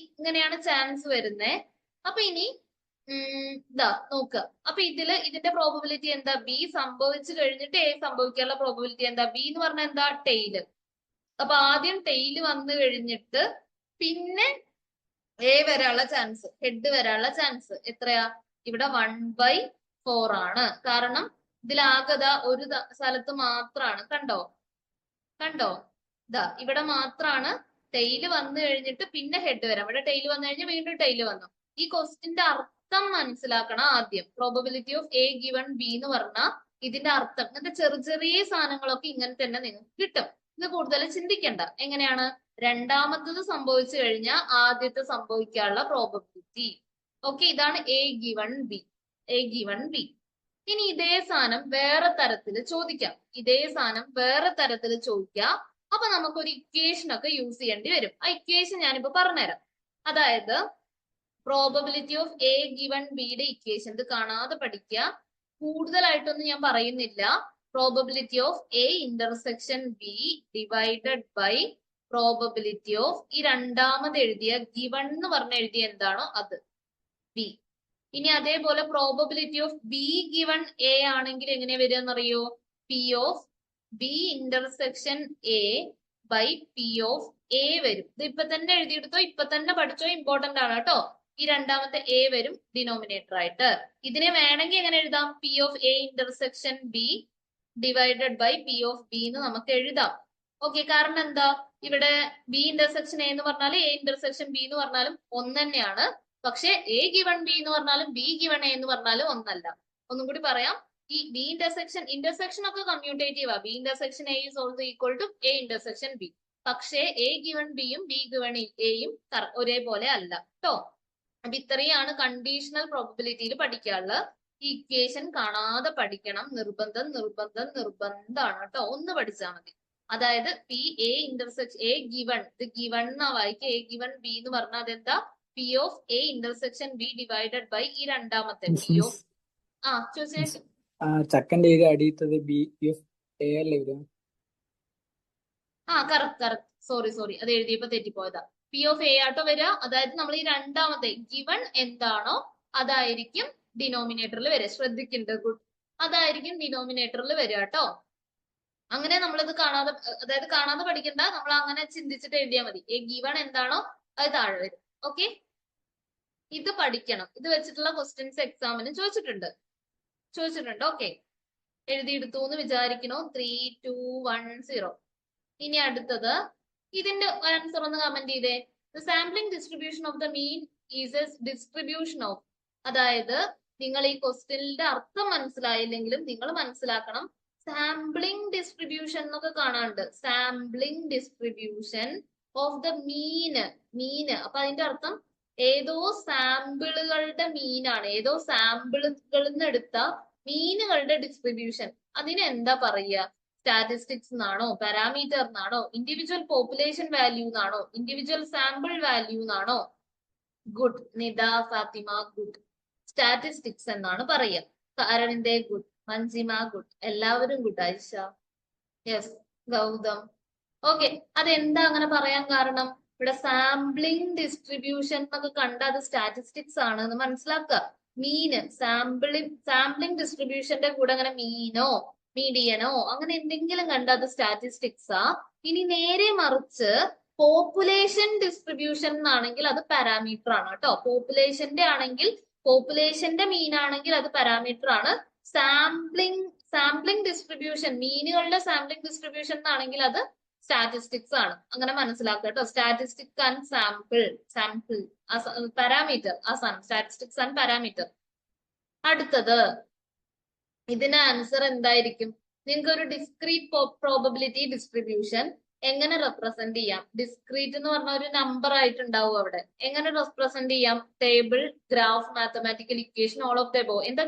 ഇങ്ങനെയാണ് ചാൻസ് വരുന്നേ. അപ്പൊ ഇനി ഇതാ നോക്കുക. അപ്പൊ ഇതിന്റെ പ്രോബബിലിറ്റി എന്താ, ബി സംഭവിച്ചു കഴിഞ്ഞിട്ട് എ സംഭവിക്കാനുള്ള പ്രോബബിലിറ്റി എന്താ? ബി എന്ന് പറഞ്ഞാൽ എന്താ, ടെയില്. അപ്പൊ ആദ്യം ടെയില് വന്നു കഴിഞ്ഞിട്ട് പിന്നെ എ വരാനുള്ള ചാൻസ്, ഹെഡ് വരാനുള്ള ചാൻസ് എത്രയാ? ഇവിടെ 1/4 ആണ്. കാരണം ഇതിലാകത ഒരു സ്ഥലത്ത് മാത്രാണ്. കണ്ടോ ഇതാ ഇവിടെ മാത്രാണ് ടെയില് വന്നു കഴിഞ്ഞിട്ട് പിന്നെ ഹെഡ് വരാം. ഇവിടെ ടെയില് വന്നു കഴിഞ്ഞാൽ വീണ്ടും ടെയില് വന്നു. ഈ ക്വസ്റ്റിന്റെ അർത്ഥം മനസ്സിലാക്കണം ആദ്യം. Probability of A given B എന്ന് പറഞ്ഞാൽ ഇതിന്റെ അർത്ഥം, ഇങ്ങനത്തെ ചെറിയ സാധനങ്ങളൊക്കെ ഇങ്ങനെ തന്നെ നിങ്ങൾക്ക് കിട്ടും. ഇത് കൂടുതൽ ചിന്തിക്കണ്ട. എങ്ങനെയാണ്, രണ്ടാമത്തത് സംഭവിച്ചു കഴിഞ്ഞാൽ ആദ്യത്തെ സംഭവിക്കാനുള്ള പ്രോബബിലിറ്റി. ഓക്കെ, ഇതാണ് എ ഗിവൺ ബി. ഇനി ഇതേ സാധനം വേറെ തരത്തിൽ ചോദിക്കാം. അപ്പൊ നമുക്കൊരു ഇക്വേഷൻ ഒക്കെ യൂസ് ചെയ്യേണ്ടി വരും. ആ ഇക്വേഷൻ ഞാനിപ്പോ പറഞ്ഞുതരാം. അതായത് പ്രോബബിലിറ്റി ഓഫ് എ ഗിവൺ ബിയുടെ ഇക്വേഷൻ ഇത് കാണാതെ പഠിക്കുക. കൂടുതലായിട്ടൊന്നും ഞാൻ പറയുന്നില്ല. Probability of A intersection B divided by probability of ഈ രണ്ടാമത് എഴുതിയ ഗിവൺ എന്ന് പറഞ്ഞ എഴുതിയ എന്താണോ അത്, ബി. ഇനി അതേപോലെ probability of B given A ആണെങ്കിൽ എങ്ങനെ വരിക എന്നറിയോ? P of B intersection A by P of A വരും. ഇത് ഇപ്പൊ തന്നെ എഴുതിയെടുത്തോ, ഇപ്പൊ തന്നെ പഠിച്ചോ, ഇമ്പോർട്ടന്റ് ആണ് കേട്ടോ. ഈ രണ്ടാമത്തെ എ വരും ഡിനോമിനേറ്റർ ആയിട്ട്. ഇതിനെ വേണമെങ്കിൽ എങ്ങനെ എഴുതാം? P of A intersection B divided by P of B എന്ന് നമുക്ക് എഴുതാം. ഓക്കെ, കാരണം എന്താ, ഇവിടെ ബി ഇന്റർസെക്ഷൻ എ എന്ന് പറഞ്ഞാലും എ ഇന്റർസെക്ഷൻ ബി എന്ന് പറഞ്ഞാലും ഒന്ന് തന്നെയാണ്. പക്ഷെ എ ഗിവൺ ബി എന്ന് പറഞ്ഞാലും ബി ഗിവൺ എ എന്ന് പറഞ്ഞാലും ഒന്നല്ല. ഒന്നും കൂടി പറയാം. ഈ ബി ഇന്റർസെക്ഷൻ ഒക്കെ കമ്മ്യൂട്ടേറ്റീവ് ആ. B intersection A is also equal to A intersection B. പക്ഷേ എ ഗിവൺ ബിയും ബി ഗിവൺ എയും ഒരേപോലെ അല്ല കേട്ടോ. അപ്പൊ ഇത്രയാണ് കണ്ടീഷണൽ പ്രോബബിലിറ്റിയിൽ പഠിക്കാനുള്ളത്. ഈ ഇക്വേഷൻ കാണാതെ പഠിക്കണം, നിർബന്ധമാണ് കേട്ടോ. ഒന്ന് പഠിച്ചാൽ മതി. അതായത് P A intersection A given, ഇത് ഗിവൺ എന്നാ വായിക്കുക. എ ഗിവൺ ബി എന്ന് പറഞ്ഞാൽ അതെന്താ? P of A intersection B divided by ഈ രണ്ടാമത്തെ പി ഓഫ് ചോദിച്ചേ. ചക്കന്റെ ഏരിയ അടിയത്തത് ബി എഫ് എ അല്ലേ വരും? കറക്റ്റ്. സോറി അത് എഴുതിയപ്പോ തെറ്റിപ്പോയതാ. പി ഓഫ് എ ആട്ടോ വരിക. അതായത് നമ്മൾ ഈ രണ്ടാമത്തെ ഗിവൺ എന്താണോ അതായിരിക്കും ഡിനോമിനേറ്ററിൽ വരിക. ശ്രദ്ധിക്കുന്നുണ്ട്, ഗുഡ്. അതായിരിക്കും ഡിനോമിനേറ്ററിൽ വരിക കേട്ടോ. അങ്ങനെ നമ്മളിത് കാണാതെ, അതായത് കാണാതെ പഠിക്കണ്ട, നമ്മൾ അങ്ങനെ ചിന്തിച്ചിട്ട് എഴുതിയാൽ മതി. എ ഗിവൺ എന്താണോ അത് താഴെ വരും. ഓക്കെ, ഇത് പഠിക്കണം. ഇത് വെച്ചിട്ടുള്ള ക്വസ്റ്റ്യൻസ് എക്സാമിന് ചോദിച്ചിട്ടുണ്ട്. ഓക്കെ, എഴുതിയെടുത്തു എന്ന് വിചാരിക്കണോ? 3, 2, 1, 0. ഇനി അടുത്തത്, ഇതിന്റെ ആൻസർ ഒന്ന് കമന്റ് ചെയ്തേ. The sampling distribution of the mean is A distribution of. അതായത് നിങ്ങൾ ഈ ക്വസ്റ്റ്യനിന്റെ അർത്ഥം മനസ്സിലായില്ലെങ്കിലും നിങ്ങൾ മനസ്സിലാക്കണം, സാമ്പിളിംഗ് ഡിസ്ട്രിബ്യൂഷൻ എന്നൊക്കെ കാണാറുണ്ട്. സാമ്പിളിംഗ് ഡിസ്ട്രിബ്യൂഷൻ ഓഫ് ദ മീന്. അപ്പൊ അതിന്റെ അർത്ഥം ഏതോ സാമ്പിളുകളുടെ മീനാണ്, ഏതോ സാമ്പിളുകളിൽ നിന്ന് എടുത്ത മീനുകളുടെ ഡിസ്ട്രിബ്യൂഷൻ. അതിന് എന്താ പറയുക? സ്റ്റാറ്റിസ്റ്റിക്സ് എന്നാണോ, പാരാമീറ്റർ എന്നാണോ, ഇൻഡിവിജ്വൽ പോപ്പുലേഷൻ വാല്യൂ എന്നാണോ, ഇൻഡിവിജ്വൽ സാമ്പിൾ വാല്യൂ എന്നാണോ? Good Nida, Fathima, good. Statistics എന്നാണ് പറയുക. കാരണിന്റെ ഗുഡ്, മഞ്ജിമ ഗുഡ്, എല്ലാവരും good. Aisha, yes. Gautham, okay. അതെന്താ അങ്ങനെ പറയാൻ കാരണം? ഇവിടെ സാമ്പിളിംഗ് ഡിസ്ട്രിബ്യൂഷൻ എന്നൊക്കെ കണ്ട അത് സ്റ്റാറ്റിസ്റ്റിക്സ് ആണ് എന്ന് മനസ്സിലാക്കുക. മീന് സാമ്പിളിംഗ് ഡിസ്ട്രിബ്യൂഷന്റെ കൂടെ അങ്ങനെ മീനോ മീഡിയനോ അങ്ങനെ എന്തെങ്കിലും കണ്ട അത് സ്റ്റാറ്റിസ്റ്റിക്സാ. ഇനി നേരെ മറിച്ച് പോപ്പുലേഷൻ ഡിസ്ട്രിബ്യൂഷൻ എന്നാണെങ്കിൽ അത് പാരാമീറ്റർ ആണ് കേട്ടോ. പോപ്പുലേഷന്റെ മീൻ ആണെങ്കിൽ അത് പാരാമീറ്റർ ആണ്. സാമ്പിളിംഗ് ഡിസ്ട്രിബ്യൂഷൻ, മീനുകളുടെ സാമ്പിളിംഗ് ഡിസ്ട്രിബ്യൂഷൻ എന്നാണെങ്കിൽ അത് സ്റ്റാറ്റിസ്റ്റിക്സ് ആണ്. അങ്ങനെ മനസ്സിലാക്കുക കേട്ടോ. Statistics and sample parameter, statistics and parameter. അടുത്തത്, ഇതിന് ആൻസർ എന്തായിരിക്കും? നിങ്ങൾക്ക് ഒരു ഡിസ്ക്രീറ്റ് പ്രോബബിലിറ്റി ഡിസ്ട്രിബ്യൂഷൻ എങ്ങനെ റെപ്രസെന്റ് ചെയ്യാം? ഡിസ്ക്രീറ്റ് എന്ന് പറഞ്ഞ ഒരു നമ്പർ ആയിട്ടുണ്ടാവും അവിടെ. എങ്ങനെ റെപ്രസെന്റ് ചെയ്യാം? Table, graph, mathematical equation, all of the above. എന്താ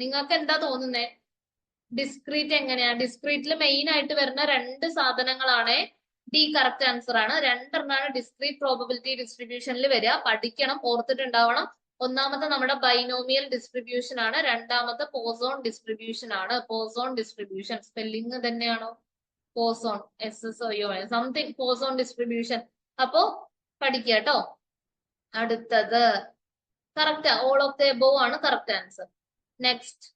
നിങ്ങൾക്ക് എന്താ തോന്നുന്നേ? ഡിസ്ക്രീറ്റ് എങ്ങനെയാ? ഡിസ്ക്രീറ്റിൽ മെയിൻ ആയിട്ട് വരുന്ന രണ്ട് സാധനങ്ങളാണ്. ഡി കറക്റ്റ് ആൻസർ ആണ്. രണ്ടെണ്ണാണ് ഡിസ്ക്രീറ്റ് പ്രോബബിലിറ്റി ഡിസ്ട്രിബ്യൂഷനിൽ വരിക. പഠിക്കണം, ഓർത്തിട്ടുണ്ടാവണം. ഒന്നാമത്തെ നമ്മുടെ ബൈനോമിയൽ ഡിസ്ട്രിബ്യൂഷൻ ആണ്. രണ്ടാമത്തെ പോസോൺ ഡിസ്ട്രിബ്യൂഷൻ ആണ്. പോസോൺ ഡിസ്ട്രിബ്യൂഷൻ സ്പെല്ലിംഗ് തന്നെയാണോ? Poisson, SSOO something, Poisson distribution. അപ്പോ പഠിക്കുക കേട്ടോ. അടുത്തത് correct, all of the above ആണ് കറക്റ്റ് ആൻസർ. നെക്സ്റ്റ്,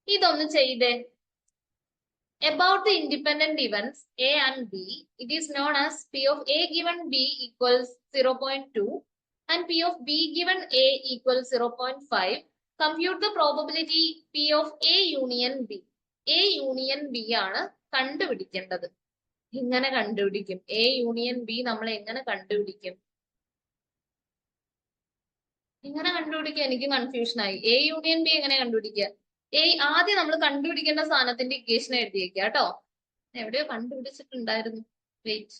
ഇതൊന്ന് ചെയ്തേ. About the independent events A and B, it is known as P of A given B equals 0.2 and P of B given A equals 0.5. Compute the probability P of A union B. A union B ആണ് കണ്ടുപിടിക്കേണ്ടത്. എങ്ങനെ കണ്ടുപിടിക്കും? A union B നമ്മൾ എങ്ങനെ കണ്ടുപിടിക്കും? എനിക്ക് കൺഫ്യൂഷൻ ആയി. A union B എങ്ങനെ കണ്ടുപിടിക്കുക? ആദ്യം നമ്മൾ കണ്ടുപിടിക്കേണ്ട സാധനത്തിന്റെ ഇക്വേഷൻ എഴുതിയേക്കുക കേട്ടോ. എവിടെയോ കണ്ടുപിടിച്ചിട്ടുണ്ടായിരുന്നു. വെയിറ്റ്.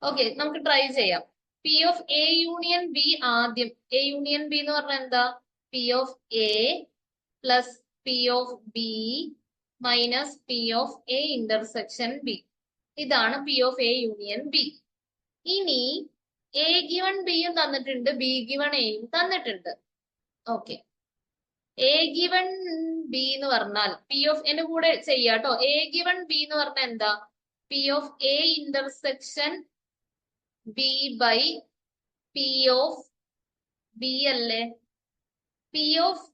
ഓക്കെ, നമുക്ക് ട്രൈ ചെയ്യാം. P of A union B ആദ്യം. എ യൂണിയൻ ബി എന്ന് പറഞ്ഞാൽ എന്താ? P of A plus P of B minus P of A intersection B. ഇതാണ് P of A union B. ഇനി എ ഗിവൺ ബിയും തന്നിട്ടുണ്ട്, ബി ഗിവൺ എയും തന്നിട്ടുണ്ട്. ഓക്കെ, എ ഗിവൺ ബി എന്ന് പറഞ്ഞാൽ പി ഓഫ് എന്റെ കൂടെ ചെയ്യാട്ടോ. എ ഗിവൺ ബി എന്ന് പറഞ്ഞാൽ എന്താ? P of A intersection B by P of B അല്ലേ? P of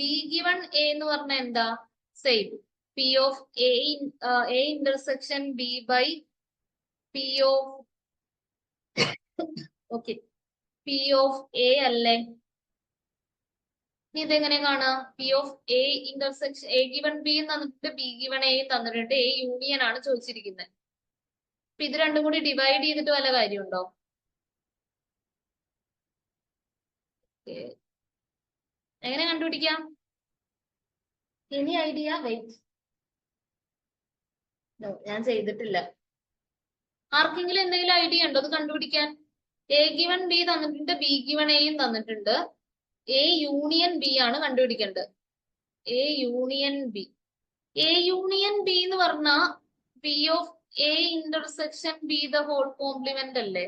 B given A എന്ന് പറഞ്ഞാൽ എന്താ? Same, P of A intersection B by P of okay P of A അല്ലേ? ഇതെങ്ങനെ കാണാം? P of A intersection A given B തന്നിട്ടുണ്ട്, ബി ഗിവൺ എയും തന്നിട്ടുണ്ട്. എ യൂണിയൻ ആണ് ചോദിച്ചിരിക്കുന്നത്. അപ്പൊ ഇത് രണ്ടും കൂടി ഡിവൈഡ് ചെയ്തിട്ട് വല്ല കാര്യമുണ്ടോ? എങ്ങനെ കണ്ടുപിടിക്കാം? Any idea? വെയിറ്റ്, ഞാൻ ചെയ്തിട്ടില്ല. ആർക്കെങ്കിലും എന്തെങ്കിലും ഐഡിയ ഉണ്ടോ അത് കണ്ടുപിടിക്കാൻ? എ ഗിവൺ ബി തന്നിട്ടുണ്ട്, ബി ഗിവൺ എയും തന്നിട്ടുണ്ട്. എ യൂണിയൻ ബി ആണ് കണ്ടുപിടിക്കേണ്ടത്. A union B. A union B എന്ന് പറഞ്ഞാൽ P of A intersection B the whole complement അല്ലേ?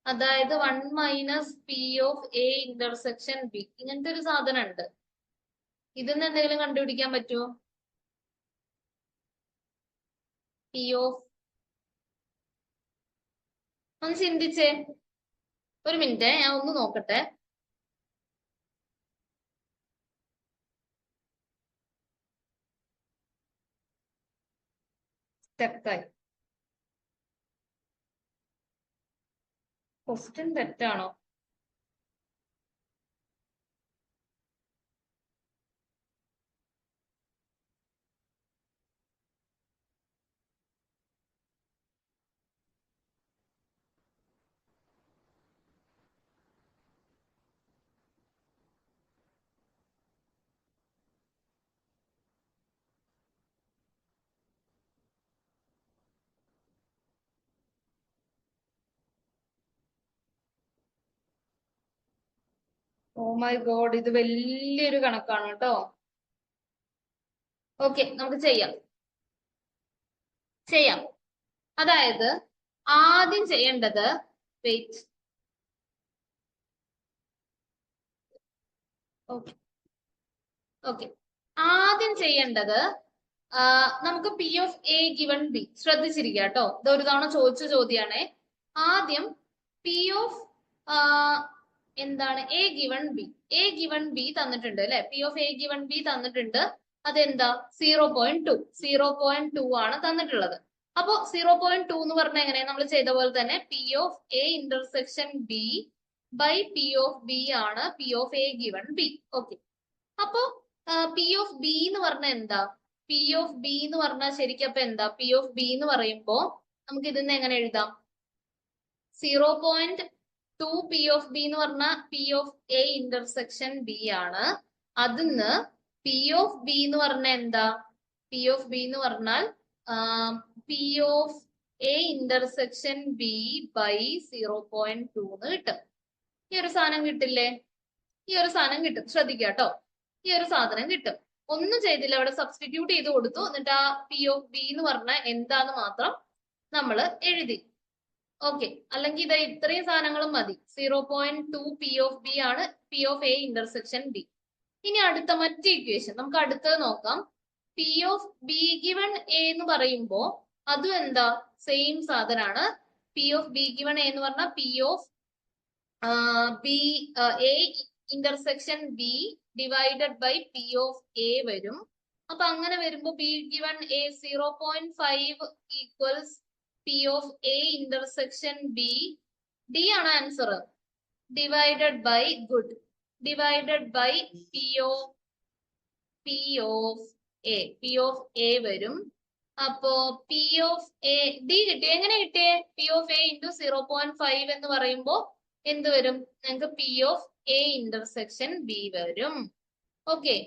അതായത് 1 minus P of A intersection B, ഇങ്ങനത്തെ ഒരു സാധനം ഉണ്ട്. ഇതിന്ന് എന്തെങ്കിലും കണ്ടുപിടിക്കാൻ പറ്റുമോ? പി ഓഫ്, ഒന്ന് ചിന്തിച്ചേ, ഒരു മിനിറ്റ് ഞാൻ ഒന്ന് നോക്കട്ടെ. സ്റ്റെക്കായി. ക്വസ്റ്റ്യൻ തെറ്റാണോ? ഓ മൈ ഗോഡ്, ഇത് വലിയൊരു കണക്കാണ് കേട്ടോ. ഓക്കെ, നമുക്ക് ചെയ്യാം. അതായത് ആദ്യം ചെയ്യേണ്ടത്, വെയിറ്റ്, ഓക്കെ, ആദ്യം ചെയ്യേണ്ടത് നമുക്ക് P of A given B, ശ്രദ്ധിച്ചിരിക്കുക കേട്ടോ, ഇത് ഒരു തവണ ചോദിച്ച ചോദ്യമാണേ. ആദ്യം പി ഓഫ് എന്താണ് എ ഗിവൺ ബി തന്നിട്ടുണ്ട് അല്ലെ? P of A given B തന്നിട്ടുണ്ട്. അതെന്താ? 0.2 ആണ് തന്നിട്ടുള്ളത്. അപ്പോ 0.2 എന്ന് പറഞ്ഞാൽ എങ്ങനെ? നമ്മൾ ചെയ്ത പോലെ തന്നെ P of A intersection B by P of B ആണ് P of A given B. Okay, അപ്പോ പി ഓഫ് ബി എന്ന് പറഞ്ഞാൽ എന്താ? പി ഓഫ് ബി എന്ന് പറഞ്ഞാൽ ശരിക്കും അപ്പൊ എന്താ? പി ഓഫ് ബി എന്ന് പറയുമ്പോ നമുക്ക് ഇതിന്ന് എങ്ങനെ എഴുതാം? 0.2 പി ഓഫ് ബി എന്ന് പറഞ്ഞാൽ P of A intersection B ആണ്. അതിന്ന് പി ഓഫ് ബി എന്ന് പറഞ്ഞാൽ എന്താ? പി ഓഫ് ബി എന്ന് പറഞ്ഞാൽ P of A intersection B by 0.2 എന്ന് കിട്ടും. ഈ ഒരു സാധനം കിട്ടില്ലേ? ഈ ഒരു സാധനം കിട്ടും, ശ്രദ്ധിക്കുക കേട്ടോ. ഈ ഒരു സാധനം കിട്ടും. ഒന്നും ചെയ്തില്ല, അവിടെ സബ്സ്റ്റിറ്റ്യൂട്ട് ചെയ്ത് കൊടുത്തു. എന്നിട്ട് ആ പി ഓഫ് ബി എന്ന് പറഞ്ഞാൽ എന്താന്ന് മാത്രം നമ്മൾ എഴുതി. ഓക്കെ, അല്ലെങ്കിൽ ഇത് ഇത്രയും സാധനങ്ങളും മതി. 0.2 പി ഓഫ് ബി ആണ് P of A intersection B. ഇനി അടുത്ത മറ്റേ ഇക്വേഷൻ നമുക്ക് അടുത്തത് നോക്കാം. P of B given A എന്ന് പറയുമ്പോ അതും എന്താ? സെയിം സാധനമാണ്. P of B given A എന്ന് പറഞ്ഞാൽ P of B A intersection B divided by P of A വരും. അപ്പൊ അങ്ങനെ വരുമ്പോ B given A 0.5 equals P of A intersection B, D ആണ് answer, divided by divided by P of A വരും. അപ്പോ പി ഓഫ് എ ഡി കിട്ടി. എങ്ങനെ കിട്ടിയേ? പി ഓഫ് എ ഇൻറ്റു 0.5 എന്ന് പറയുമ്പോ എന്ത് വരും? ഞങ്ങൾക്ക് P of A intersection B വരും. ഓക്കെ,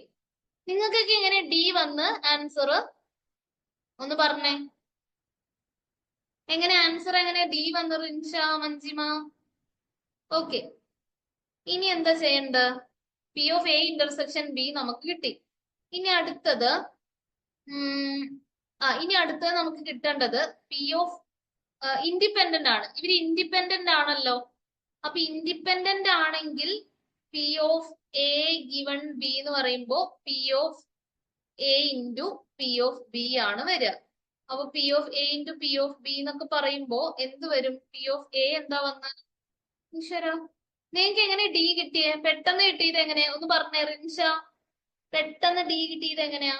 നിങ്ങൾക്കൊക്കെ എങ്ങനെ ഡി വന്ന് ആൻസർ ഒന്ന് പറഞ്ഞേ. എങ്ങനെ ആൻസർ എങ്ങനെ ഡി വന്ന് റിൻഷ, മഞ്ജിമ? ഓക്കെ, ഇനി എന്താ ചെയ്യേണ്ടത്? P of A intersection B നമുക്ക് കിട്ടി. ഇനി അടുത്തത് നമുക്ക് കിട്ടേണ്ടത് പി ഓഫ് ഇൻഡിപെൻഡന്റ് ആണ്. ഇവര് ഇൻഡിപെൻഡന്റ് ആണല്ലോ. അപ്പൊ ഇൻഡിപെൻഡന്റ് ആണെങ്കിൽ P of A given B എന്ന് പറയുമ്പോ P of A into P of B ആണ് വരിക. അപ്പൊ P of A into P of B എന്നൊക്കെ പറയുമ്പോ എന്ത് വരും? പി ഓഫ് എ എന്താ വന്ന? ഈശ്വര, നിങ്ങൾക്ക് എങ്ങനെ ഡി കിട്ടിയേ? പെട്ടെന്ന് കിട്ടിയത് എങ്ങനെയാ ഒന്ന് പറഞ്ഞേ റിൻഷ. പെട്ടെന്ന് ഡി കിട്ടിയത് എങ്ങനെയാ?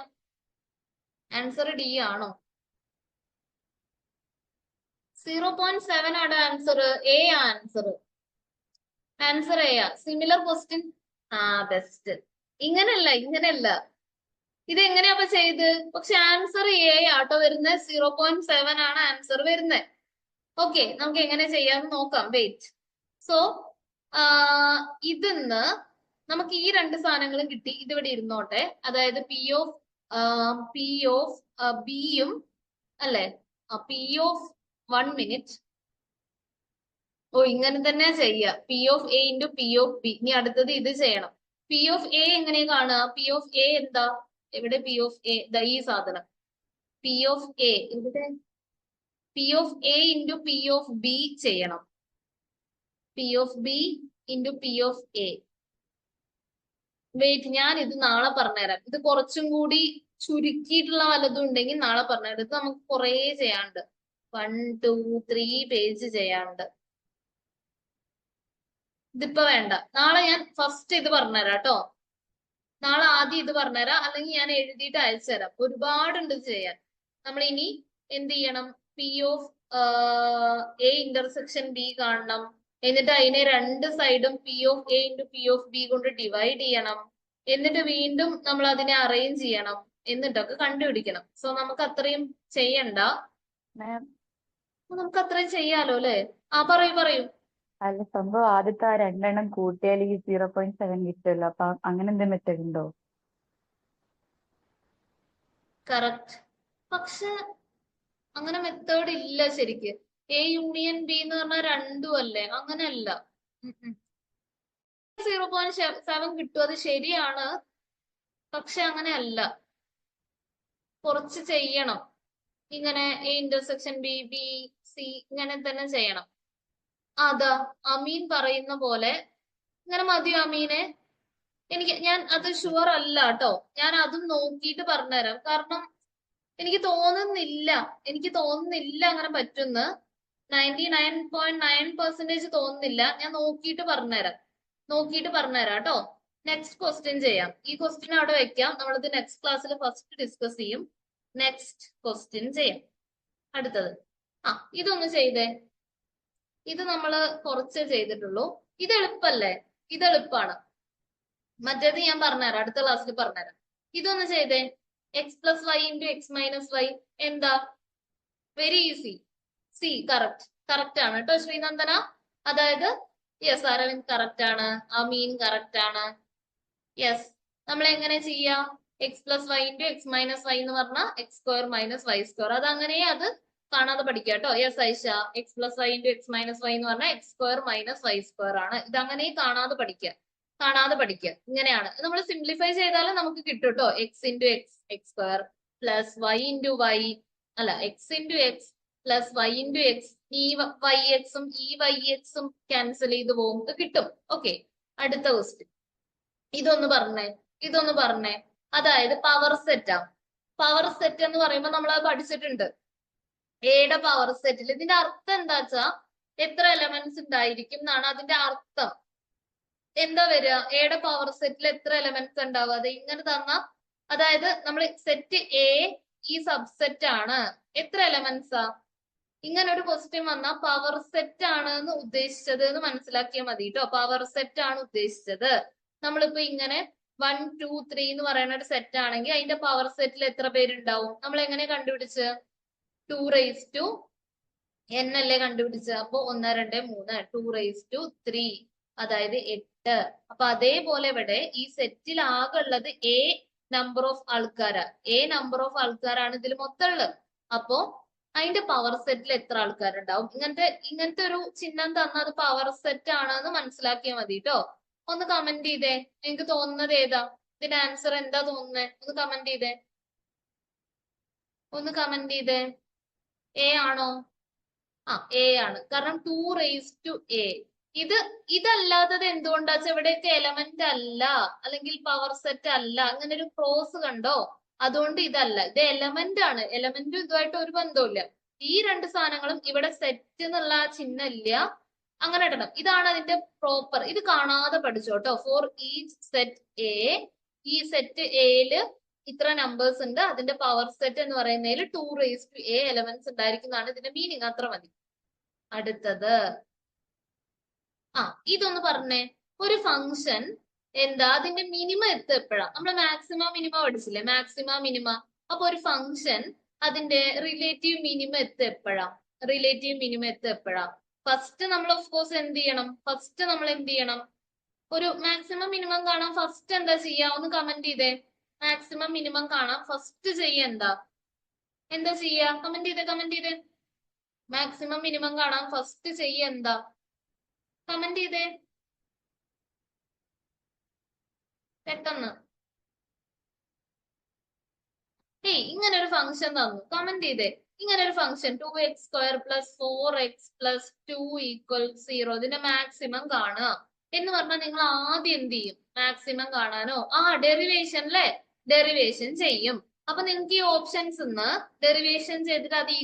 ആൻസർ ഡി ആണോ? 0.7 ആണ് answer. A answer A. Similar question. Best. ഇങ്ങനെയല്ല. ഇത് എങ്ങനെയാ അപ്പൊ ചെയ്ത്? പക്ഷെ ആൻസർ എ ആട്ടോ വരുന്നത്. 0.7 ആണ് ആൻസർ വരുന്നത്. ഓക്കെ, നമുക്ക് എങ്ങനെ ചെയ്യാന്ന് നോക്കാം. വെയിറ്റ്. സോ ഇതിന്ന് നമുക്ക് ഈ രണ്ട് സാധനങ്ങളും കിട്ടി. ഇതിവിടെ ഇരുന്നോട്ടെ. അതായത് പി ഓഫ് ബിയും അല്ലെ, പി ഓഫ് 1 മിനിറ്റ്. ഇങ്ങനെ തന്നെ ചെയ്യുക. P of A into P of B. ഇനി അടുത്തത് ഇത് ചെയ്യണം. പി ഓഫ് എ എങ്ങനെ കാണുക? പി ഓഫ് എ എന്താ? എവിടെ പി ഓഫ് എ? ഈ സാധനം പി ഓഫ് എ ഇവിടെ P of A into P of B ചെയ്യണം. P of B into P of A. Wait, ഞാൻ ഇത് നാളെ പറഞ്ഞുതരാം. ഇത് കുറച്ചും കൂടി ചുരുക്കിയിട്ടുള്ള വല്ലതും ഉണ്ടെങ്കിൽ നാളെ പറഞ്ഞുതരാം. ഇത് നമുക്ക് കുറേ ചെയ്യാണ്ട്, 1 2 3 പേജ് ചെയ്യാണ്ട്. ഇതിപ്പോ വേണ്ട, നാളെ ഞാൻ ഫസ്റ്റ് ഇത് പറഞ്ഞുതരാം കേട്ടോ. നാളെ ആദ്യം ഇത് പറഞ്ഞുതരാം, അല്ലെങ്കിൽ ഞാൻ എഴുതിയിട്ട് അയച്ചു തരാം. ഒരുപാടുണ്ട് ചെയ്യാൻ. നമ്മൾ ഇനി എന്ത് ചെയ്യണം? P of A intersection B കാണണം. എന്നിട്ട് അതിനെ രണ്ട് സൈഡും P of A into P of B കൊണ്ട് ഡിവൈഡ് ചെയ്യണം. എന്നിട്ട് വീണ്ടും നമ്മൾ അതിനെ അറേഞ്ച് ചെയ്യണം. എന്നിട്ടൊക്കെ കണ്ടുപിടിക്കണം. സോ നമുക്ക് അത്രയും ചെയ്യണ്ട, മാം, നമുക്ക് അത്രയും ചെയ്യാലോ അല്ലെ? ആ പറയൂ. അല്ല സംഭവം ആദ്യത്തെ ആ രണ്ടെണ്ണം കൂട്ടിയാൽ ഈ 0.7 കിട്ടുമല്ലോ. അപ്പൊ അങ്ങനെ എന്തെങ്കിലും മെത്തേഡ് ഉണ്ടോ? കറക്റ്റ്. പക്ഷെ അങ്ങനെ മെത്തേഡ് ഇല്ല ശരിക്ക്. എ യൂണിയൻ ബി എന്ന് പറഞ്ഞാൽ രണ്ടും അല്ലേ? അങ്ങനെയല്ല. 0.7 കിട്ടും, അത് ശരിയാണ്. പക്ഷെ അങ്ങനെയല്ല, കുറച്ച് ചെയ്യണം. ഇങ്ങനെ A intersection B, B C ഇങ്ങനെ തന്നെ ചെയ്യണം. അതാ അമീൻ പറയുന്ന പോലെ ഇങ്ങനെ മതിയോ അമീനെ? ഞാൻ അത് ഷുവർ അല്ല കേട്ടോ. ഞാൻ അതും നോക്കിയിട്ട് പറഞ്ഞുതരാം. കാരണം എനിക്ക് തോന്നുന്നില്ല അങ്ങനെ പറ്റുന്ന്. 99.9% തോന്നുന്നില്ല. ഞാൻ നോക്കിയിട്ട് പറഞ്ഞുതരാം കേട്ടോ. നെക്സ്റ്റ് ക്വസ്റ്റ്യൻ ചെയ്യാം. ഈ ക്വസ്റ്റ്യൻ അവിടെ വെക്കാം. നമ്മളിത് നെക്സ്റ്റ് ക്ലാസ്സിൽ ഫസ്റ്റ് ഡിസ്കസ് ചെയ്യും. നെക്സ്റ്റ് ക്വസ്റ്റ്യൻ ചെയ്യാം. അടുത്തത് ഇതൊന്ന് ചെയ്തേ. ഇത് നമ്മള് കുറച്ചേ ചെയ്തിട്ടുള്ളൂ. ഇത് എളുപ്പല്ലേ? ഇത് എളുപ്പമാണ്. മറ്റേത് ഞാൻ പറഞ്ഞുതരാം, അടുത്ത ക്ലാസ്സിൽ പറഞ്ഞുതരാം. ഇതൊന്ന് ചെയ്തേ. X plus Y into X minus Y. എന്താ? Very easy. സി കറക്റ്റ് ആണ് കേട്ടോ ശ്രീനന്ദന. അതായത് യെസ്, അരവിന്ദ് കറക്റ്റ് ആണ്, അമീൻ കറക്റ്റ് ആണ്. യെസ്, നമ്മൾ എങ്ങനെ ചെയ്യാം? X plus Y into X minus y എന്ന് പറഞ്ഞാൽ x square minus y square. അത് കാണാതെ പഠിക്കുക കേട്ടോ. Yes Aisha, x plus Y into X minus y എന്ന് പറഞ്ഞാൽ x square minus y square ആണ്. ഇതങ്ങനെ കാണാതെ പഠിക്കുക. ഇങ്ങനെയാണ് നമ്മൾ സിംപ്ലിഫൈ ചെയ്താലും നമുക്ക് കിട്ടും കേട്ടോ. X into X X square plus Y into Y, അല്ല X into X plus Y into X. ഈ വൈ എക്സും ഈ വൈ എക്സും ക്യാൻസൽ ചെയ്ത് പോകും, കിട്ടും. ഓക്കെ, അടുത്ത ക്വസ്റ്റ്യൻ. ഇതൊന്ന് പറഞ്ഞേ. അതായത് പവർ സെറ്റ് എന്ന് പറയുമ്പോൾ നമ്മൾ അത് പഠിച്ചിട്ടുണ്ട്. എയുടെ പവർ സെറ്റിൽ ഇതിന്റെ അർത്ഥം എന്താ വെച്ചാ എത്ര എലമെന്റ്സ് ഉണ്ടായിരിക്കും എന്നാണ് അതിന്റെ അർത്ഥം. എന്താ വരിക? എയുടെ പവർ സെറ്റിൽ എത്ര എലമെന്റ്സ് ഉണ്ടാവുക? അത് ഇങ്ങനെ തന്ന, അതായത് നമ്മൾ സെറ്റ് എ ഈ സബ്സെറ്റ് ആണ്, എത്ര എലമെന്റ്സാ? ഇങ്ങനെ ഒരു ക്വസ്റ്റ്യൻ വന്നാൽ പവർ സെറ്റ് ആണ് എന്ന് ഉദ്ദേശിച്ചത് എന്ന് മനസ്സിലാക്കിയാൽ മതി കേട്ടോ. പവർ സെറ്റ് ആണ് ഉദ്ദേശിച്ചത്. നമ്മളിപ്പോ ഇങ്ങനെ 1 2 3 എന്ന് പറയുന്ന ഒരു സെറ്റ് ആണെങ്കിൽ അതിന്റെ പവർ സെറ്റിൽ എത്ര പേരുണ്ടാവും? നമ്മൾ എങ്ങനെ കണ്ടുപിടിച്ച്? 2 raised to n അല്ലേ കണ്ടുപിടിച്ചത്. അപ്പൊ 1 2 3 2 raised to 3, അതായത് 8. അപ്പൊ അതേപോലെ ഇവിടെ ഈ സെറ്റിൽ ആകെ ഉള്ളത് എ നമ്പർ ഓഫ് ആൾക്കാരാണ് ഇതിൽ മൊത്തം ഉള്ളത്. അപ്പോ അതിന്റെ പവർ സെറ്റിൽ എത്ര ആൾക്കാരുണ്ടാവും? ഇങ്ങനത്തെ ഒരു ചിഹ്നം തന്നാൽ അത് പവർ സെറ്റ് ആണെന്ന് മനസ്സിലാക്കിയാൽ മതി കേട്ടോ. ഒന്ന് കമന്റ് ചെയ്തേ. എനിക്ക് തോന്നുന്നത് ഏതാ? ഇതിന്റെ ആൻസർ എന്താ തോന്നുന്നത്? ഒന്ന് കമന്റ് ചെയ്തേ. എ ആണോ? എ ആണ്. കാരണം 2 raised to a. ഇതല്ലാത്തത് എന്തുകൊണ്ടാച്ചാ ഇവിടെയൊക്കെ എലമെന്റ് അല്ല, അല്ലെങ്കിൽ പവർ സെറ്റ് അല്ല, അങ്ങനെ ഒരു ക്രോസ് കണ്ടോ? അതുകൊണ്ട് ഇതല്ല. ഇത് എലമെന്റ് ആണ്. എലമെന്റും ഇതുമായിട്ട് ഒരു ബന്ധവുമില്ല. ഈ രണ്ട് സാധനങ്ങളും ഇവിടെ സെറ്റ് എന്നുള്ള ചിഹ്നം ഇല്ല, അങ്ങനെ ഇടണം. ഇതാണ് അതിന്റെ പ്രോപ്പർ. ഇത് കാണാതെ പഠിച്ചോട്ടോ. ഫോർ ഈച്ച് സെറ്റ് എ, ഈ സെറ്റ് എയില് ഇത്ര നമ്പേഴ്സ് ഉണ്ട്, അതിന്റെ പവർ സെറ്റ് എന്ന് പറയുന്നതിൽ 2 raised to a എലമെന്റ്സ് ഉണ്ടായിരിക്കുന്നതാണ് ഇതിന്റെ മീനിങ്. അത്ര മതി. അടുത്തത് ഇതൊന്ന് പറഞ്ഞേ. ഒരു ഫംഗ്ഷൻ എന്താ? അതിന്റെ മിനിമം എപ്പോഴാ? നമ്മൾ മാക്സിമം മിനിമം പഠിച്ചില്ലേ? Maximum minima. അപ്പൊ ഒരു ഫംഗ്ഷൻ അതിന്റെ റിലേറ്റീവ് മിനിമം എപ്പോഴാ? ഫസ്റ്റ് നമ്മൾ ഓഫ് കോഴ്സ് എന്ത് ചെയ്യണം? ഒരു മാക്സിമം മിനിമം കാണാൻ ഫസ്റ്റ് എന്താ ചെയ്യാ? ഒന്ന് കമന്റ് ചെയ്തേ. മാക്സിമം മിനിമം കാണാൻ ഫസ്റ്റ് എന്താ ചെയ്യാ? കമന്റ് ചെയ്തേ. മാക്സിമം മിനിമം കാണാൻ ഫസ്റ്റ് എന്താ? കമന്റ് ചെയ്തേ പെട്ടെന്ന്. ഇങ്ങനെ ഒരു ഫംഗ്ഷൻ തന്നു, കമന്റ് ചെയ്തേ. ഇങ്ങനെ ഒരു ഫംഗ്ഷൻ 2x² + 4x + 2 = 0 ഇതിന്റെ മാക്സിമം കാണുക എന്ന് പറഞ്ഞാൽ നിങ്ങൾ ആദ്യം എന്ത് ചെയ്യും? മാക്സിമം കാണാനോ ഡെറിവേഷൻ അല്ലെ, ഡെറിവേഷൻ ചെയ്യും. അപ്പൊ നിങ്ങൾക്ക് ഈ ഓപ്ഷൻസ് ഡെറിവേഷൻ ചെയ്തിട്ട് അത് =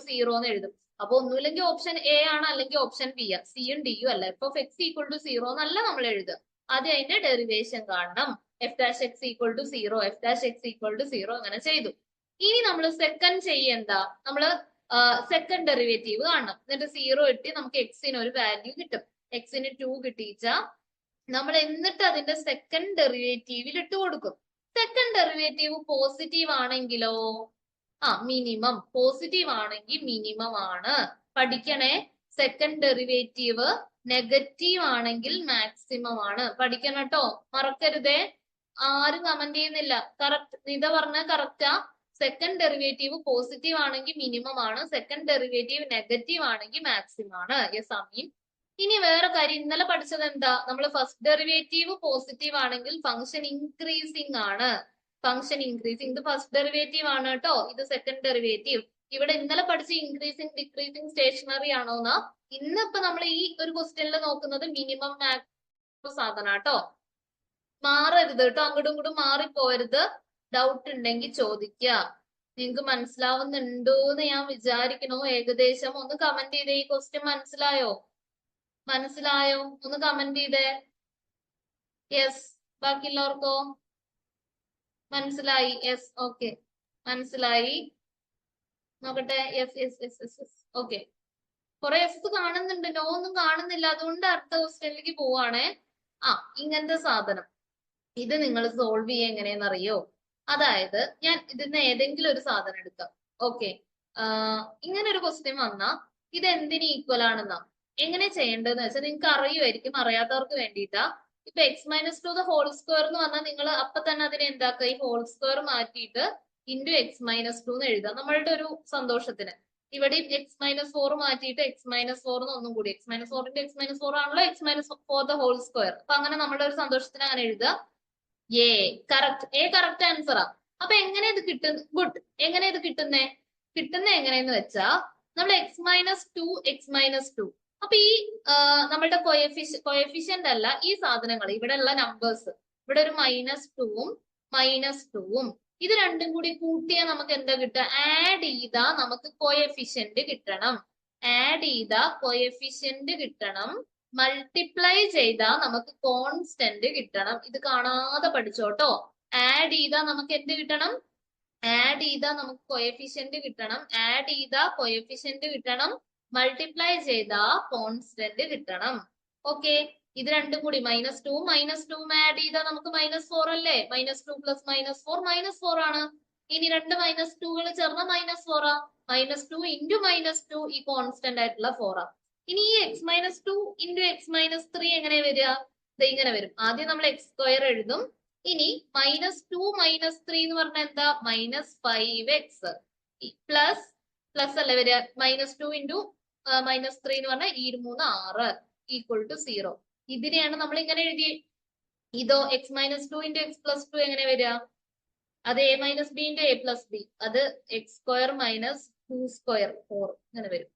0 എന്ന് എഴുതും. അപ്പൊ ഒന്നുമില്ലെങ്കിൽ ഓപ്ഷൻ എ ആണ്, അല്ലെങ്കിൽ ഓപ്ഷൻ ബി ആ, സിയും ഡിയും അല്ല. ഇപ്പൊ x = 0 എന്നല്ല നമ്മൾ എഴുതുക, ആദ്യം അതിന്റെ ഡെറിവേഷൻ കാണണം. f'(x) = 0, f'(x) = 0 അങ്ങനെ ചെയ്തു. ഇനി നമ്മൾ സെക്കൻഡ് ചെയ്യേണ്ട, നമ്മള് സെക്കൻഡ് ഡെറിവേറ്റീവ് കാണണം. എന്നിട്ട് 0 ഇട്ട് നമുക്ക് എക്സിന് ഒരു വാല്യൂ കിട്ടും. എക്സിന് 2 കിട്ടിയിച്ച നമ്മൾ എന്നിട്ട് അതിന്റെ സെക്കൻഡ് ഡെറിവേറ്റീവിൽ ഇട്ട് കൊടുക്കും. സെക്കൻഡ് ഡെറിവേറ്റീവ് പോസിറ്റീവ് ആണെങ്കിലോ മിനിമം, പോസിറ്റീവ് ആണെങ്കിൽ മിനിമം ആണ്. പഠിക്കണേ, സെക്കൻഡ് ഡെറിവേറ്റീവ് നെഗറ്റീവ് ആണെങ്കിൽ മാക്സിമം ആണ്. പഠിക്കണം കേട്ടോ, മറക്കരുതേ. ആരും കമന്റ് ചെയ്യുന്നില്ല. കറക്റ്റ്, നിത പറഞ്ഞ കറക്റ്റാ. സെക്കൻഡ് ഡെറിവേറ്റീവ് പോസിറ്റീവ് ആണെങ്കിൽ മിനിമം ആണ്, സെക്കൻഡ് ഡെറിവേറ്റീവ് നെഗറ്റീവ് ആണെങ്കിൽ മാക്സിമം ആണ്. യെസ് അമീൻ. ഇനി വേറെ കാര്യം, ഇന്നലെ പഠിച്ചത് എന്താ? നമ്മൾ ഫസ്റ്റ് ഡെറിവേറ്റീവ് പോസിറ്റീവ് ആണെങ്കിൽ ഫംഗ്ഷൻ ഇൻക്രീസിങ് ആണ്. ഫംഗ്ഷൻ ഇൻക്രീസിങ്, ഇത് ഫസ്റ്റ് ഡെറിവേറ്റീവ് ആണ് കേട്ടോ, ഇത് സെക്കൻഡ് ഡെറിവേറ്റീവ്. ഇവിടെ ഇന്നലെ പഠിച്ച ഇൻക്രീസിങ് ഡിക്രീസിങ് സ്റ്റേഷനറി ആണോന്നാ. ഇന്നിപ്പോ നമ്മൾ ഈ ഒരു ക്വസ്റ്റ്യനിൽ നോക്കുന്നത് മിനിമം മാക്സിമം സാധന കേട്ടോ. മാറരുത് കേട്ടോ, അങ്ങോട്ടും ഇങ്ങോട്ടും മാറിപ്പോരുത്. ഡൗട്ട് ഉണ്ടെങ്കിൽ ചോദിക്കുക. നിങ്ങക്ക് മനസ്സിലാവുന്നുണ്ടോ എന്ന് ഞാൻ വിചാരിക്കണോ ഏകദേശം. ഒന്ന് കമന്റ് ചെയ്തേ, ഈ ക്വസ്റ്റ്യൻ മനസ്സിലായോ? മനസ്സിലായോ? ഒന്ന് കമന്റ് ചെയ്തേ. യെസ്. ബാക്കിയുള്ളവർക്കോ മനസ്സിലായി? യെസ്, ഓക്കെ, മനസ്സിലായി. നോക്കട്ടെ. Yes yes yes yes yes, okay. കുറെ എസ് കാണുന്നുണ്ട്, നോ ഒന്നും കാണുന്നില്ല. അതുകൊണ്ട് അടുത്ത ക്വസ്റ്റ്യനിലേക്ക് പോവാണേ. ഇങ്ങനത്തെ സാധനം ഇത് നിങ്ങൾ സോൾവ് ചെയ്യുക എങ്ങനെയെന്ന് അറിയോ? അതായത് ഞാൻ ഇതിന്ന് ഏതെങ്കിലും ഒരു സാധനം എടുക്കാം. ഓക്കെ, ഇങ്ങനെ ഒരു ക്വസ്റ്റ്യൻ വന്നാ ഇത് എന്തിന് ഈക്വൽ ആണെന്നാ എങ്ങനെ ചെയ്യേണ്ടതെന്ന് വെച്ചാൽ നിങ്ങൾക്ക് അറിയുമായിരിക്കും. അറിയാത്തവർക്ക് വേണ്ടിയിട്ടാ. ഇപ്പൊ x-2² എന്ന് പറഞ്ഞാൽ നിങ്ങൾ അപ്പൊ തന്നെ അതിനെ എന്താക്കുക, ഈ ഹോൾ സ്ക്വയർ മാറ്റിയിട്ട് x-2 എന്ന് എഴുതാം, നമ്മളുടെ ഒരു സന്തോഷത്തിന്. ഇവിടെ x-4 മാറ്റിയിട്ട് x-4 എന്ന് ഒന്നും കൂടി, x-4 x-4 ആണല്ലോ, x-4² അപ്പൊ അങ്ങനെ നമ്മുടെ ഒരു സന്തോഷത്തിന് അങ്ങനെ എഴുതുക. കറക്റ്റ് ആൻസറാ. അപ്പൊ എങ്ങനെ ഇത് കിട്ടും? ഗുഡ്. എങ്ങനെ ഇത് കിട്ടുന്നേ? എങ്ങനെയെന്ന് വെച്ചാ നമ്മൾ x-2 അപ്പൊ ഈ നമ്മളുടെ കോയഫിഷ്യന്റ് അല്ല ഈ സാധനങ്ങൾ, ഇവിടെ ഉള്ള നമ്പേഴ്സ്, ഇവിടെ ഒരു -2ഉം -2ഉം ഇത് രണ്ടും കൂടി കൂട്ടിയാൽ നമുക്ക് എന്താ കിട്ടുക? ആഡ് ചെയ്താ നമുക്ക് കോയഫിഷ്യന്റ് കിട്ടണം. മൾട്ടിപ്ലൈ ചെയ്താൽ നമുക്ക് കോൺസ്റ്റന്റ് കിട്ടണം. ഇത് കാണാതെ പഠിച്ചോട്ടോ. ആഡ് ചെയ്താൽ നമുക്ക് എന്ത് കിട്ടണം? കോയഫിഷ്യന്റ് കിട്ടണം. മൾട്ടിപ്ലൈ ചെയ്താ കോൺസ്റ്റന്റ് കിട്ടണം. ഓക്കെ, ഇത് രണ്ടും കൂടി -2ഉം ആഡ് ചെയ്താൽ നമുക്ക് -4 അല്ലേ? -2 + -4 ആണ്. ഇനി രണ്ട് -2കൾ ചേർന്ന -4 ആ. -2 × -2 ഈ കോൺസ്റ്റന്റ് ആയിട്ടുള്ള 4 ആ. ഇനി ഈ x-2 × x-3 എങ്ങനെ വരിക? ഇങ്ങനെ വരും. ആദ്യം നമ്മൾ x² എഴുതും. ഇനി -2 -3 എന്ന് പറഞ്ഞാൽ എന്താ? -5x പ്ലസ് അല്ലേ വരിക? -2 × -3 എന്ന് പറഞ്ഞാൽ 23 6 = 0. ഇതിനെയാണ് നമ്മൾ ഇങ്ങനെ എഴുതി. ഇതോ x-2 × x+2 എങ്ങനെ വരിക? അത് a - b × a + b, അത് x² - 2² 4 ഇങ്ങനെ വരും.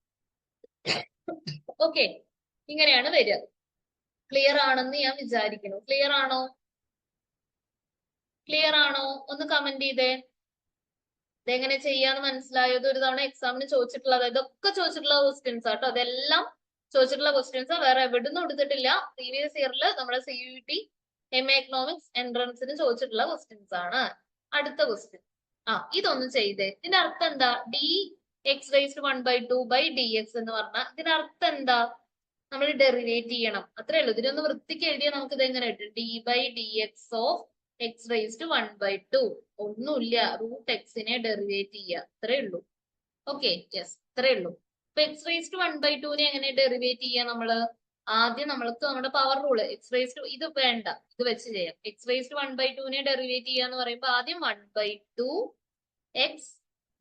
ഓക്കെ, ഇങ്ങനെയാണ് വരിക. ക്ലിയർ ആണെന്ന് ഞാൻ വിചാരിക്കുന്നു. ക്ലിയർ ആണോ? ഒന്ന് കമന്റ് ചെയ്തേ. ഇതെങ്ങനെ ചെയ്യാന്ന് മനസ്സിലായോ? ഇത് ഒരു തവണ എക്സാമിന് ചോദിച്ചിട്ടുള്ളത്, ഇതൊക്കെ ചോദിച്ചിട്ടുള്ള ക്വസ്റ്റ്യൻസ് ആട്ടോ. അതെല്ലാം ചോദിച്ചിട്ടുള്ള ക്വസ്റ്റ്യൻസ്, വേറെ എവിടുന്നും എടുത്തിട്ടില്ല. പ്രീവിയസ് ഇയറിൽ നമ്മുടെ CUET MA എക്കണോമിക്സ് എൻട്രൻസിന് ചോദിച്ചിട്ടുള്ള ക്വസ്റ്റ്യൻസ് ആണ്. അടുത്ത ക്വസ്റ്റ്യൻ, ഇതൊന്നും ചെയ്തേ. ഇതിന്റെ അർത്ഥം എന്താ? dx⁻² എന്ന് പറഞ്ഞാൽ ഇതിനർത്ഥം എന്താ? നമ്മൾ ഡെറിവേറ്റ് ചെയ്യണം, അത്രേ ഉള്ളൂ. ഇതിനൊന്ന് വൃത്തിക്ക് എഴുതിയാൽ നമുക്ക് ഇത് എങ്ങനെ കിട്ടും? d/dx of x⁻². ഒന്നുമില്ല, √x-നെ ഡെറിവേറ്റ് ചെയ്യുക, അത്രേ ഉള്ളൂ. ഓക്കെ, യെസ്, അത്രേ ഉള്ളൂ. അപ്പൊ x⁻²നെ എങ്ങനെ ഡെറിവേറ്റ് ചെയ്യാ? നമ്മള് ആദ്യം നമ്മൾക്ക് നമ്മുടെ പവർ റൂള് ഇത് വേണ്ട, ഇത് വെച്ച് ചെയ്യാം. x⁻²നെ ഡെറിവേറ്റ് ചെയ്യാന്ന് പറയുമ്പോ ആദ്യം 1/2 x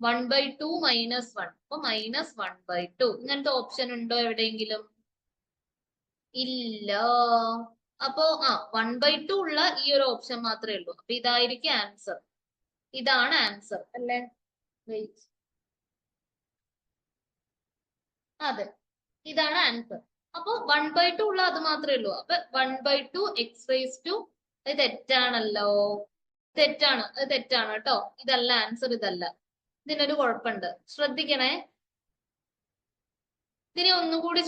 1/2 - 1, അപ്പൊ -1/2. ഇങ്ങനത്തെ ഓപ്ഷൻ ഉണ്ടോ എവിടെയെങ്കിലും? ഇല്ല. അപ്പോ 1/2 ഉള്ള ഈ ഒരു ഓപ്ഷൻ മാത്രമേ ഉള്ളൂ. അപ്പൊ ഇതായിരിക്കും ആൻസർ. ഇതാണ് ആൻസർ അല്ലേ? വെയിറ്റ്, അതെ, ഇതാണ് ആൻസർ. അപ്പൊ 1/2 ഉള്ള അത് മാത്രമേ ഉള്ളൂ. അപ്പൊ 1/2 എക്സ് റേസ് ടു, അത് തെറ്റാണല്ലോ, തെറ്റാണ്, അത് തെറ്റാണ് കേട്ടോ. ഇതല്ല ആൻസർ, ഇതല്ല. ഇതിനൊരു കുഴപ്പമുണ്ട്, ശ്രദ്ധിക്കണേ. ഇതിനെ ഒന്നും കൂടി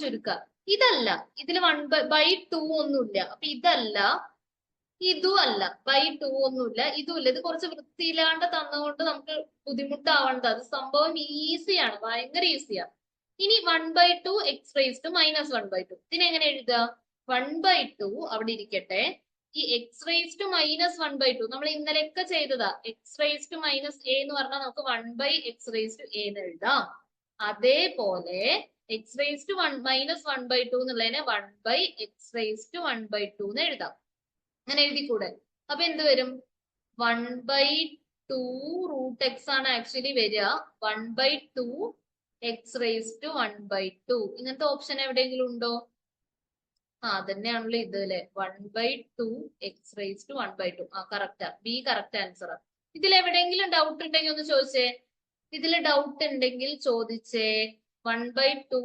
ചുരുക്ക. ഇതല്ല, ഇതിൽ 1/2 ഒന്നുമില്ല. അപ്പൊ ഇതല്ല, ഇതും അല്ല, 2 ഒന്നുമില്ല, ഇതും ഇല്ല. ഇത് കുറച്ച് വൃത്തിയില്ലാണ്ട് തന്നുകൊണ്ട് നമുക്ക് ബുദ്ധിമുട്ടാവേണ്ടത്. അത് സംഭവം ഈസിയാണ്, ഭയങ്കര ഈസിയാണ്. ഇനി 1/2 എക്സ് റേസ് ടു മൈനസ് 1/2, ഇതിനെങ്ങനെ എഴുതുക? 1/2 അവിടെ ഇരിക്കട്ടെ, ഈ എക്സ് റേസ് ടു മൈനസ് 1/2 നമ്മൾ ഇന്നലെയൊക്കെ ചെയ്തതാ. X raise to minus a എന്ന് പറഞ്ഞാൽ നമുക്ക് 1/x റേസ് ടു എ എന്ന് എഴുതാം. അതേപോലെ എക്സ് റേസ് ടു മൈനസ് 1/2 എന്നുള്ളതിനെ 1/x റേസ് ടു 1/2 എന്ന് എഴുതാം. അങ്ങനെ എഴുതിക്കൂടെ? അപ്പൊ എന്ത് വരും? 1/2 റൂട്ട് എക്സ് ആണ് ആക്ച്വലി വരിക. 1/2 എക്സ് റേസ് ടു 1/2. ഇങ്ങനത്തെ ഓപ്ഷൻ എവിടെയെങ്കിലും ഉണ്ടോ? അതന്നെയാണല്ലോ ഇത് അല്ലെ, 1/2 എക്സ് റേസ് ടു 1/2. കറക്റ്റാ, ബി കറക്റ്റ് ആൻസർ. ഇതിൽ എവിടെയെങ്കിലും ഡൗട്ട് ഉണ്ടെങ്കിൽ ഒന്ന് ചോദിച്ചേ. ഇതിൽ ഡൗട്ട് ഉണ്ടെങ്കിൽ ചോദിച്ചേ. 1/2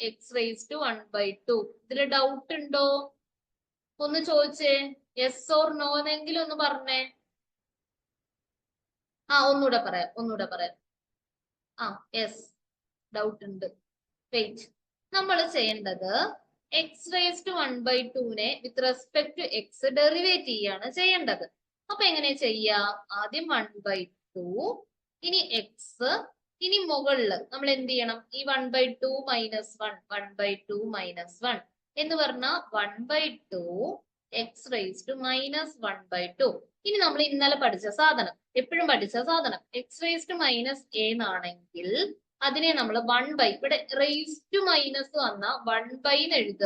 എക്സ് റേസ് ടു 1/2, ഇതിൽ ഡൗട്ട് ഉണ്ടോ? ഒന്ന് ചോദിച്ചേ. യെസ് ഓർ നോ എന്നെങ്കിലും ഒന്ന് പറഞ്ഞേ. ഒന്നുകൂടെ പറയാം. യെസ്, ഡൗട്ട് ഉണ്ട്. വെയിറ്റ്, നമ്മൾ ചെയ്യേണ്ടത് എക്സ് റേസ് ടു 1/2നെ with respect to X derivate ചെയ്യാണ് ചെയ്യേണ്ടത്. അപ്പൊ എങ്ങനെ ചെയ്യാ? ആദ്യം 1/2, ഇനി എക്സ്, ഇനി മുകളില് നമ്മൾ എന്ത് ചെയ്യണം? ഈ 1/2 മൈനസ് 1, 1/2 മൈനസ് 1 എന്ന് പറഞ്ഞാൽ 1/2 എക്സ് റേസ് ടു മൈനസ് 1/2. ഇനി നമ്മൾ ഇന്നലെ പഠിച്ച സാധനം, എപ്പോഴും പഠിച്ച സാധനം, x raise to minus a എന്നാണെങ്കിൽ അതിനെ നമ്മൾ 1/, ഇവിടെ റേസ് ടു മൈനസ് വന്ന 1/, എന്ന് എഴുതുക.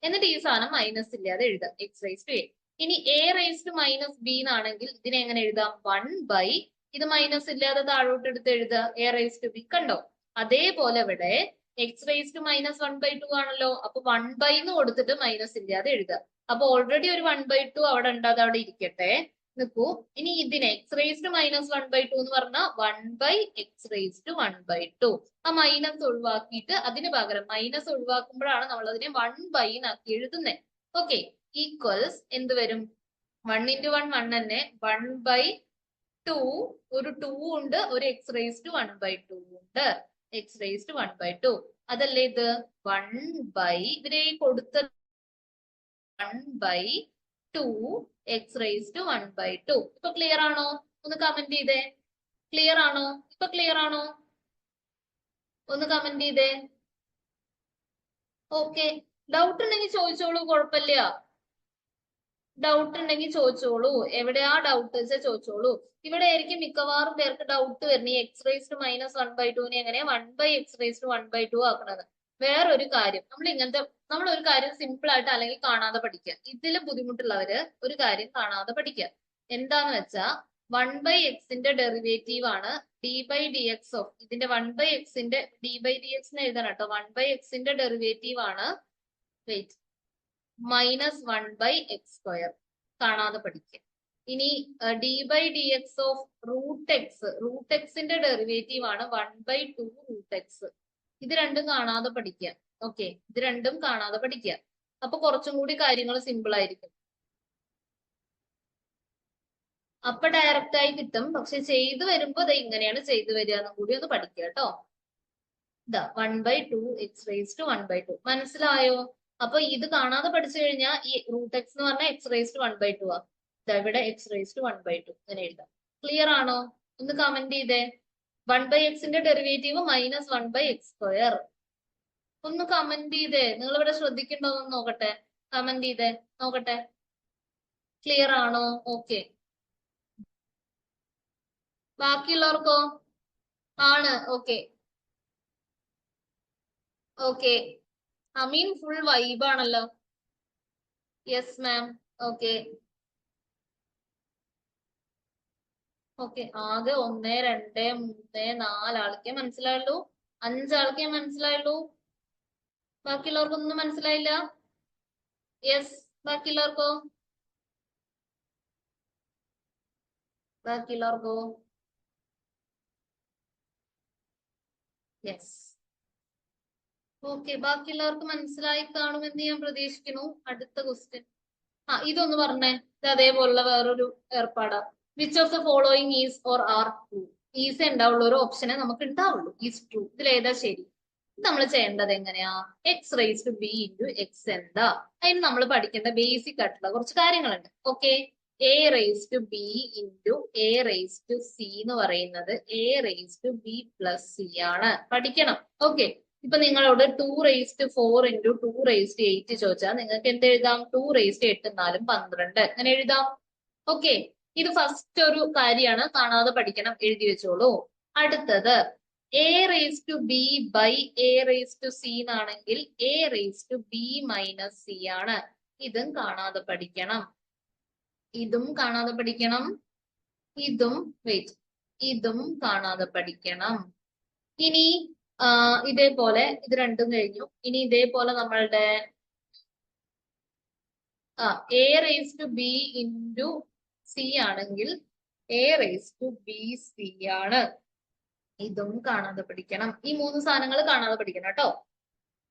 എന്നിട്ട് ഈ സാധനം മൈനസ് ഇല്ലാതെ എഴുതുക, എക്സ് റേസ് ടു എ. ഇനി a raise to minus b എന്നാണെങ്കിൽ ഇതിനെ എങ്ങനെ എഴുതാം? 1/, ഇത് മൈനസ് ഇല്ലാതെ താഴോട്ട് എടുത്ത് എഴുതുക, എ റേസ് ടു ബി. കണ്ടോ? അതേപോലെ ഇവിടെ എക്സ് റേസ് ടു മൈനസ് 1/2 ആണല്ലോ. അപ്പൊ 1/, എന്ന് കൊടുത്തിട്ട് മൈനസ് ഇല്ലാതെ എഴുതുക. അപ്പൊ ഓൾറെഡി ഒരു 1/2 അവിടെ ഉണ്ട്, അത് അവിടെ ഇരിക്കട്ടെ, നിൽക്കൂ. ഇനി ഇതിനെ എക്സ് റേസ് ടു മൈനസ് 1/2 എന്ന് പറഞ്ഞാൽ 1/x റേസ് ടു 1/2. ആ മൈനസ് ഒഴിവാക്കിയിട്ട് അതിന് പകരം മൈനസ് ഒഴിവാക്കുമ്പോഴാണ് നമ്മൾ അതിനെ 1/, എന്നാക്കി എഴുതുന്നത്. ഓക്കെ, ഈക്വൽസ് എന്ത് വരും? 1 × 1 1 തന്നെ, 1/2, ഒരു 2 ഉണ്ട്, ഒരു എക്സ് റേസ് ടു 1/2 ഉണ്ട്, എക്സ് റേസ് ടു 1/2. അതല്ലേ ഇത്? 1/, ഇവരെ കൊടുത്ത 1/2 എക്സ് റേസ് ടു 1/2. ഇപ്പൊ ക്ലിയർ ആണോ? ഒന്ന് കമന്റ് ചെയ്തേ. ക്ലിയർ ആണോ? ഇപ്പൊ ക്ലിയർ ആണോ? ഒന്ന് കമന്റ് ചെയ്തേ. ഓക്കെ, ഡൗട്ട് ഉണ്ടെങ്കിൽ ചോദിച്ചോളൂ, കുഴപ്പമില്ല. ഡൗട്ട് ഉണ്ടെങ്കിൽ ചോദിച്ചോളൂ. എവിടെയാ ഡൗട്ട് വെച്ചാൽ ചോദിച്ചോളൂ. ഇവിടെ ആയിരിക്കും മിക്കവാറും പേർക്ക് ഡൗട്ട് വരുന്നത്, എക്സ് റേസ് ടു മൈനസ് 1/2നെ എങ്ങനെ 1/x റേസ് ടു 1/2 ആക്കണത്. വേറൊരു കാര്യം, നമ്മൾ ഒരു കാര്യം സിമ്പിൾ ആയിട്ട് അല്ലെങ്കിൽ കാണാതെ പഠിക്കുക. ഇതിൽ ബുദ്ധിമുട്ടുള്ളവര് ഒരു കാര്യം കാണാതെ പഠിക്കുക. എന്താന്ന് വെച്ചാ 1/xന്റെ ഡെറിവേറ്റീവ് ആണ് d/dx ഓഫ്, ഇതിന്റെ 1/xന്റെ d/dx എന്ന് എഴുതണം കേട്ടോ. 1/xന്റെ ഡെറിവേറ്റീവ് ആണ്, വെയിറ്റ്, മൈനസ് 1/x². കാണാതെ പഠിക്കുക. ഇനി d/dx ഓഫ് റൂട്ട് എക്സിന്റെ ഡെറിവേറ്റീവ് ആണ് 1/2 റൂട്ട് എക്സ്. ഇത് രണ്ടും കാണാതെ പഠിക്കുക. ഓക്കെ, ഇത് രണ്ടും കാണാതെ പഠിക്കുക. അപ്പൊ കുറച്ചും കൂടി കാര്യങ്ങൾ സിമ്പിൾ ആയിരിക്കും. അപ്പൊ ഡയറക്റ്റ് ആയി കിട്ടും. പക്ഷെ ചെയ്തു വരുമ്പോ ഇത് ഇങ്ങനെയാണ് ചെയ്തു വരിക എന്നും കൂടി ഒന്ന് പഠിക്കുക കേട്ടോ. ഇതാ 1/2 എക്സ് റേസ് ടു 1/2. മനസ്സിലായോ? അപ്പൊ ഇത് കാണാതെ പഠിച്ചു കഴിഞ്ഞാൽ ഈ റൂട്ട് എക്സ് എന്ന് പറഞ്ഞാൽ എക്സ് റേസ് ടു 1/2 ആ. ഇവിടെ എക്സ് റേസ് ടു 1/2 ഇങ്ങനെ എഴുതാം. ക്ലിയർ ആണോ? ഒന്ന് കമന്റ് ചെയ്തേ. 1/xന്റെ ഡെറിവേറ്റീവ് മൈനസ് 1/x². ഒന്ന് കമന്റ് ചെയ്തേ. നിങ്ങൾ ഇവിടെ ശ്രദ്ധിക്കണ്ടോന്ന് നോക്കട്ടെ. കമന്റ് ചെയ്തേ നോക്കട്ടെ. ക്ലിയർ ആണോ? ഓക്കെ, ബാക്കിയുള്ളവർക്കോ? ആണ്. ഓക്കെ ഓക്കെ, അമീൻ ഫുൾ വൈബ് ആണല്ലോ. Yes ma'am. ഓക്കെ ഓക്കെ, ആകെ 1 2 3 4 ആൾക്കേ മനസ്സിലായുള്ളൂ. 5 ആൾക്കേ മനസ്സിലായുള്ളൂ. ബാക്കിയുള്ളവർക്കൊന്നും മനസ്സിലായില്ല. യെസ്, ബാക്കിയുള്ളവർക്കോ? ബാക്കിയുള്ളവർക്കോ? യെസ്. ഓക്കെ, ബാക്കിയുള്ളവർക്ക് മനസ്സിലായി കാണുമെന്ന് ഞാൻ പ്രതീക്ഷിക്കുന്നു. അടുത്ത ക്വസ്റ്റ്യൻ. ഇതൊന്ന് പറഞ്ഞേ. ഇത് അതേപോലുള്ള വേറൊരു ഏർപ്പാടാ. Which of the following is or are true? Is ഉണ്ടാവുള്ള ഒരു ഓപ്ഷനെ നമുക്ക് ഉണ്ടാവുള്ളൂ. Is true. ഇതിൽ ഏതാ ശരി? നമ്മൾ ചെയ്യേണ്ടത് എങ്ങനെയാ? X raise to B into X എന്താ? അതിന് നമ്മൾ പഠിക്കേണ്ട ബേസിക് ആയിട്ടുള്ള കുറച്ച് കാര്യങ്ങളുണ്ട്. Okay, A raise to B into A raise to C എന്ന് പറയുന്നത് A raise to B plus C ആണ്. പഠിക്കണം. ഓക്കെ, ഇപ്പൊ നിങ്ങളോട് 2⁴ ഇൻറ്റു 2⁸ ചോദിച്ചാൽ നിങ്ങൾക്ക് എന്ത് എഴുതാം? 2⁸ 8 4 12 അങ്ങനെ എഴുതാം. ഓക്കെ, ഇത് ഫസ്റ്റ് ഒരു കാര്യമാണ്, കാണാതെ പഠിക്കണം, എഴുതി വെച്ചോളൂ. അടുത്തത് A raise to B by A raise to C എന്നാണെങ്കിൽ A raise to B minus C ആണ്. ഇതും കാണാതെ പഠിക്കണം. ഇതും കാണാതെ പഠിക്കണം. ഇതും വെയിറ്റ്, ഇതും കാണാതെ പഠിക്കണം. ഇനി ഇതേപോലെ ഇത് രണ്ടും കഴിഞ്ഞു. ഇനി ഇതേപോലെ നമ്മളുടെ A raise to B into C ആണെങ്കിൽ A raise to B C ആണ്. ഇതും കാണാതെ പഠിക്കണം. ഈ 3 സാധനങ്ങൾ കാണാതെ പഠിക്കണം കേട്ടോ.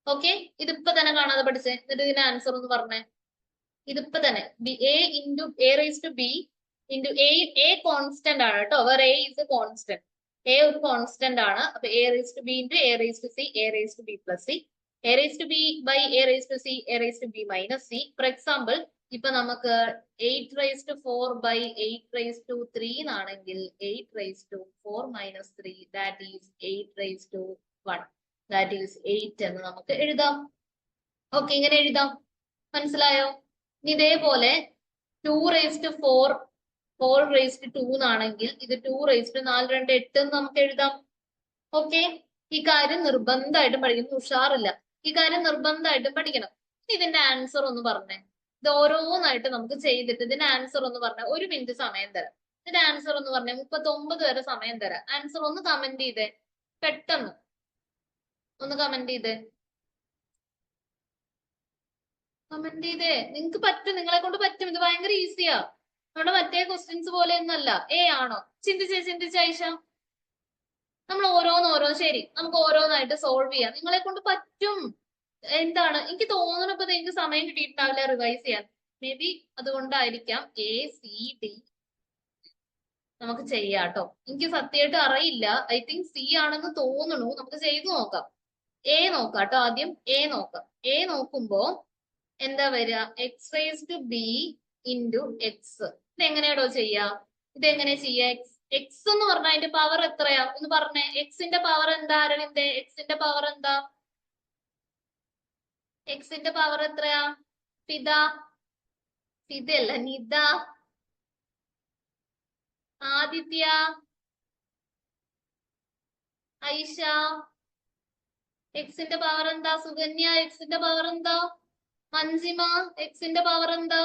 ഓക്കെ, ഇതിപ്പോ തന്നെ കാണാതെ പഠിച്ചേ. എന്നിട്ട് ഇതിന്റെ ആൻസർ ഒന്ന് പറഞ്ഞേ. ഇതിപ്പോ തന്നെ a into A raise to B into a constant ആണ് കേട്ടോ. വേറെ a is a constant. A ഒരു കോൺസ്റ്റന്റ് ആണ്. അപ്പൊ a raise to B into A raise to c a raise to B plus c a raise to B by A raise to c a raise to B minus c. For example, ഇപ്പൊ നമുക്ക് 8⁴ ബൈ 8�3 എന്നാണെങ്കിൽ 8⁴ minus 3 that is 8⁴ that is 8 എന്ന് നമുക്ക് എഴുതാം. ഓക്കെ, ഇങ്ങനെ എഴുതാം. മനസ്സിലായോ? ഇതേപോലെ 2⁴ 4�2 എന്നാണെങ്കിൽ ഇത് 2⁴4 2 8 എന്ന് നമുക്ക് എഴുതാം. ഓക്കെ, ഈ കാര്യം നിർബന്ധമായിട്ടും പഠിക്കണം. ഉഷാറില്ല, ഈ കാര്യം നിർബന്ധമായിട്ടും പഠിക്കണം. ഇതിന്റെ ആൻസർ ഒന്ന് പറഞ്ഞേ. ഇത് ഓരോന്നായിട്ട് നമുക്ക് ചെയ്തിട്ട് ഇതിന്റെ ആൻസർ ഒന്ന് പറഞ്ഞേ. 1 മിനിറ്റ് സമയം തരാം. ഇതിന്റെ ആൻസർ ഒന്ന് പറഞ്ഞേ. 39 വരെ സമയം തരാം. ആൻസർ ഒന്ന് കമന്റ് ചെയ്തേ. പെട്ടെന്ന് ഒന്ന് കമന്റ് ചെയ്തേ. കമന്റ് ചെയ്തേ. നിങ്ങൾക്ക് പറ്റും, നിങ്ങളെ കൊണ്ട് പറ്റും. ഇത് ഭയങ്കര ഈസിയാ. നമ്മുടെ മറ്റേ ക്വസ്റ്റ്യൻസ് പോലെ ഒന്നല്ല. ആണോ? ചിന്തിച്ച ഐഷ. നമ്മൾ ഓരോന്നോരോ ശരി, നമുക്ക് ഓരോന്നായിട്ട് സോൾവ് ചെയ്യാം. നിങ്ങളെ കൊണ്ട് പറ്റും. എന്താണ് എനിക്ക് തോന്നുന്നപ്പോ നിങ്ങൾക്ക് സമയം കിട്ടിയിട്ടുണ്ടാവില്ല റിവൈസ് ചെയ്യാൻ. മേ ബി അതുകൊണ്ടായിരിക്കാം. എ സി ഡി നമുക്ക് ചെയ്യാം കേട്ടോ. എനിക്ക് സത്യമായിട്ട് അറിയില്ല. ഐ തിങ്ക് സി ആണെന്ന് തോന്നുന്നു. നമുക്ക് ചെയ്തു നോക്കാം. എ നോക്കാം കേട്ടോ. ആദ്യം എ നോക്കാം. എ നോക്കുമ്പോ എന്താ വരിക? X raise to B into X. ഇതെങ്ങനെയാണോ ചെയ്യാ? ഇതെങ്ങനെ ചെയ്യാ? എക്സ് എന്ന് പറഞ്ഞാൽ അതിന്റെ പവർ എത്രയാ എന്ന് പറഞ്ഞേ. എക്സിന്റെ പവർ എന്താ? അരവിന്ദ്, എക്സിന്റെ പവർ എന്താ? എക്സിന്റെ പവർ എത്രയാ? ഫിദല്ല, നിത, ആദിത്യ, ഐഷ. എക്സിന്റെ പവർ എന്താ? സുകന്യ, എക്സിന്റെ പവർ എന്താ? മഞ്ജിമ, എക്സിന്റെ പവർ എന്താ?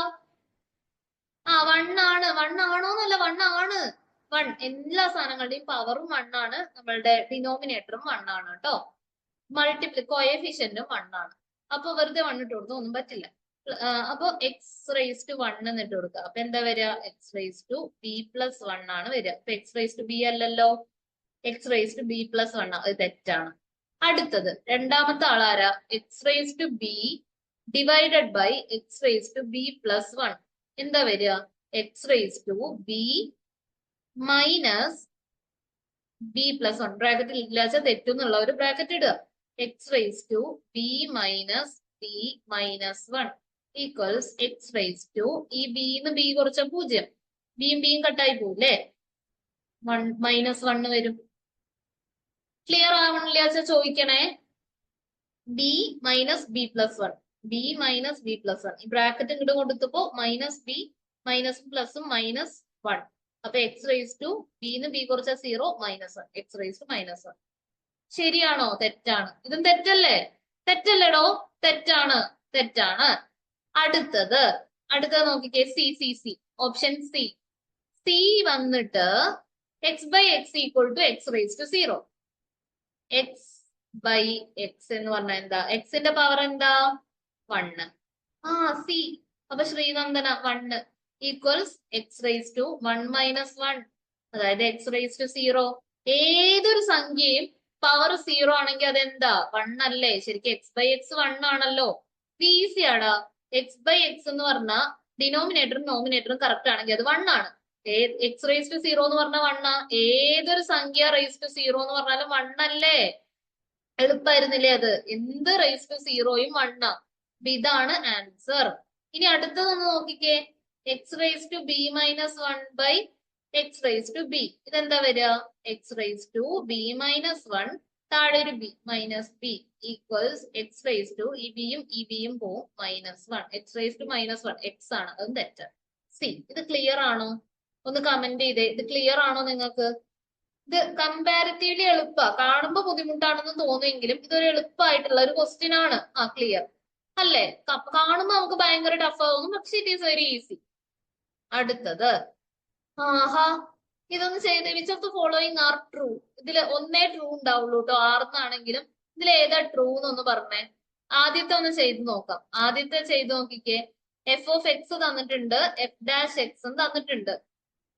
1 ആണ്. 1 ആണോന്നല്ല, 1 ആണ്. 1 എല്ലാ സാധനങ്ങളുടെയും പവറും 1 ആണ്. നമ്മളുടെ ഡിനോമിനേറ്ററും 1 ആണ് കേട്ടോ. കോഎഫിഷ്യന്റും 1 ആണ്. അപ്പൊ വെറുതെ 1 ഇട്ട് കൊടുത്തു ഒന്നും പറ്റില്ല. അപ്പൊ എക്സ് റേസ് ടു 1 എന്ന് ഇട്ട് കൊടുക്കുക. അപ്പൊ എന്താ വരിക? X raise to B plus 1 ആണ് വരിക. അപ്പൊ എക്സ് റേസ് ടു ബി അല്ലല്ലോ, X raise to B plus 1. അത് തെറ്റാണ്. അടുത്തത് രണ്ടാമത്തെ ആളാരാ? X raise to B divided by X raise to B plus 1. എന്താ വരിക? X raise to B minus B plus 1. ബ്രാക്കറ്റിൽ ഇല്ലാച്ച തെറ്റെന്നുള്ള ഒരു ബ്രാക്കറ്റ് ഇടുക. X raise to B minus B minus 1 equals X raise to ഈ ബിന്ന് ബി കുറച്ച 0. ബിയും ബിയും കട്ടായി പോവില്ലേ? -1 വരും. ക്ലിയർ ആവണില്ലാച്ച ചോദിക്കണേ. B minus B plus 1, B minus B plus 1. ഈ ബ്രാക്കറ്റ് ഇങ്ങോട്ട് കൊടുത്തപ്പോ മൈനസ് ബി മൈനസ് പ്ലസും -1. അപ്പൊ എക്സ് റേസ് ടു ബിന്ന് ബി കുറച്ച 0 -1 എക്സ് റേസ് ടു -1. ശരിയാണോ? തെറ്റാണ്. ഇതും തെറ്റല്ലേ? തെറ്റല്ലേടോ? തെറ്റാണ്. അടുത്തത് നോക്കിക്കേ. C option C. സി വന്നിട്ട് x by x equal to x raise to 0. X by x എന്ന് പറഞ്ഞാൽ എന്താ? എക്സിന്റെ പവർ എന്താ? 1. സി. അപ്പൊ Sreenandana 1 equals X raise to 1 - 1, അതായത് എക്സ് റേസ് ടു 0. ഏതൊരു സംഖ്യയും പവർ 0 ആണെങ്കിൽ അതെന്താ 1 അല്ലേ? ശരിക്കും എക്സ് ബൈ എക്സ് 1 ആണല്ലോ. ഈസി ആടാ. എക്സ് ബൈ എക്സ് എന്ന് പറഞ്ഞാൽ ഡിനോമിനേറ്ററും നോമിനേറ്ററും കറക്റ്റ് ആണെങ്കിൽ അത് 1 ആണ്. എക്സ് റേസ് ടു 0 എന്ന് പറഞ്ഞാൽ 1 ആ. ഏതൊരു സംഖ്യ റേസ് ടു 0 എന്ന് പറഞ്ഞാലും 1 അല്ലേ? എളുപ്പമായിരുന്നില്ലേ അത്? എന്ത് റേസ് ടു 0യും 1 ആ. അപ്പൊ ഇതാണ് ആൻസർ. ഇനി അടുത്തതൊന്ന് നോക്കിക്കേ. X raise to B minus 1 by X raise to b. ഇതെന്താ വരിക? X raise to B minus 1 താഴെ ഒരു b minus b equals X raise to ഈ ബിയും പോവും -1. എക്സ് റേസ് ടു -1 എക്സ് ആണ്. അതും തെറ്റ്. സി, ഇത് ക്ലിയർ ആണോ? ഒന്ന് കമന്റ് ചെയ്തേ. ഇത് ക്ലിയർ ആണോ നിങ്ങൾക്ക്? ഇത് കമ്പാരിറ്റീവ്ലി എളുപ്പ. കാണുമ്പോ ബുദ്ധിമുട്ടാണെന്ന് തോന്നുമെങ്കിലും ഇതൊരു എളുപ്പമായിട്ടുള്ള ഒരു ക്വസ്റ്റ്യൻ ആണ്. ക്ലിയർ അല്ലേ? കാണുമ്പോ നമുക്ക് ഭയങ്കര ടഫ് ആവുന്നു, പക്ഷെ ഇറ്റ് ഈസ് വെരി ഈസി. അടുത്തത്, ആഹാ, ഇതൊന്ന് ചെയ്ത്. Which of the following are true? ഇതിൽ ഒന്നേ ട്രൂ ഉണ്ടാവുള്ളൂ കേട്ടോ. ആർന്നാണെങ്കിലും ഇതിൽ ഏതാ ട്രൂ എന്നൊന്ന് പറഞ്ഞേ. ആദ്യത്തെ ഒന്ന് ചെയ്ത് നോക്കാം. ആദ്യത്തെ ചെയ്ത് നോക്കിക്കേ. എഫ് ഓഫ് എക്സ് തന്നിട്ടുണ്ട്, എഫ് ഡാഷ് എക്സും തന്നിട്ടുണ്ട്.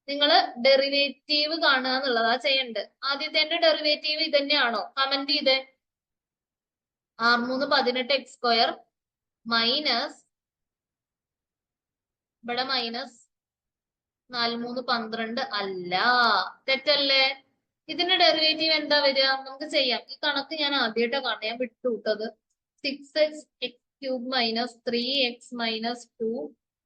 നിങ്ങൾ ഡെറിവേറ്റീവ് കാണുക എന്നുള്ളതാ ചെയ്യണ്ട്. ആദ്യത്തെ ഡെറിവേറ്റീവ് ഇത് തന്നെയാണോ? കമന്റ് ചെയ്തേ. R3 18 എക്സ് സ്ക്വയർ മൈനസ് ഇവിടെ -4 3 12 അല്ല. തെറ്റല്ലേ? ഇതിന്റെ ഡെറിവേറ്റീവ് എന്താ വരിക? നമുക്ക് ചെയ്യാം. ഈ കണക്ക് ഞാൻ ആദ്യമായിട്ടാ കാണാൻ, ഞാൻ വിട്ടുവിട്ടത്. 6x X cube minus 3x minus 2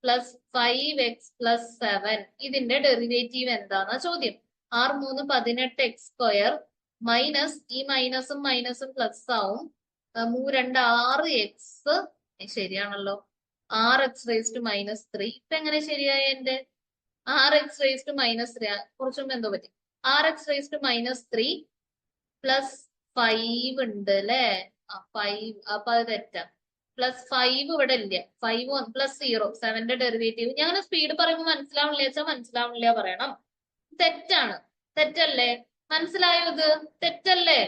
plus 5x plus 7. ഇതിന്റെ ഡെറിവേറ്റീവ് എന്താന്നാ ചോദ്യം. R3 18 എക്സ് സ്ക്വയർ മൈനസ് ഈ മൈനസും മൈനസും പ്ലസ് ആവും. 3 2 6x. ശരിയാണല്ലോ. 6x raise to -3. ഇപ്പൊ എങ്ങനെ ശരിയായ എന്റെ? 6x റേസ് ടു -3 കുറച്ചു മുമ്പ് എന്തോ പറ്റി. 6x റേസ് ടു -3 പ്ലസ് 5 ഉണ്ട് അല്ലേ? 5. അപ്പൊ അത് തെറ്റാ. പ്ലസ് 5 ഇവിടെ ഇല്ല. 5 പ്ലസ് 0 7ന്റെ ഡെറിവേറ്റീവ്. ഞാൻ സ്പീഡ് പറയുമ്പോൾ മനസ്സിലാവണില്ല വെച്ചാൽ മനസ്സിലാവണില്ല പറയണം. തെറ്റാണ്. തെറ്റല്ലേ? മനസ്സിലായോ? ഇത് തെറ്റല്ലേ?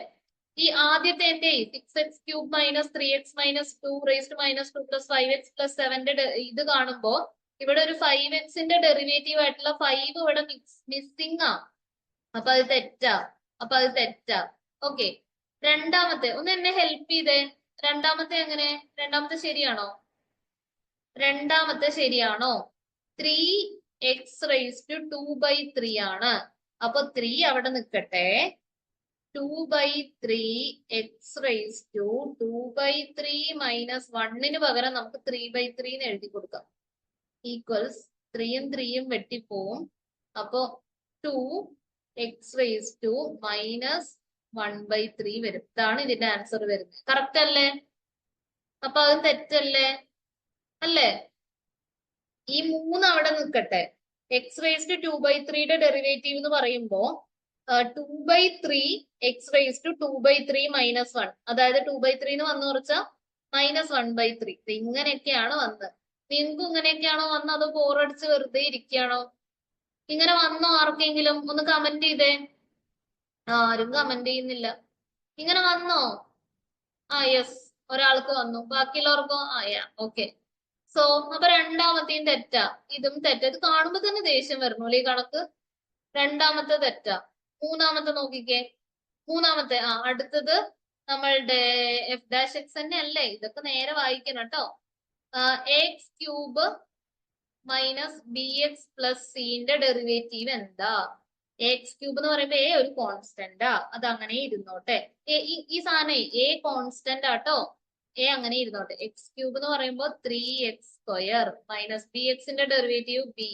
ഈ ആദ്യത്തെ 6x cube minus 3x minus 2 raise to -2 plus 5x plus 7ന്റെ ഇത് കാണുമ്പോ ഇവിടെ ഒരു 5xന്റെ ഡെറിവേറ്റീവ് ആയിട്ടുള്ള 5 ഇവിടെ മിസ്സിംഗ് ആ. അപ്പൊ അത് തെറ്റാ. ഓക്കെ. രണ്ടാമത്തെ ഒന്ന് എന്നെ ഹെൽപ്പ് ചെയ്തേ. രണ്ടാമത്തെ എങ്ങനെ? രണ്ടാമത്തെ ശരിയാണോ? 3x റേസ് ടു 2/3 ആണ്. അപ്പൊ 3 അവിടെ നിൽക്കട്ടെ. 2/3 x റേസ് ടു 2/3 മൈനസ് 1ന് പകരം നമുക്ക് 3/3 എന്ന് എഴുതി കൊടുക്കാം. ഈക്വൽസ് 3യും 3യും വെട്ടിപ്പോവും. അപ്പൊ 2x റേസ് ടു മൈനസ് 1/3 വരും. ഇതാണ് ഇതിന്റെ ആൻസർ വരുന്നത്. കറക്റ്റ് അല്ലേ? അപ്പൊ അത് തെറ്റല്ലേ? അല്ലേ? ഈ 3 അവിടെ നിൽക്കട്ടെ. എക്സ് റേസ് ടു 2/3യുടെ ഡെറിവേറ്റീവ് എന്ന് പറയുമ്പോ 2/3 എക്സ് റേസ് ടു 2/3 -1. അതായത് 2/3 എന്ന് വന്നു കുറച്ചാ -1/3. ഇങ്ങനെയൊക്കെയാണ് വന്നത്. നിങ്ങൾക്കും ഇങ്ങനെയൊക്കെയാണോ വന്നത്? അതോ ബോറടിച്ച് വെറുതെ ഇരിക്കുകയാണോ? ഇങ്ങനെ വന്നോ ആർക്കെങ്കിലും? ഒന്ന് കമന്റ് ചെയ്തേ. ആരും കമന്റ് ചെയ്യുന്നില്ല. ഇങ്ങനെ വന്നോ? യെസ്, ഒരാൾക്ക് വന്നു. ബാക്കിയുള്ളവർക്കോ? ഓക്കെ. സോ അപ്പൊ രണ്ടാമത്തെയും തെറ്റാ. ഇതും തെറ്റാ. ഇത് കാണുമ്പോ തന്നെ ദേഷ്യം വരണു ഈ കണക്ക്. രണ്ടാമത്തെ തെറ്റാ. മൂന്നാമത്തെ നോക്കിക്കേ. മൂന്നാമത്തെ അടുത്തത് നമ്മളുടെ എഫ് ഡാഷ് എക്സ് തന്നെ അല്ലേ? ഇതൊക്കെ നേരെ വായിക്കണം കേട്ടോ. X cube minus B X plus സിന്റെ ഡെറിവേറ്റീവ് എന്താ? എക്സ് ക്യൂബ് എന്ന് പറയുമ്പോ എ ഒരു കോൺസ്റ്റന്റാ. അത് അങ്ങനെ ഇരുന്നോട്ടെ. ഈ സാധനം എ കോൺസ്റ്റന്റ് ആട്ടോ. എ അങ്ങനെ ഇരുന്നോട്ടെ. എക്സ് ക്യൂബ് എന്ന് പറയുമ്പോ 3x സ്ക്വയർ മൈനസ് ബി എക്സിന്റെ ഡെറിവേറ്റീവ് ബി.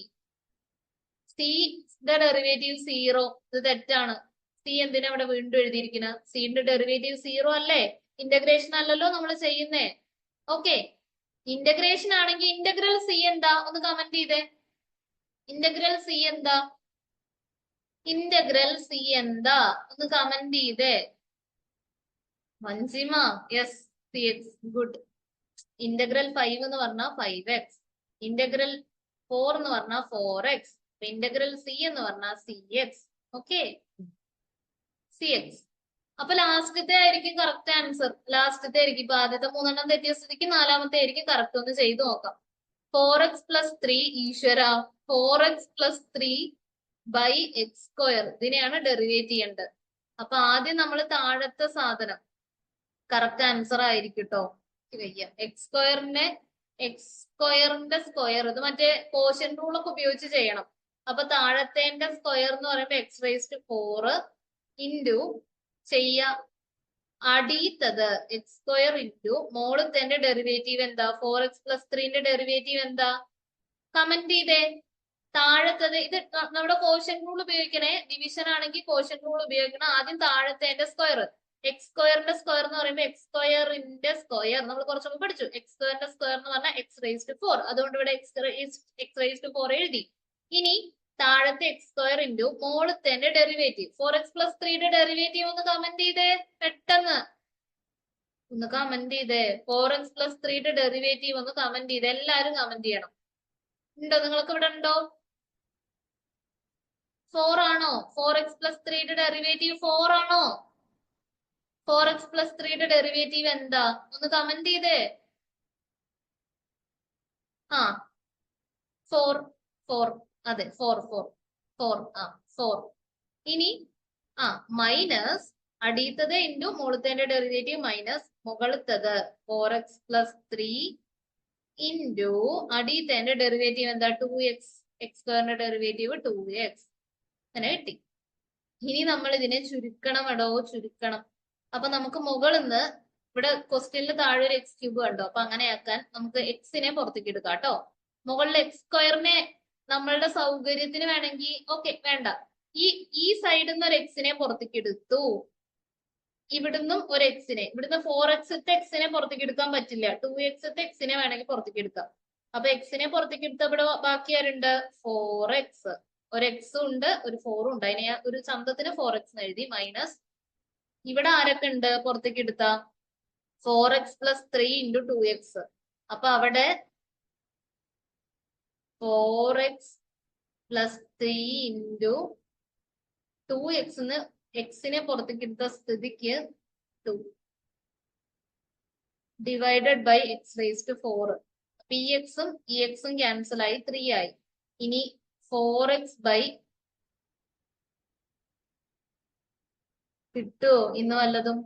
സിന്റെ ഡെറിവേറ്റീവ് 0. ഇത് തെറ്റാണ്. സി എന്തിനാ അവിടെ വീണ്ടും എഴുതിയിരിക്കുന്നത്? സിന്റെ ഡെറിവേറ്റീവ് 0 അല്ലേ? ഇന്റഗ്രേഷൻ അല്ലല്ലോ നമ്മൾ ചെയ്യുന്നേ. ഓക്കെ. ഇന്റഗ്രേഷൻ ആണെങ്കിൽ ഇന്റഗ്രൽ സി എന്താ? ഒന്ന് കമന്റ് ചെയ്തേ. ഇന്റഗ്രൽ സി എന്താ? ഒന്ന് കമന്റ് ചെയ്തേ. Manjima, yes, 3x. Good. Integral 5 എന്ന് പറഞ്ഞാൽ 5x. ഇന്റഗ്രൽ 4 എന്ന് പറഞ്ഞാൽ 4x. ഇന്റഗ്രൽ സി എന്ന് പറഞ്ഞാൽ cx. Okay, cx. അപ്പൊ ലാസ്റ്റത്തെ ആയിരിക്കും കറക്റ്റ് ആൻസർ. ലാസ്റ്റത്തെ ആയിരിക്കും. ഇപ്പൊ ആദ്യത്തെ 3 തെറ്റിയ സ്ഥിതിക്ക് നാലാമത്തെ ആയിരിക്കും കറക്റ്റ്. ഒന്ന് ചെയ്തു നോക്കാം. 4x പ്ലസ് 3 ഈശ്വര 4x plus 3 by x square. ഇതിനെയാണ് ഡെറിവേറ്റ് ചെയ്യേണ്ടത്. അപ്പൊ ആദ്യം നമ്മൾ താഴത്തെ സാധനം കറക്റ്റ് ആൻസർ ആയിരിക്കും കേട്ടോ. എക്സ് സ്ക്വയറിന്റെ സ്ക്വയർ ഇത് മറ്റേ കോഷ്യൻ റൂൾ ഒക്കെ ഉപയോഗിച്ച് ചെയ്യണം. അപ്പൊ താഴത്തേന്റെ സ്ക്വയർ എന്ന് പറയുമ്പോ എക്സ് റേസ്ഡ് 4 ഇൻറ്റു അടിയത്തത് എക്സ് സ്ക്വയർ ഇൻറ്റു മോളത്തെ ഡെറിവേറ്റീവ് എന്താ 4x+3 ഡെറിവേറ്റീവ് എന്താ കമന്റ് ചെയ്തേ. താഴത്തത് ഇത് നമ്മുടെ കോഷ്യൻ റൂൾ ഉപയോഗിക്കണേ. ഡിവിഷൻ ആണെങ്കിൽ കോഷ്യൻ റൂൾ ഉപയോഗിക്കണം. ആദ്യം താഴത്തേന്റെ സ്ക്വയർ എക്സ് സ്ക്വയറിന്റെ സ്ക്വയർ എന്ന് പറയുമ്പോൾ എക്സ് സ്ക്വയറിന്റെ സ്ക്വയർ നമ്മൾ കുറച്ചൊക്കെ പഠിച്ചു. എക്സ് സ്ക്വയറിന്റെ സ്ക്വയർ എന്ന് പറഞ്ഞാൽ എക്സ് റേസ്ഡ് 4. അതുകൊണ്ട് ഇവിടെ എക്സ് റേസ്ഡ് 4 എഴുതി. ഇനി താഴത്തെ എക്സ് സ്ക്വയർ ഇൻറ്റു മോളത്തെ ഡെറിവേറ്റീവ് 4x+3 ഡെറിവേറ്റീവ് ഒന്ന് കമന്റ് ചെയ്തേ. പെട്ടെന്ന് ഒന്ന് കമന്റ് ചെയ്തേ. 4x+3 ഡെറിവേറ്റീവ് ഒന്ന് കമന്റ് ചെയ്തേ. എല്ലാരും കമന്റ് ചെയ്യണം. ഉണ്ടോ? നിങ്ങൾക്ക് ഇവിടെ ഉണ്ടോ? 4 ആണോ? 4x+3 ഡെറിവേറ്റീവ് 4 ആണോ? 4x+3 ഡെറിവേറ്റീവ് എന്താ? ഒന്ന് കമന്റ് ചെയ്തേ. ആ 4 അതെ 4 ഇനി മൈനസ് അടിയത്തത് ഇൻറ്റു മുകളത്തെ ഡെറിവേറ്റീവ് മൈനസ് മുകളത്തത് 4x+3 ഇൻറ്റു അടിയത്തെ ഡെറിവേറ്റീവ് എന്താ 2x എക്സ് സ്ക്വയറിന്റെ ഡെറിവേറ്റീവ് 2x അങ്ങനെ കിട്ടി. ഇനി നമ്മൾ ഇതിനെ ചുരുക്കണം. ചുരുക്കണം. അപ്പൊ നമുക്ക് മുകളിൽ നിന്ന് ഇവിടെ ക്വസ്റ്റ്യനിൽ താഴെ ഒരു എക്സ് ക്യൂബ് കണ്ടോ. അപ്പൊ അങ്ങനെയാക്കാൻ നമുക്ക് എക്സിനെ പുറത്തേക്ക് എടുക്കാം കേട്ടോ. മുകളിൽ എക്സ് സ്ക്വയറിനെ നമ്മളുടെ സൗകര്യത്തിന് വേണമെങ്കിൽ ഓക്കെ, വേണ്ട. ഈ സൈഡിൽ നിന്ന് ഒരു എക്സിനെ പുറത്തേക്ക് എടുത്തു. ഇവിടുന്നും ഒരു എക്സിനെ, ഇവിടുന്ന് 4x എക്സിനെ പുറത്തേക്ക് എടുക്കാൻ പറ്റില്ല. 2x എക്സിനെ വേണമെങ്കിൽ പുറത്തേക്ക് എടുക്കാം. അപ്പൊ എക്സിനെ പുറത്തേക്ക് എടുത്ത ഇവിടെ ബാക്കി ആരുണ്ട്? 4x. ഒരു എക്സും ഉണ്ട്, ഒരു 4ഉം ഉണ്ട്. അതിനെ ഒരു ചന്തത്തിന് 4x എഴുതി. മൈനസ് ഇവിടെ ആരൊക്കെ ഉണ്ട് പുറത്തേക്ക് എടുത്ത 4x+3 ഇൻറ്റു 2x. അപ്പൊ അവിടെ 4x+3 ഇൻറ്റു 2x എക്സിനെ പുറത്തേക്ക് എടുത്ത സ്ഥിതിക്ക് 2 ഡിവൈഡഡ് ബൈ എക്സ് റേസ്ഡ് 4. അപ്പൊ ഈ എക്സും ഈ എക്സും ക്യാൻസൽ ആയി 3 ആയി. ഇനി 4x ബൈ കിട്ടുമോ ഇന്ന് വല്ലതും?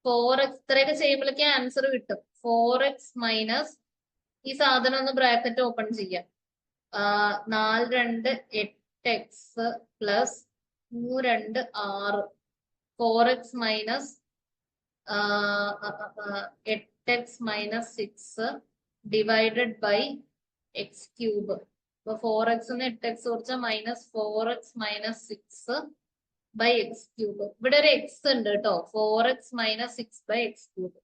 4x ഇത്രയൊക്കെ ചെയ്യുമ്പോഴേക്ക് ആൻസർ കിട്ടും. 4x മൈനസ് ഈ സാധനം ഒന്ന് ബ്രാക്കറ്റ് ഓപ്പൺ ചെയ്യാം. 4 2 8x plus 3 2 6 4x minus 8x minus 6 divided by x cube. അപ്പൊ 4x 8x കുറച്ചാൽ minus 4x minus 6 by x cube. ഇവിടെ ഒരു എക്സ് ഉണ്ട് കേട്ടോ. 4x minus 6 by x cube.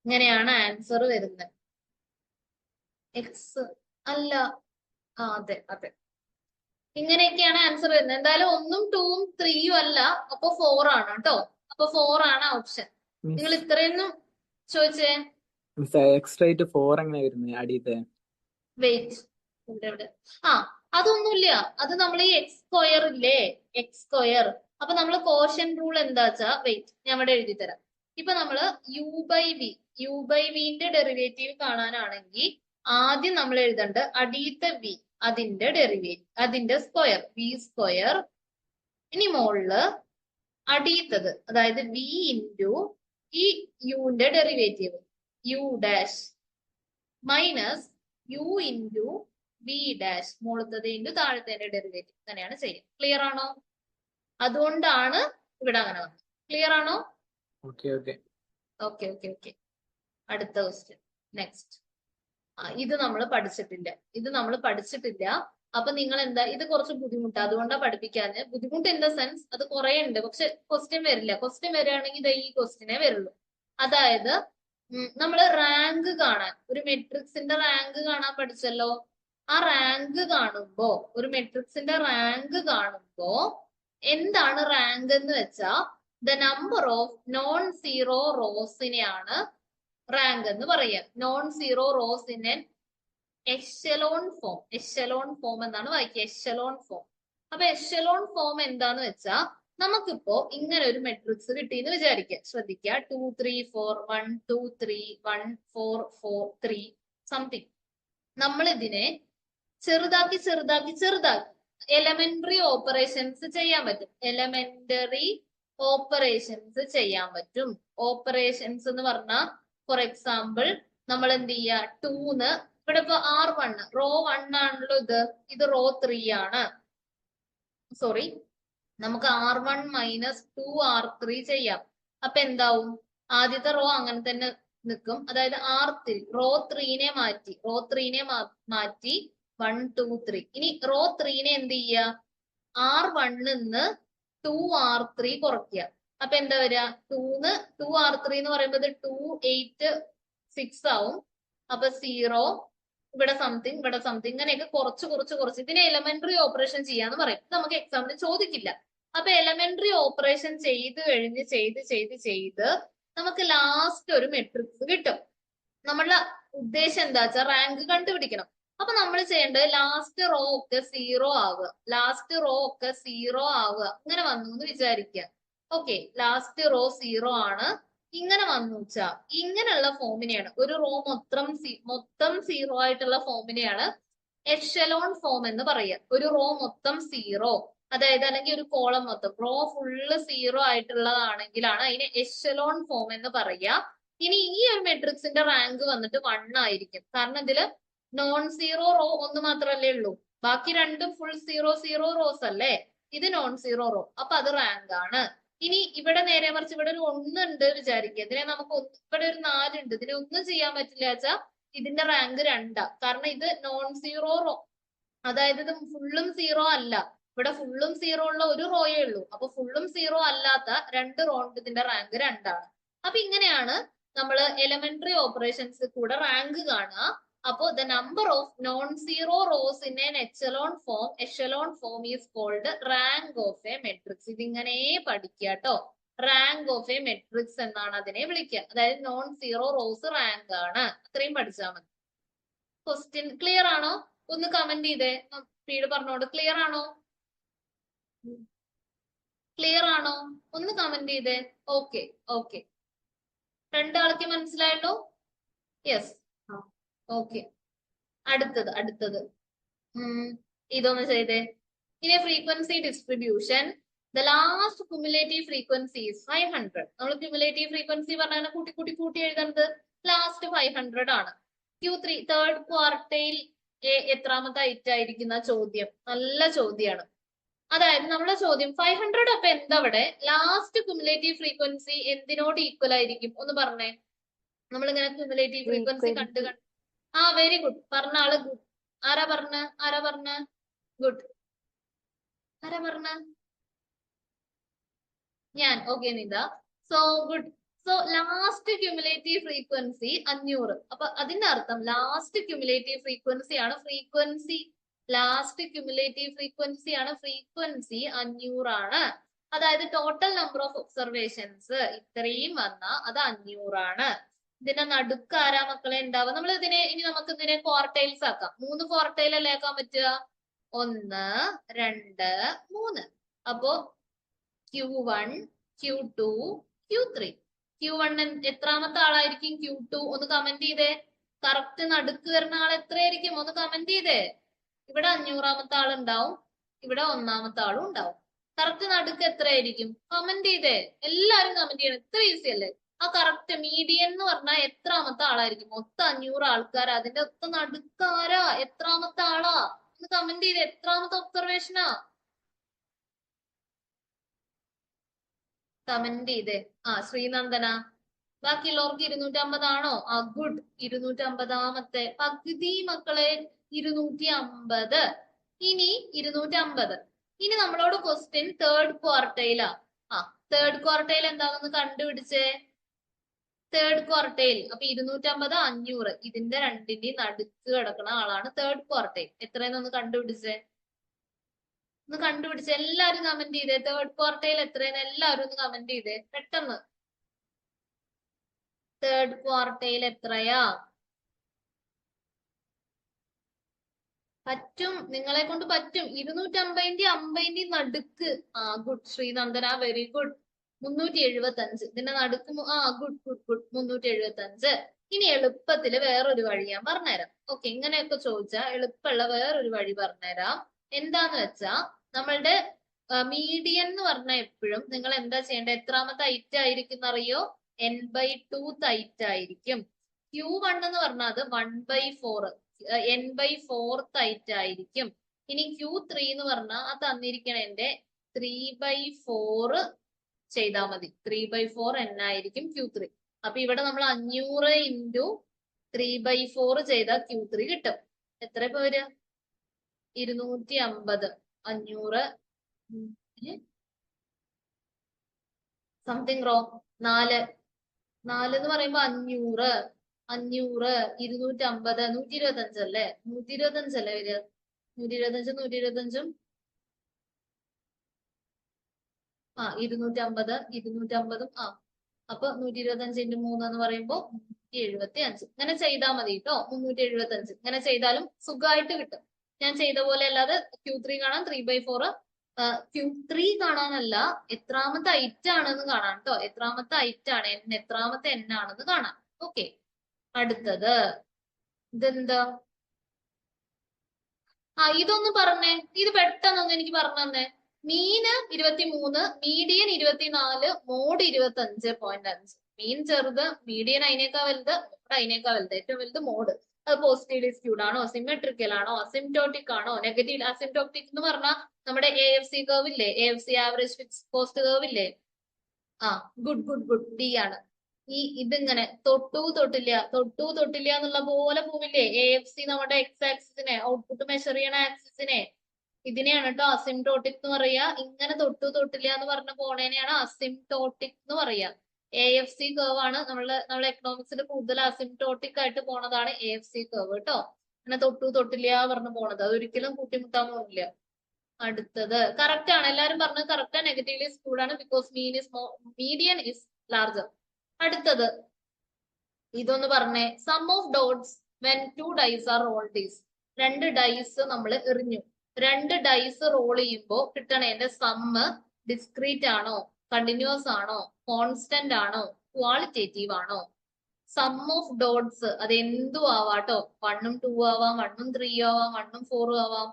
ഇങ്ങനെയാണ് ആൻസർ വരുന്നത്. എക്സ് അല്ല, അതെ അതെ, ഇങ്ങനെയൊക്കെയാണ് ആൻസർ വരുന്നത്. എന്തായാലും 1ഉം 2ഉം 3ഉം അല്ല, അപ്പൊ 4 ആണ് കേട്ടോ. അപ്പൊ 4 ആണ് ഓപ്ഷൻ. നിങ്ങൾ ഇത്രയൊന്നും ചോദിച്ചേ. എക്സ് റേറ്റ് 4 എങ്ങനെ വരുന്നത് അടിയത്തെ? വെയിറ്റ്, ഇവിടെ അതൊന്നുമില്ല. അത് നമ്മൾ ഈ എക്സ് സ്ക്വയർ ഇല്ലേ, എക്സ് സ്ക്വയർ. അപ്പൊ നമ്മൾ കോഷ്യൻ റൂൾ എന്താ വെച്ചാ, വെയിറ്റ് ഞാൻ ഇവിടെ എഴുതി തരാം. ഇപ്പൊ നമ്മള് യു ബൈ വിന്റെ ഡെറിവേറ്റീവ് കാണാനാണെങ്കിൽ ആദ്യം നമ്മൾ എഴുതേണ്ട അടിയത്തെ വി, അതിന്റെ ഡെറിവേറ്റീവ്, അതിന്റെ സ്ക്വയർ വി സ്ക്വയർ. ഇനി മുകളില് അടിയത്തത്, അതായത് വി ഇൻറ്റു ഈ യുന്റെ derivative U dash minus U into V dash മുകളത്തത് ഇൻറ്റു താഴത്തെ ഡെറിവേറ്റീവ്. അങ്ങനെയാണ് ചെയ്യുക. ക്ലിയർ ആണോ? അതുകൊണ്ടാണ് ഇവിടെ അങ്ങനെ വന്നത്. ക്ലിയർ ആണോ? Okay okay okay okay okay. അടുത്ത ക്വസ്റ്റ്യൻ നെക്സ്റ്റ്. ഇത് നമ്മൾ പഠിച്ചിട്ടില്ല. അപ്പൊ നിങ്ങൾ എന്താ, ഇത് കുറച്ച് ബുദ്ധിമുട്ടാണ്, അതുകൊണ്ടാണ് പഠിപ്പിക്കാന്. ബുദ്ധിമുട്ട് ഇൻ ദ സെൻസ് അത് കുറെ ഉണ്ട്, പക്ഷെ ക്വസ്റ്റ്യൻ വരില്ല. ക്വസ്റ്റ്യൻ വരികയാണെങ്കിൽ ഈ ക്വസ്റ്റ്യനേ വരുള്ളൂ. അതായത് നമ്മൾ റാങ്ക് കാണാൻ, ഒരു മെട്രിക്സിന്റെ റാങ്ക് കാണാൻ പഠിച്ചല്ലോ. ആ റാങ്ക് കാണുമ്പോ, ഒരു മെട്രിക്സിന്റെ റാങ്ക് കാണുമ്പോ എന്താണ് റാങ്ക് എന്ന് വെച്ചാ the number of non zero റോസിനെയാണ് റാങ്ക് എന്ന് പറയാം. Non zero rows in an echelon form. Echelon form എന്നാണ് വായിക്കുക, എഷെലോൺ ഫോം. അപ്പൊ എഷെലോൺ ഫോം എന്താന്ന് വെച്ചാ, നമുക്കിപ്പോ ഇങ്ങനെ ഒരു മെട്രിക്സ് കിട്ടിയെന്ന് വിചാരിക്കുക. ശ്രദ്ധിക്കുക, 2 3 4 1 2 3 1 4 4 3 സംതിങ്. നമ്മൾ ഇതിനെ ചെറുതാക്കി എലമെന്ററി ഓപ്പറേഷൻസ് ചെയ്യാൻ പറ്റും. എലമെന്ററി ഓപ്പറേഷൻസ് ചെയ്യാൻ പറ്റും. ഓപ്പറേഷൻസ് എന്ന് പറഞ്ഞാൽ ഫോർ എക്സാമ്പിൾ നമ്മൾ എന്ത് ചെയ്യുക, 2ന്ന് ഇവിടെ ഇപ്പൊ R1 റോ 1 ആണല്ലോ, ഇത് റോ 3 ആണ്. സോറി, നമുക്ക് R1 മൈനസ് 2R3 ചെയ്യാം. അപ്പൊ എന്താവും, ആദ്യത്തെ റോ അങ്ങനെ തന്നെ നിൽക്കും. അതായത് R3 റോ 3നെ മാറ്റി 1 2 3. ഇനി റോ 3നെ എന്ത് ചെയ്യുക, R1 നിന്ന് 2R3 കുറയ്ക്കുക. അപ്പൊ എന്താ വരിക, 2ന്ന് 2R3 എന്ന് പറയുമ്പോൾ 2 8 6 ആവും. അപ്പൊ 0 ഇവിടെ സംതിങ് ഇങ്ങനെയൊക്കെ കുറച്ച് ഇതിനെ എലമെന്ററി ഓപ്പറേഷൻ ചെയ്യാന്ന് പറയും. ഇത് നമുക്ക് എക്സാമിന് ചോദിക്കില്ല. അപ്പൊ എലമെന്ററി ഓപ്പറേഷൻ ചെയ്ത് കഴിഞ്ഞ് ചെയ്ത് നമുക്ക് ലാസ്റ്റ് ഒരു മെട്രിക്സ് കിട്ടും. നമ്മളുടെ ഉദ്ദേശം എന്താ വെച്ചാൽ റാങ്ക് കണ്ടുപിടിക്കണം. അപ്പൊ നമ്മൾ ചെയ്യേണ്ടത് ലാസ്റ്റ് റോ ഒക്കെ 0 ആവുക. ഇങ്ങനെ വന്നു എന്ന് വിചാരിക്കുക. ഓക്കെ, ലാസ്റ്റ് റോ 0 ആണ്, ഇങ്ങനെ വന്നു വെച്ചാ ഇങ്ങനെയുള്ള ഫോമിനെയാണ്, ഒരു റോ മൊത്തം 0 ആയിട്ടുള്ള ഫോമിനെയാണ് എഷലോൺ ഫോം എന്ന് പറയുക. ഒരു റോ മൊത്തം 0, അതായത് അല്ലെങ്കിൽ ഒരു കോളം മൊത്തം റോ ഫുള്ള് 0 ആയിട്ടുള്ളതാണെങ്കിലാണ് അതിന് എഷലോൺ ഫോം എന്ന് പറയുക. ഇനി ഈ ഒരു മെട്രിക്സിന്റെ റാങ്ക് വന്നിട്ട് 1 ആയിരിക്കും. കാരണം ഇതില് നോൺ സീറോ റോ ഒന്ന് മാത്രമല്ലേ ഉള്ളൂ, ബാക്കി രണ്ടും ഫുൾ 0 റോസ് അല്ലേ. ഇത് നോൺ സീറോ റോ, അപ്പൊ അത് റാങ്ക് ആണ്. ഇനി ഇവിടെ നേരെ മറിച്ച് ഇവിടെ ഒരു 1 ഉണ്ട് വിചാരിക്കുക. ഇതിനെ നമുക്ക് ഇവിടെ ഒരു 4 ഉണ്ട്, ഇതിനെ ഒന്നും ചെയ്യാൻ പറ്റില്ല വെച്ചാൽ ഇതിന്റെ റാങ്ക് 2. കാരണം ഇത് നോൺ സീറോ റോ, അതായത് ഇത് ഫുള്ളും 0 അല്ല. ഇവിടെ ഫുള്ളും 0 ഉള്ള ഒരു റോയേ ഉള്ളൂ. അപ്പൊ ഫുള്ളും 0 അല്ലാത്ത 2 റോ ഉണ്ട്, ഇതിന്റെ റാങ്ക് 2 ആണ്. അപ്പൊ ഇങ്ങനെയാണ് നമ്മൾ എലമെന്ററി ഓപ്പറേഷൻസ് കൂടെ റാങ്ക് കാണുക. അപ്പോ the number of non zero rows in an echelon form is called rank of a matrix. ഇതിങ്ങനെ പഠിക്കുക കേട്ടോ. റാങ്ക് ഓഫ് എ മെട്രിക്സ് എന്നാണ് അതിനെ വിളിക്കുക. അതായത് നോൺ സീറോ റോസ് റാങ്ക് ആണ്. അത്രയും പഠിച്ചാൽ മതി. ക്വസ്റ്റ്യൻ ക്ലിയർ ആണോ? ഒന്ന് കമന്റ് ചെയ്തേ, സ്പീഡ് പറഞ്ഞോട്. ക്ലിയർ ആണോ? ഒന്ന് കമന്റ് ചെയ്തേ. ഓക്കെ. രണ്ടാൾക്ക് മനസ്സിലായല്ലോ? യെസ്. ഓക്കെ, അടുത്തത് ഇതൊന്ന് ചെയ്തേ. ഇനി frequency distribution, the last cumulative frequency is 500. നമ്മൾ ക്യുമുലേറ്റീവ് ഫ്രീക്വൻസി പറഞ്ഞാൽ കൂട്ടി എഴുതുന്നത് ലാസ്റ്റ് 500 ആണ്. Q3 തേർഡ് ക്വാർട്ടൈൽ എത്രാമത്തെ ഐറ്റം ആയിരിക്കുന്ന ചോദ്യം, നല്ല ചോദ്യമാണ്. അതായത് നമ്മളെ ചോദ്യം 500, അപ്പൊ എന്താ ഇവിടെ ലാസ്റ്റ് ക്യുമുലേറ്റീവ് ഫ്രീക്വൻസി എന്തിനോട് ഈക്വൽ ആയിരിക്കും ഒന്ന് പറഞ്ഞേ. നമ്മളിങ്ങനെ ക്യുമുലേറ്റീവ് ഫ്രീക്വൻസി കണ്ട് വെരി ഗുഡ്, പറഞ്ഞ ആള് ഗുഡ്. ആരാ പറഞ്ഞ ഗുഡ്? ആരാ പറഞ്ഞ? ഞാൻ. Okay Nitha. So good. So last cumulative frequency 500. അപ്പൊ അതിന്റെ അർത്ഥം ലാസ്റ്റ് ക്യുമുലേറ്റീവ് ഫ്രീക്വൻസി ആണ് ഫ്രീക്വൻസി 500 ആണ്. അതായത് ടോട്ടൽ നമ്പർ ഓഫ് ഒബ്സർവേഷൻസ് ഇത്രയും വന്നാൽ അത് 500 ആണ്. ഇതിന്റെ നടുക്ക് ആരാ മക്കളെ ഉണ്ടാവുക? നമ്മൾ ഇനി നമുക്ക് ഇതിനെ ക്വാർട്ടൈൽസ് ആക്കാം. 3 ക്വാർട്ടൈൽ അല്ലേ ആക്കാൻ പറ്റുക? 1 2 3. അപ്പോ Q1 Q2 Q3. Q1 എത്രാമത്തെ ആളായിരിക്കും? Q2 ഒന്ന് കമന്റ് ചെയ്തേ. കറക്റ്റ് നടുക്ക് വരുന്ന ആൾ എത്രയായിരിക്കും? ഒന്ന് കമന്റ് ചെയ്തേ. ഇവിടെ 500ാമത്തെ ആളുണ്ടാവും, ഇവിടെ 1ാമത്തെ ആളും ഉണ്ടാവും. കറക്റ്റ് നടുക്ക് എത്രയായിരിക്കും? കമന്റ് ചെയ്തേ. എല്ലാരും കമന്റ് ചെയ്യണം. ഇത്ര ഈസി അല്ലേ? ആ കറക്റ്റ് മീഡിയൻ എന്ന് പറഞ്ഞാൽ എത്രാമത്തെ ആളായിരിക്കും? മൊത്തം 500 ആൾക്കാർ, അതിന്റെ ഒത്ത നടുക്കാരാ? എത്രാമത്തെ ആളാ? ഒന്ന് കമന്റ് ചെയ്ത്. എത്രാമത്തെ ഒബ്സർവേഷനാ? കമന്റ് ചെയ്തേ. ശ്രീനന്ദന. ബാക്കിയുള്ളവർക്ക് 250 ആണോ? ഗുഡ്. 250ാമത്തെ പകുതി മക്കളെ 250. ഇനി 250. ഇനി നമ്മളോട് ക്വസ്റ്റ്യൻ തേർഡ് ക്വാർട്ടൈലാ. തേർഡ് ക്വാർട്ടൈൽ എന്താണെന്ന് കണ്ടുപിടിച്ചേ. Third quartile. അപ്പൊ 250 500 ഇതിന്റെ രണ്ടിന്റെയും നടുക്ക് കിടക്കുന്ന ആളാണ് തേർഡ് ക്വാർട്ടൈൽ. എത്രയെന്നൊന്ന് കണ്ടുപിടിച്ചേ. എല്ലാരും കമന്റ് ചെയ്തേ. തേർഡ് ക്വാർട്ടൈൽ എത്രയെന്ന് എല്ലാവരും ഒന്ന് കമന്റ് ചെയ്തേ പെട്ടെന്ന്. തേർഡ് ക്വാർട്ടൈൽ എത്രയാ? പറ്റും, നിങ്ങളെ കൊണ്ട് പറ്റും. 250ന്റെയും 50ന്റെയും നടുക്ക്. Good Sreenandana, very good. 375 ഇതിന്റെ നടുക്ക്. ഗുഡ് 375. ഇനി എളുപ്പത്തില് വേറൊരു വഴി ഞാൻ പറഞ്ഞുതരാം. ഓക്കെ, ഇങ്ങനെയൊക്കെ ചോദിച്ചാൽ എളുപ്പമുള്ള വേറൊരു വഴി പറഞ്ഞുതരാം. എന്താന്ന് വെച്ചാ നമ്മളുടെ മീഡിയൻ എന്ന് പറഞ്ഞാൽ എപ്പോഴും നിങ്ങൾ എന്താ ചെയ്യേണ്ടത്? എത്രാമത്തെ ഐറ്റം ആയിരിക്കും അറിയോ? n/2 ഐറ്റം ആയിരിക്കും. Q1 എന്ന് പറഞ്ഞാൽ അത് 1/4 n/4 ഐറ്റം ആയിരിക്കും. ഇനി Q3 എന്ന് പറഞ്ഞാൽ അത് തന്നിരിക്കണ എന്റെ 3/4 ചെയ്താൽ മതി. 3/4 n ആയിരിക്കും Q3. അപ്പൊ ഇവിടെ നമ്മൾ 500 ഇൻറ്റു 3/4 ചെയ്താൽ Q3 കിട്ടും. എത്ര ഇപ്പൊ വരിക? 250. 500 സംതിങ് റോങ്. 4 എന്ന് പറയുമ്പോ 500 250 125 അല്ലേ? 125 അല്ലേ വരിക? 125 125 250 അപ്പൊ 125 × 3 എന്ന് പറയുമ്പോ 375. ഇങ്ങനെ ചെയ്താൽ മതി കേട്ടോ. 375 ഇങ്ങനെ ചെയ്താലും സുഖമായിട്ട് കിട്ടും. ഞാൻ ചെയ്ത പോലെ അല്ലാതെ Q3 കാണാൻ 3/4 Q3 കാണാനല്ല, എത്രാമത്തെ ഐറ്റം ആണെന്ന് കാണാം കേട്ടോ. എത്രാമത്തെ ഐറ്റം ആണ്, എത്രാമത്തെ n ആണെന്ന് കാണാം. ഓക്കെ, അടുത്തത് ഇതെന്താ? ഇതൊന്ന് പറഞ്ഞേ, ഇത് പെട്ടെന്നൊന്ന് എനിക്ക് പറഞ്ഞു തന്നെ. മീന് 23, മീഡിയൻ 24, മോഡ് 25.5. മീൻ ചെറുത്, മീഡിയൻ അതിനേക്കാൾ വലുത്, മോഡ് അതിനേക്കാൾ വലുത്. ഏറ്റവും വലുത് മോഡ്. അത് പോസിറ്റീവ്ലി സ്ക്യൂഡ് ആണോ, സിമെട്രിക്കൽ ആണോ, അസിംപ്റ്റോട്ടിക് ആണോ? നെഗറ്റീവ് അസിംപ്റ്റോട്ടിക് എന്ന് പറഞ്ഞാൽ നമ്മുടെ AFC കർവ് ഇല്ലേ, AFC average fix cost curve ഇല്ലേ? ഗുഡ് ഡി ആണ്. ഇതിങ്ങനെ തൊട്ടു തൊട്ടില്ല എന്നുള്ള പോലെ പോവില്ലേ AFC നമ്മുടെ എക്സ് ആക്സിസിനെ, ഔട്ട്പുട്ട് മെഷർ ചെയ്യണ ആക്സിസിനെ. ഇതിനെയാണ് കേട്ടോ അസിംപ്റ്റോട്ടിക് എന്ന് പറയാ. ഇങ്ങനെ തൊട്ടില്ല എന്ന് പറഞ്ഞ പോണേനെയാണ് അസിംപ്റ്റോട്ടിക് എന്ന് പറയാ. AFC കർവ് ആണ് നമ്മളെ എക്കണോമിക്സിൽ കൂടുതൽ അസിംപ്റ്റോട്ടിക് ആയിട്ട് പോണതാണ് AFC കർവ് കേട്ടോ. അങ്ങനെ തൊട്ടില്ല പറഞ്ഞു പോണത് അതൊരിക്കലും കൂട്ടിമുട്ടാൻ പോകില്ല. അടുത്തത് കറക്റ്റ് ആണ്, എല്ലാരും പറഞ്ഞത് കറക്റ്റ്. നെഗറ്റീവ്ലി സ്ക്യൂഡ് ആണ് ബിക്കോസ് മീഡിയൻ ഇസ് ലാർജർ. അടുത്തത് ഇതൊന്ന് പറഞ്ഞേ. Sum of dots when 2 dice are rolled is. 2 dice നമ്മൾ എറിഞ്ഞു. 2 ഡൈസ് റോൾ ചെയ്യുമ്പോ കിട്ടണേന്റെ സമ്മ് ഡിസ്ക്രീറ്റ് ആണോ, കണ്ടിന്യൂസ് ആണോ, കോൺസ്റ്റന്റ് ആണോ, ക്വാളിറ്റേറ്റീവ് ആണോ? സം ഓഫ് ഡോട്ട്സ് അത് എന്തും ആവാട്ടോ. 1 ഉം 2 ആവാം, 1 ഉം 3 ആവാം, 1 ഉം 4 ആവാം,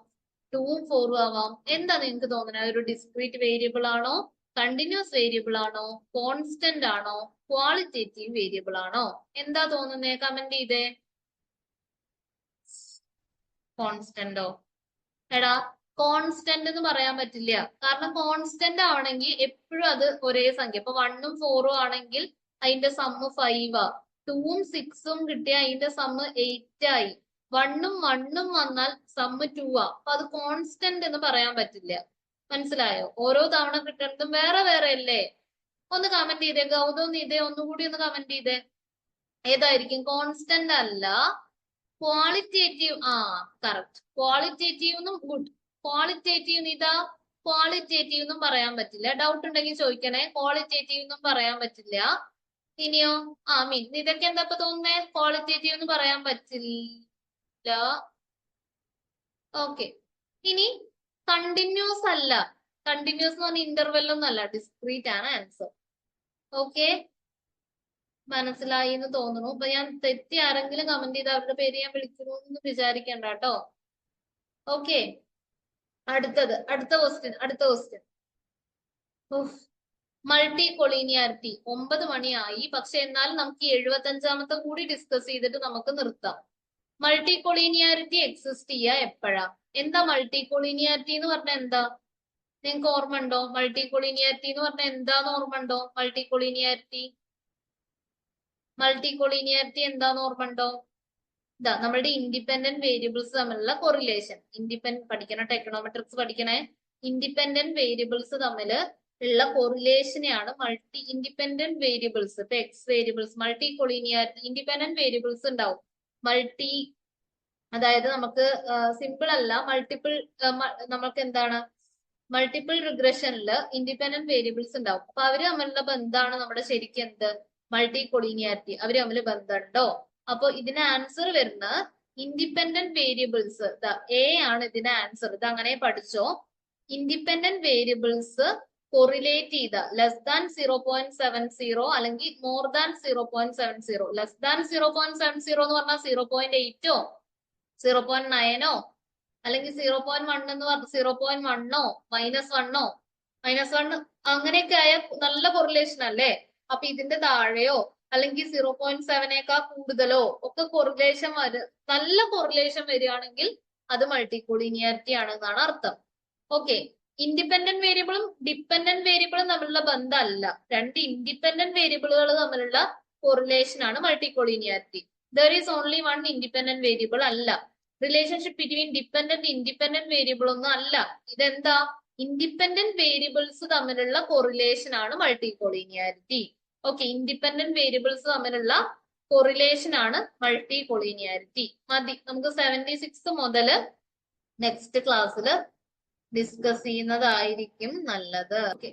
2 ഉം 4 ആവാം. എന്താ നിങ്ങൾക്ക് തോന്നുന്നത്? ഒരു ഡിസ്ക്രീറ്റ് വേരിയബിൾ ആണോ, കണ്ടിന്യൂസ് വേരിയബിൾ ആണോ, കോൺസ്റ്റന്റ് ആണോ, ക്വാളിറ്റേറ്റീവ് വേരിയബിൾ ആണോ? എന്താ തോന്നുന്നേ? കമന്റ് ചെയ്തേ. കോൺസ്റ്റന്റോ? എടാ കോൺസ്റ്റന്റ് എന്ന് പറയാൻ പറ്റില്ല. കാരണം കോൺസ്റ്റന്റ് ആവണമെങ്കിൽ എപ്പോഴും അത് ഒരേ സംഖ്യ. ഇപ്പൊ 1 ഉം 4 ഉം ആണെങ്കിൽ അതിന്റെ സമ്മ് 5 ആ. 2 ഉം 6 ഉം കിട്ടിയ അതിന്റെ സമ്മ് 8 ആയി. 1 ഉം 1 ഉം വന്നാൽ സമ്മ് 2 ആ. അപ്പൊ അത് കോൺസ്റ്റന്റ് എന്ന് പറയാൻ പറ്റില്ല. മനസ്സിലായോ? ഓരോ തവണ കിട്ടുന്നതും വേറെ വേറെ അല്ലേ? ഒന്ന് കമന്റ് ചെയ്തേ. ഗൗതം ഇതേ ഒന്നുകൂടി ഒന്ന് കമന്റ് ചെയ്തേ. ഏതായിരിക്കും? കോൺസ്റ്റന്റ് അല്ല, ക്വാളിറ്റേറ്റീവ്. കറക്റ്റ്. ക്വാളിറ്റേറ്റീവ് എന്നും ഗുഡ്. ക്വാളിറ്റേറ്റീവ് ഇതാ, ക്വാളിറ്റേറ്റീവ് എന്നും പറയാൻ പറ്റില്ല. ഡൗട്ട് ഉണ്ടെങ്കിൽ ചോദിക്കണേ. ക്വാളിറ്റേറ്റീവ് എന്നും പറയാൻ പറ്റില്ല. ഇനിയോ മീൻ ഇതൊക്കെ എന്താ ഇപ്പൊ തോന്നുന്നേ? ക്വാളിറ്റേറ്റീവ് എന്ന് പറയാൻ പറ്റില്ല. ഓക്കെ, ഇനി കണ്ടിന്യൂസ് അല്ല. കണ്ടിന്യൂസ് എന്ന് പറഞ്ഞ ഇന്റർവെൽ ഒന്നും അല്ല, ഡിസ്ക്രീറ്റ് ആണ് ആൻസർ. ഓക്കെ, മനസ്സിലായി എന്ന് തോന്നുന്നു. അപ്പൊ ഞാൻ തെറ്റി ആരെങ്കിലും കമന്റ് ചെയ്ത് അവരുടെ പേര് ഞാൻ വിളിക്കുന്നു എന്ന് വിചാരിക്കണ്ട കേട്ടോ. ഓക്കെ, അടുത്ത ക്വസ്റ്റ്യൻ. Multi collinearity. 9 മണിയായി, പക്ഷെ എന്നാലും നമുക്ക് 75ാമത്തെ കൂടി ഡിസ്കസ് ചെയ്തിട്ട് നമുക്ക് നിർത്താം. മൾട്ടി കൊളീനിയാരിറ്റി എക്സിസ്റ്റ് ചെയ്യാ എപ്പോഴാ? എന്താ മൾട്ടി കൊളീനിയാരിറ്റി എന്ന് പറഞ്ഞാൽ എന്താ? നിങ്ങൾക്ക് ഓർമ്മ ഉണ്ടോ? മൾട്ടി കൊളീനിയാരിറ്റി എന്ന് പറഞ്ഞാൽ എന്താന്ന് ഓർമ്മ ഉണ്ടോ? മൾട്ടി കൊളീനിയാരിറ്റി എന്താന്ന് ഓർമ്മ ഉണ്ടോ? ഇതാ നമ്മളുടെ ഇൻഡിപെൻഡന്റ് വേരിയബിൾസ് തമ്മിലുള്ള കൊറിലേഷൻ. പഠിക്കണം, ടെക്നോമെട്രിക്സ് പഠിക്കണേ. ഇൻഡിപെൻഡന്റ് വേരിയബിൾസ് തമ്മിൽ ഉള്ള കൊറിലേഷനെയാണ് മൾട്ടി ഇൻഡിപെൻഡന്റ് വേരിയബിൾസ്. ഇപ്പൊ X variables, multi collinearity, independent variables ഉണ്ടാവും. അതായത് നമുക്ക് സിമ്പിൾ അല്ല, നമുക്ക് എന്താണ് മൾട്ടിപ്പിൾ റിഗ്രഷനിൽ ഇൻഡിപെൻഡന്റ് വേരിയബിൾസ് ഉണ്ടാവും. അപ്പൊ അവര് തമ്മിലുള്ള ബന്ധമാണ് നമ്മുടെ ശരിക്കും എന്ത്? Multi collinearity. അവര് തമ്മിൽ ബന്ധമുണ്ടോ? അപ്പൊ ഇതിന് ആൻസർ വരുന്ന ഇൻഡിപെൻഡന്റ് വേരിയബിൾസ് എ ആണ് ഇതിന് ആൻസർ. ഇത് അങ്ങനെ പഠിച്ചോ. ഇൻഡിപെൻഡന്റ് വേരിയബിൾസ് കൊറിലേറ്റ് ചെയ്ത ലെസ് ദാൻ 0.70 അല്ലെങ്കിൽ മോർ ദാൻ 0.70. ലെസ് ദാൻ 0.70 എന്ന് പറഞ്ഞാൽ 0.8 0.9 അല്ലെങ്കിൽ 0.1 എന്ന് പറഞ്ഞാൽ 0.1 -1 -1 അങ്ങനെയൊക്കെ ആയ നല്ല കൊറിലേഷൻ അല്ലേ? അപ്പൊ ഇതിന്റെ താഴെയോ അല്ലെങ്കിൽ 0.7 കൂടുതലോ ഒക്കെ കൊറിലേഷൻ നല്ല കൊറിലേഷൻ വരികയാണെങ്കിൽ അത് മൾട്ടിക്കോളീനിയാരിറ്റി ആണെന്നാണ് അർത്ഥം. ഓക്കെ, ഇൻഡിപെൻഡന്റ് വേരിയബിളും ഡിപ്പെൻഡന്റ് വേരിയബിളും തമ്മിലുള്ള ബന്ധമല്ല, രണ്ട് ഇൻഡിപെൻഡന്റ് വേരിയബിളുകൾ തമ്മിലുള്ള കൊറിലേഷൻ ആണ് multicollinearity. There is only one independent variable അല്ല. Relationship between dependent independent variable ഒന്നും അല്ല. ഇതെന്താ? ഇൻഡിപെൻഡന്റ് വേരിയബിൾസ് തമ്മിലുള്ള കൊറിലേഷൻ ആണ് മൾട്ടിക്കോളീനിയാരിറ്റി. ഓക്കെ, ഇൻഡിപെൻഡന്റ് വേരിയബിൾസ് തമ്മിലുള്ള കൊറിലേഷൻ ആണ് മൾട്ടിക്കോളീനിയാരിറ്റി. മതി, നമുക്ക് 76 മുതൽ നെക്സ്റ്റ് ക്ലാസ്സിൽ ഡിസ്കസ് ചെയ്യുന്നതായിരിക്കും നല്ലത്. ഓക്കെ,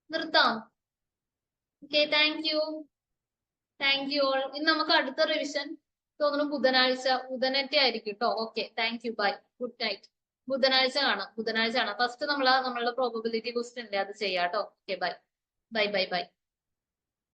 നിർത്താം. Okay, thank you all. ഇനി നമുക്ക് അടുത്ത റിവിഷൻ തോന്നുന്നു ബുധനാഴ്ച ആയിരിക്കും കേട്ടോ. Okay, thank you, bye, good night. ബുധനാഴ്ച കാണാം. ഫസ്റ്റ് നമ്മളുടെ പ്രോബബിലിറ്റി ക്വസ്റ്റ്യൻ ഉണ്ട്, അത് ചെയ്യാം കേട്ടോ. Okay, by.